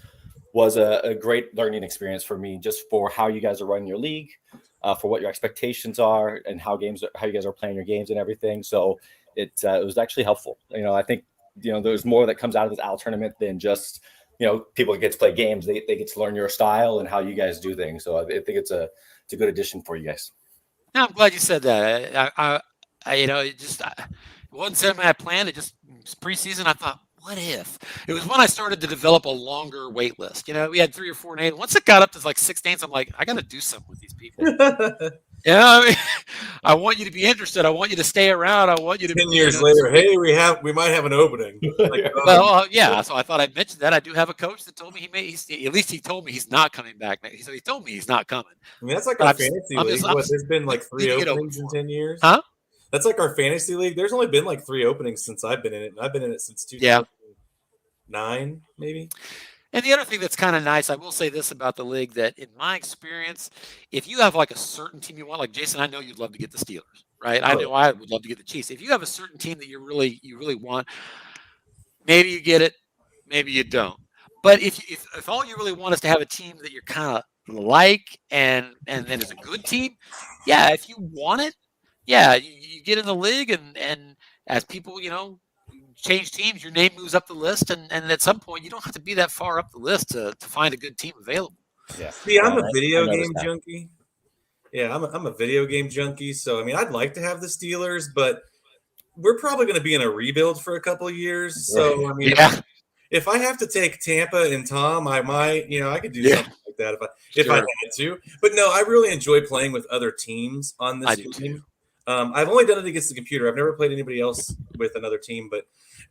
was a great learning experience for me, just for how you guys are running your league, for what your expectations are, and how you guys are playing your games and everything. So it was actually helpful. I think there's more that comes out of this OWL tournament than just people get to play games. They get to learn your style and how you guys do things. So I think it's a good addition for you guys. No, I'm glad you said that. It wasn't something I planned. It just preseason. I thought, what if? It was when I started to develop a longer wait list. We had 3 or 4 names. Once it got up to like 6 names, I'm like, I got to do something with these people. I want you to be interested. I want you to stay around. I want you to. 10 years later, hey, we might have an opening. Yeah. So I thought I'd mention that. I do have a coach that told me he told me he's not coming back. So he told me he's not coming. I mean, that's like our fantasy league. There's been like 3 openings in 10 years. Huh? That's like our fantasy league. There's only been like 3 openings since I've been in it. And I've been in it since 2009, maybe. And the other thing that's kind of nice, I will say this about the league, that in my experience, if you have like a certain team you want, like Jason, I know you'd love to get the Steelers, right? I know I would love to get the Chiefs. If you have a certain team that you really want, maybe you get it, maybe you don't. But if all you really want is to have a team that you're kind of like and then is a good team, yeah, if you want it, yeah, you get in the league and as people, change teams, your name moves up the list, and at some point you don't have to be that far up the list to find a good team available. Yeah. See, I'm a video game junkie. Yeah, I'm a video game junkie. So I mean, I'd like to have the Steelers, but we're probably going to be in a rebuild for a couple of years. So I mean, if I have to take Tampa and Tom, I might, I could do something like that if I had to. But no, I really enjoy playing with other teams on this team. I've only done it against the computer. I've never played anybody else with another team. But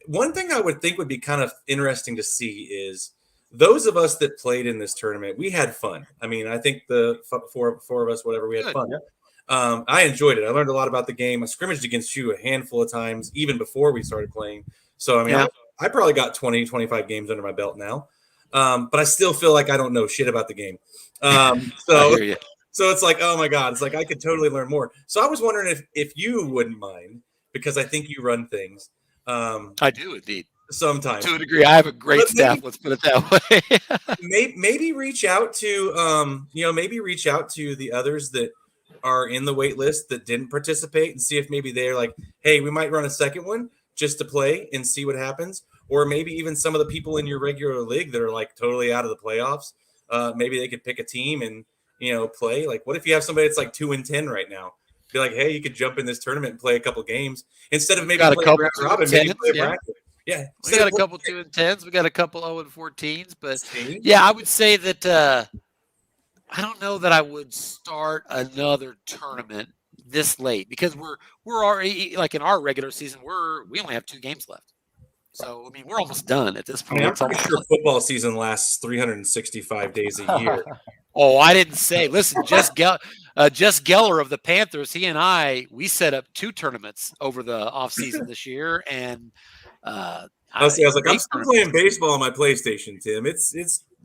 one thing I would think would be kind of interesting to see is those of us that played in this tournament, we had fun. I mean, I think the four of us, whatever, we had fun. Yeah. I enjoyed it. I learned a lot about the game. I scrimmaged against you a handful of times, even before we started playing. So, I mean, I probably got 20, 25 games under my belt now. But I still feel like I don't know shit about the game. So it's like, oh my God, it's like I could totally learn more. So I was wondering if you wouldn't mind, because I think you run things. I do indeed. Sometimes to a degree. I have a great staff. Let's put it that way. maybe reach out to maybe reach out to the others that are in the wait list that didn't participate and see if maybe they're like, hey, we might run a second one just to play and see what happens. Or maybe even some of the people in your regular league that are like totally out of the playoffs. Maybe they could pick a team and play. Like, what if you have somebody that's like 2-10 right now? Be like, hey, you could jump in this tournament and play a couple games instead of maybe playing round robin. Maybe play a bracket. Yeah, we got a couple 2-10s. We got a couple 0-14s. But yeah, I would say that I don't know that I would start another tournament this late because we're already like in our regular season. We only have 2 games left. So, I mean, we're almost done at this point. I'm pretty sure football season lasts 365 days a year. Oh, I didn't say. Listen, Jess Geller of the Panthers, he and we set up 2 tournaments over the offseason this year. And I was like, I'm still playing baseball on my PlayStation, Tim. It's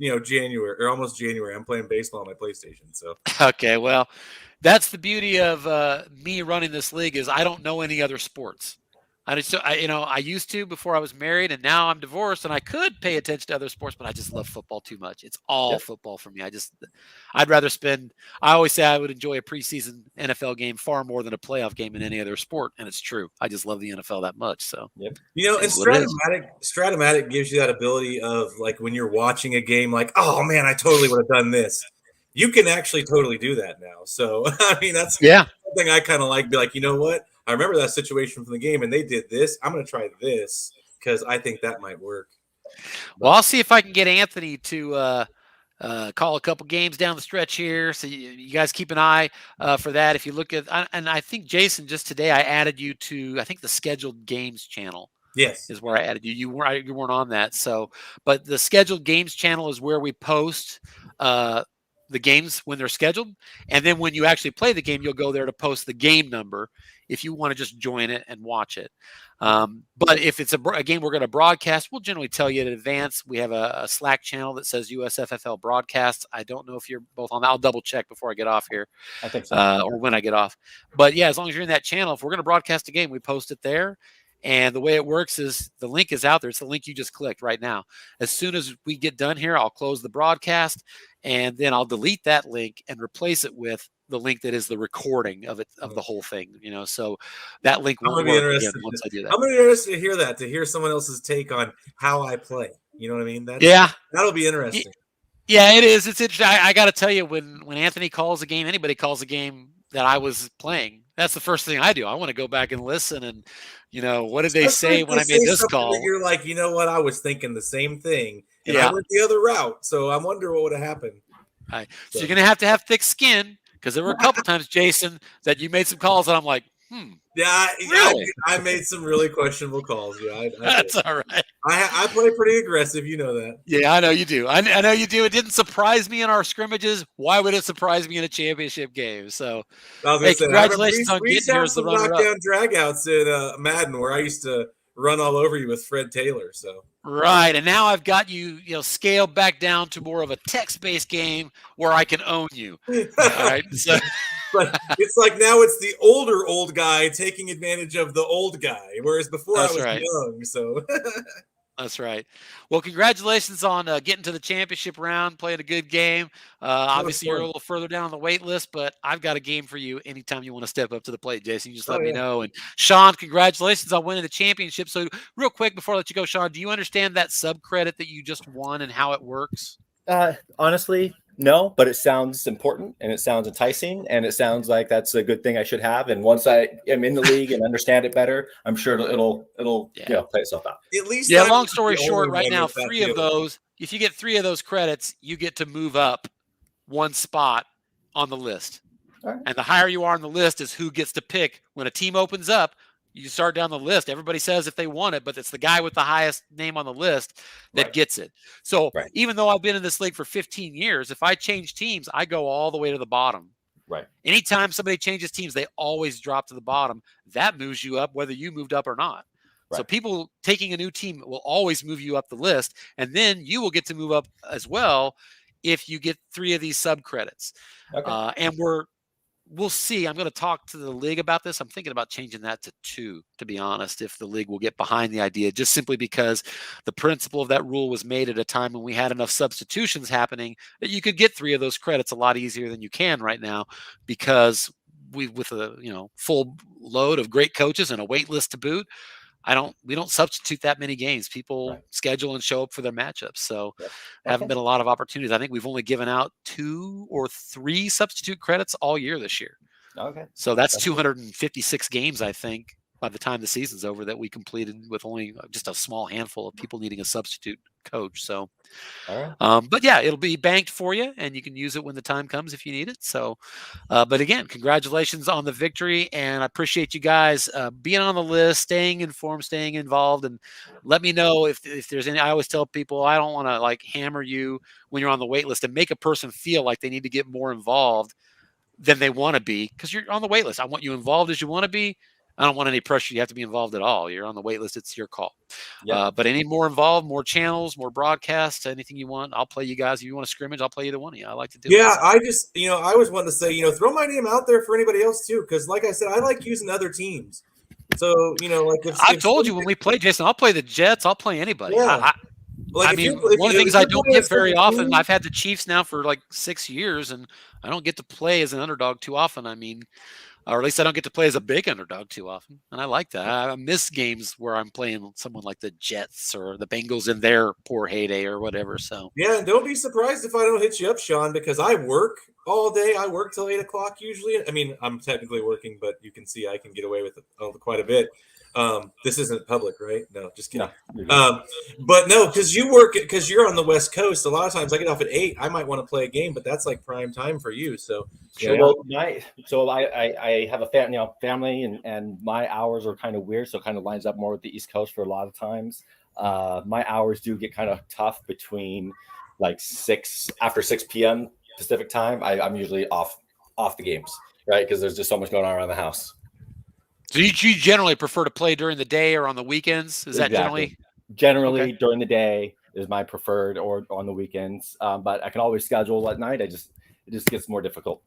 January or almost January. I'm playing baseball on my PlayStation. So okay, well, that's the beauty of me running this league is I don't know any other sports. I used to before I was married, and now I'm divorced, and I could pay attention to other sports, but I just love football too much. It's all Yep. football for me. I'd rather spend. I always say I would enjoy a preseason NFL game far more than a playoff game in any other sport, and it's true. I just love the NFL that much. So, Yep. And Stratomatic gives you that ability of like when you're watching a game, like, oh man, I totally would have done this. You can actually totally do that now. So I mean, that's something I kind of like. Be like, you know what? I remember that situation from the game, and they did this. I'm going to try this because I think that might work. Well, I'll see if I can get Anthony to call a couple games down the stretch here. So you guys keep an eye for that. If you look at, and I think Jason, just today I added you to, I think the scheduled games channel. Yes, is where I added you. You weren't on that. So, but the scheduled games channel is where we post the games when they're scheduled, and then when you actually play the game, you'll go there to post the game number if you want to just join it and watch it. But if it's a game we're going to broadcast, we'll generally tell you in advance. We have a Slack channel that says USFFL broadcasts. I don't know if you're both on that. I'll double check before I get off here. I think so. Or when I get off. But yeah, as long as you're in that channel, if we're going to broadcast a game, we post it there. And the way it works is the link is out there. It's the link you just clicked right now. As soon as we get done here, I'll close the broadcast, and then I'll delete that link and replace it with the link that is the recording of the whole thing. So that link won't work again once I do that. I'm going to be interested to hear that, to hear someone else's take on how I play. You know what I mean? That'll be interesting. Yeah, it is. It's interesting. I got to tell you, when Anthony calls a game, anybody calls a game that I was playing, that's the first thing I do. I want to go back and listen and, what did they say when I made this call? You're like, you know what? I was thinking the same thing, and I went the other route. So I wonder what would have happened. So you're going to have thick skin, because there were a couple times, Jason, that you made some calls and I'm like, Yeah, really? I made some really questionable calls. Yeah, that's all right. I play pretty aggressive. You know that. Yeah, I know you do. I know you do. It didn't surprise me in our scrimmages. Why would it surprise me in a championship game? So, congratulations on getting here as the runner-up. Knockdown dragouts in Madden, where I used to run all over you with Fred Taylor. So right, and now I've got you, scaled back down to more of a text-based game where I can own you. All right, so. But it's like now it's the old guy taking advantage of the old guy, whereas before I was young. So that's right. Well, congratulations on getting to the championship round, playing a good game. Obviously, you're a little further down on the wait list, but I've got a game for you anytime you want to step up to the plate, Jason. You just let me know. And Shaun, congratulations on winning the championship. So real quick before I let you go, Shaun, do you understand that subcredit that you just won and how it works? Honestly, no, but it sounds important and it sounds enticing and it sounds like that's a good thing I should have. And once I am in the league and understand it better, I'm sure it'll play itself out. At least, long story short, right now, 3 of those. If you get 3 of those credits, you get to move up 1 spot on the list. All right. And the higher you are on the list is who gets to pick when a team opens up. You start down the list. Everybody says if they want it, but it's the guy with the highest name on the list that gets it. So even though I've been in this league for 15 years, if I change teams, I go all the way to the bottom. Right. Anytime somebody changes teams, they always drop to the bottom. That moves you up whether you moved up or not. Right. So people taking a new team will always move you up the list. And then you will get to move up as well if you get 3 of these subcredits. Okay. And we'll see. I'm going to talk to the league about this. I'm thinking about changing that to 2, to be honest, if the league will get behind the idea, just simply because the principle of that rule was made at a time when we had enough substitutions happening that you could get 3 of those credits a lot easier than you can right now, because with a full load of great coaches and a wait list to boot, we don't substitute that many games. People schedule and show up for their matchups. So haven't been a lot of opportunities. I think we've only given out 2 or 3 substitute credits all year this year. Okay. So that's 256 games, I think, by the time the season's over, that we completed with only just a small handful of people needing a substitute coach. So, but yeah, it'll be banked for you and you can use it when the time comes if you need it. So, but again, congratulations on the victory, and I appreciate you guys being on the list, staying informed, staying involved, and let me know if there's any. I always tell people I don't want to hammer you when you're on the wait list and make a person feel like they need to get more involved than they want to be, because you're on the wait list. I want you involved as you want to be. I don't want any pressure. You have to be involved at all. You're on the wait list. It's your call. But any more involved, more channels, more broadcasts, anything you want, I'll play you guys. If you want to scrimmage, I'll play either one of you. I like to do it. Yeah, I just, I always wanted to say, throw my name out there for anybody else too. Because like I said, I like using other teams. So like I've told you when we play, Jason, I'll play the Jets. I'll play anybody. Yeah. I mean, one of the things I don't get very often, I've had the Chiefs now for like 6 years, and I don't get to play as an underdog too often. I mean, or at least I don't get to play as a big underdog too often. And I like that. I miss games where I'm playing someone like the Jets or the Bengals in their poor heyday or whatever. So yeah, and don't be surprised if I don't hit you up, Shaun, because I work all day. I work till 8 o'clock usually. I mean, I'm technically working, but you can see I can get away with it quite a bit. This isn't public, right? No, just kidding. No. But no, because you're on the West Coast. A lot of times I get off at 8. I might want to play a game, but that's like prime time for you. So Sure. Well, I have a family, and my hours are kind of weird, so it kind of lines up more with the East Coast for a lot of times. My hours do get kind of tough between like after 6 p.m. Pacific time. I'm usually off the games, right? Because there's just so much going on around the house. So you generally prefer to play during the day or on the weekends? Is that generally okay. During the day is my preferred, or on the weekends? But I can always schedule at night. It just gets more difficult.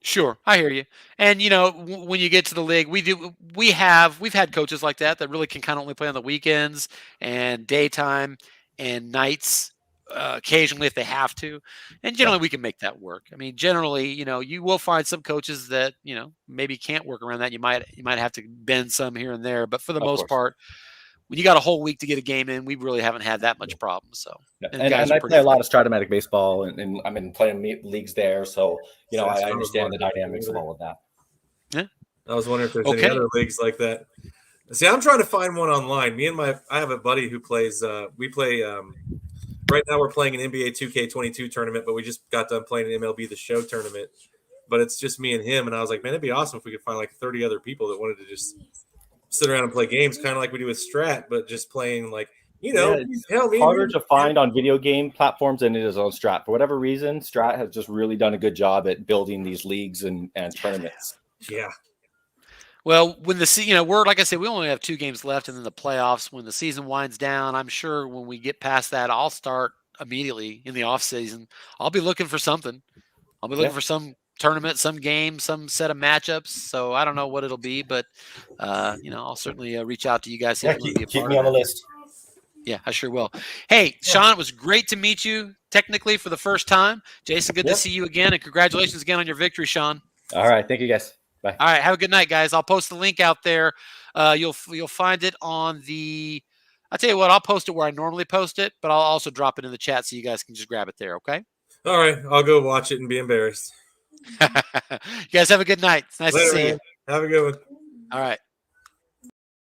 Sure, I hear you. And when you get to the league, we've had coaches like that really can kind of only play on the weekends and daytime and nights, occasionally if they have to. And generally we can make that work. I mean, generally, you will find some coaches that maybe can't work around that. You might have to bend some here and there, but for the most part, when you got a whole week to get a game in, we really haven't had that much problem. So, and I play a lot of Stratomatic baseball, and I'm in playing leagues there, so I understand the dynamics of all of that. Yeah, I was wondering if there's any other leagues like that. See, I'm trying to find one online. I have a buddy who plays. We play. Right now, we're playing an NBA 2K22 tournament, but we just got done playing an MLB The Show tournament. But it's just me and him, and I was like, man, it'd be awesome if we could find like 30 other people that wanted to just sit around and play games, kind of like we do with Strat, but just playing like, it's harder to find on video game platforms than it is on Strat. For whatever reason, Strat has just really done a good job at building these leagues and tournaments. Yeah. Well, when we're, like I said, we only have 2 games left, and then the playoffs. When the season winds down, I'm sure when we get past that, I'll start immediately in the off season. I'll be looking for something. I'll be looking for some tournament, some game, some set of matchups. So I don't know what it'll be, but I'll certainly reach out to you guys. Keep me on the list. Yeah, I sure will. Hey, Shaun, it was great to meet you technically for the first time. Jason, good to see you again, and congratulations again on your victory, Shaun. All right, thank you guys. Bye. All right, have a good night, guys. I'll post the link out there. You'll find it on the. I'll tell you what, I'll post it where I normally post it, but I'll also drop it in the chat so you guys can just grab it there. Okay. All right, I'll go watch it and be embarrassed. You guys have a good night. It's nice to see you. Have a good one. All right.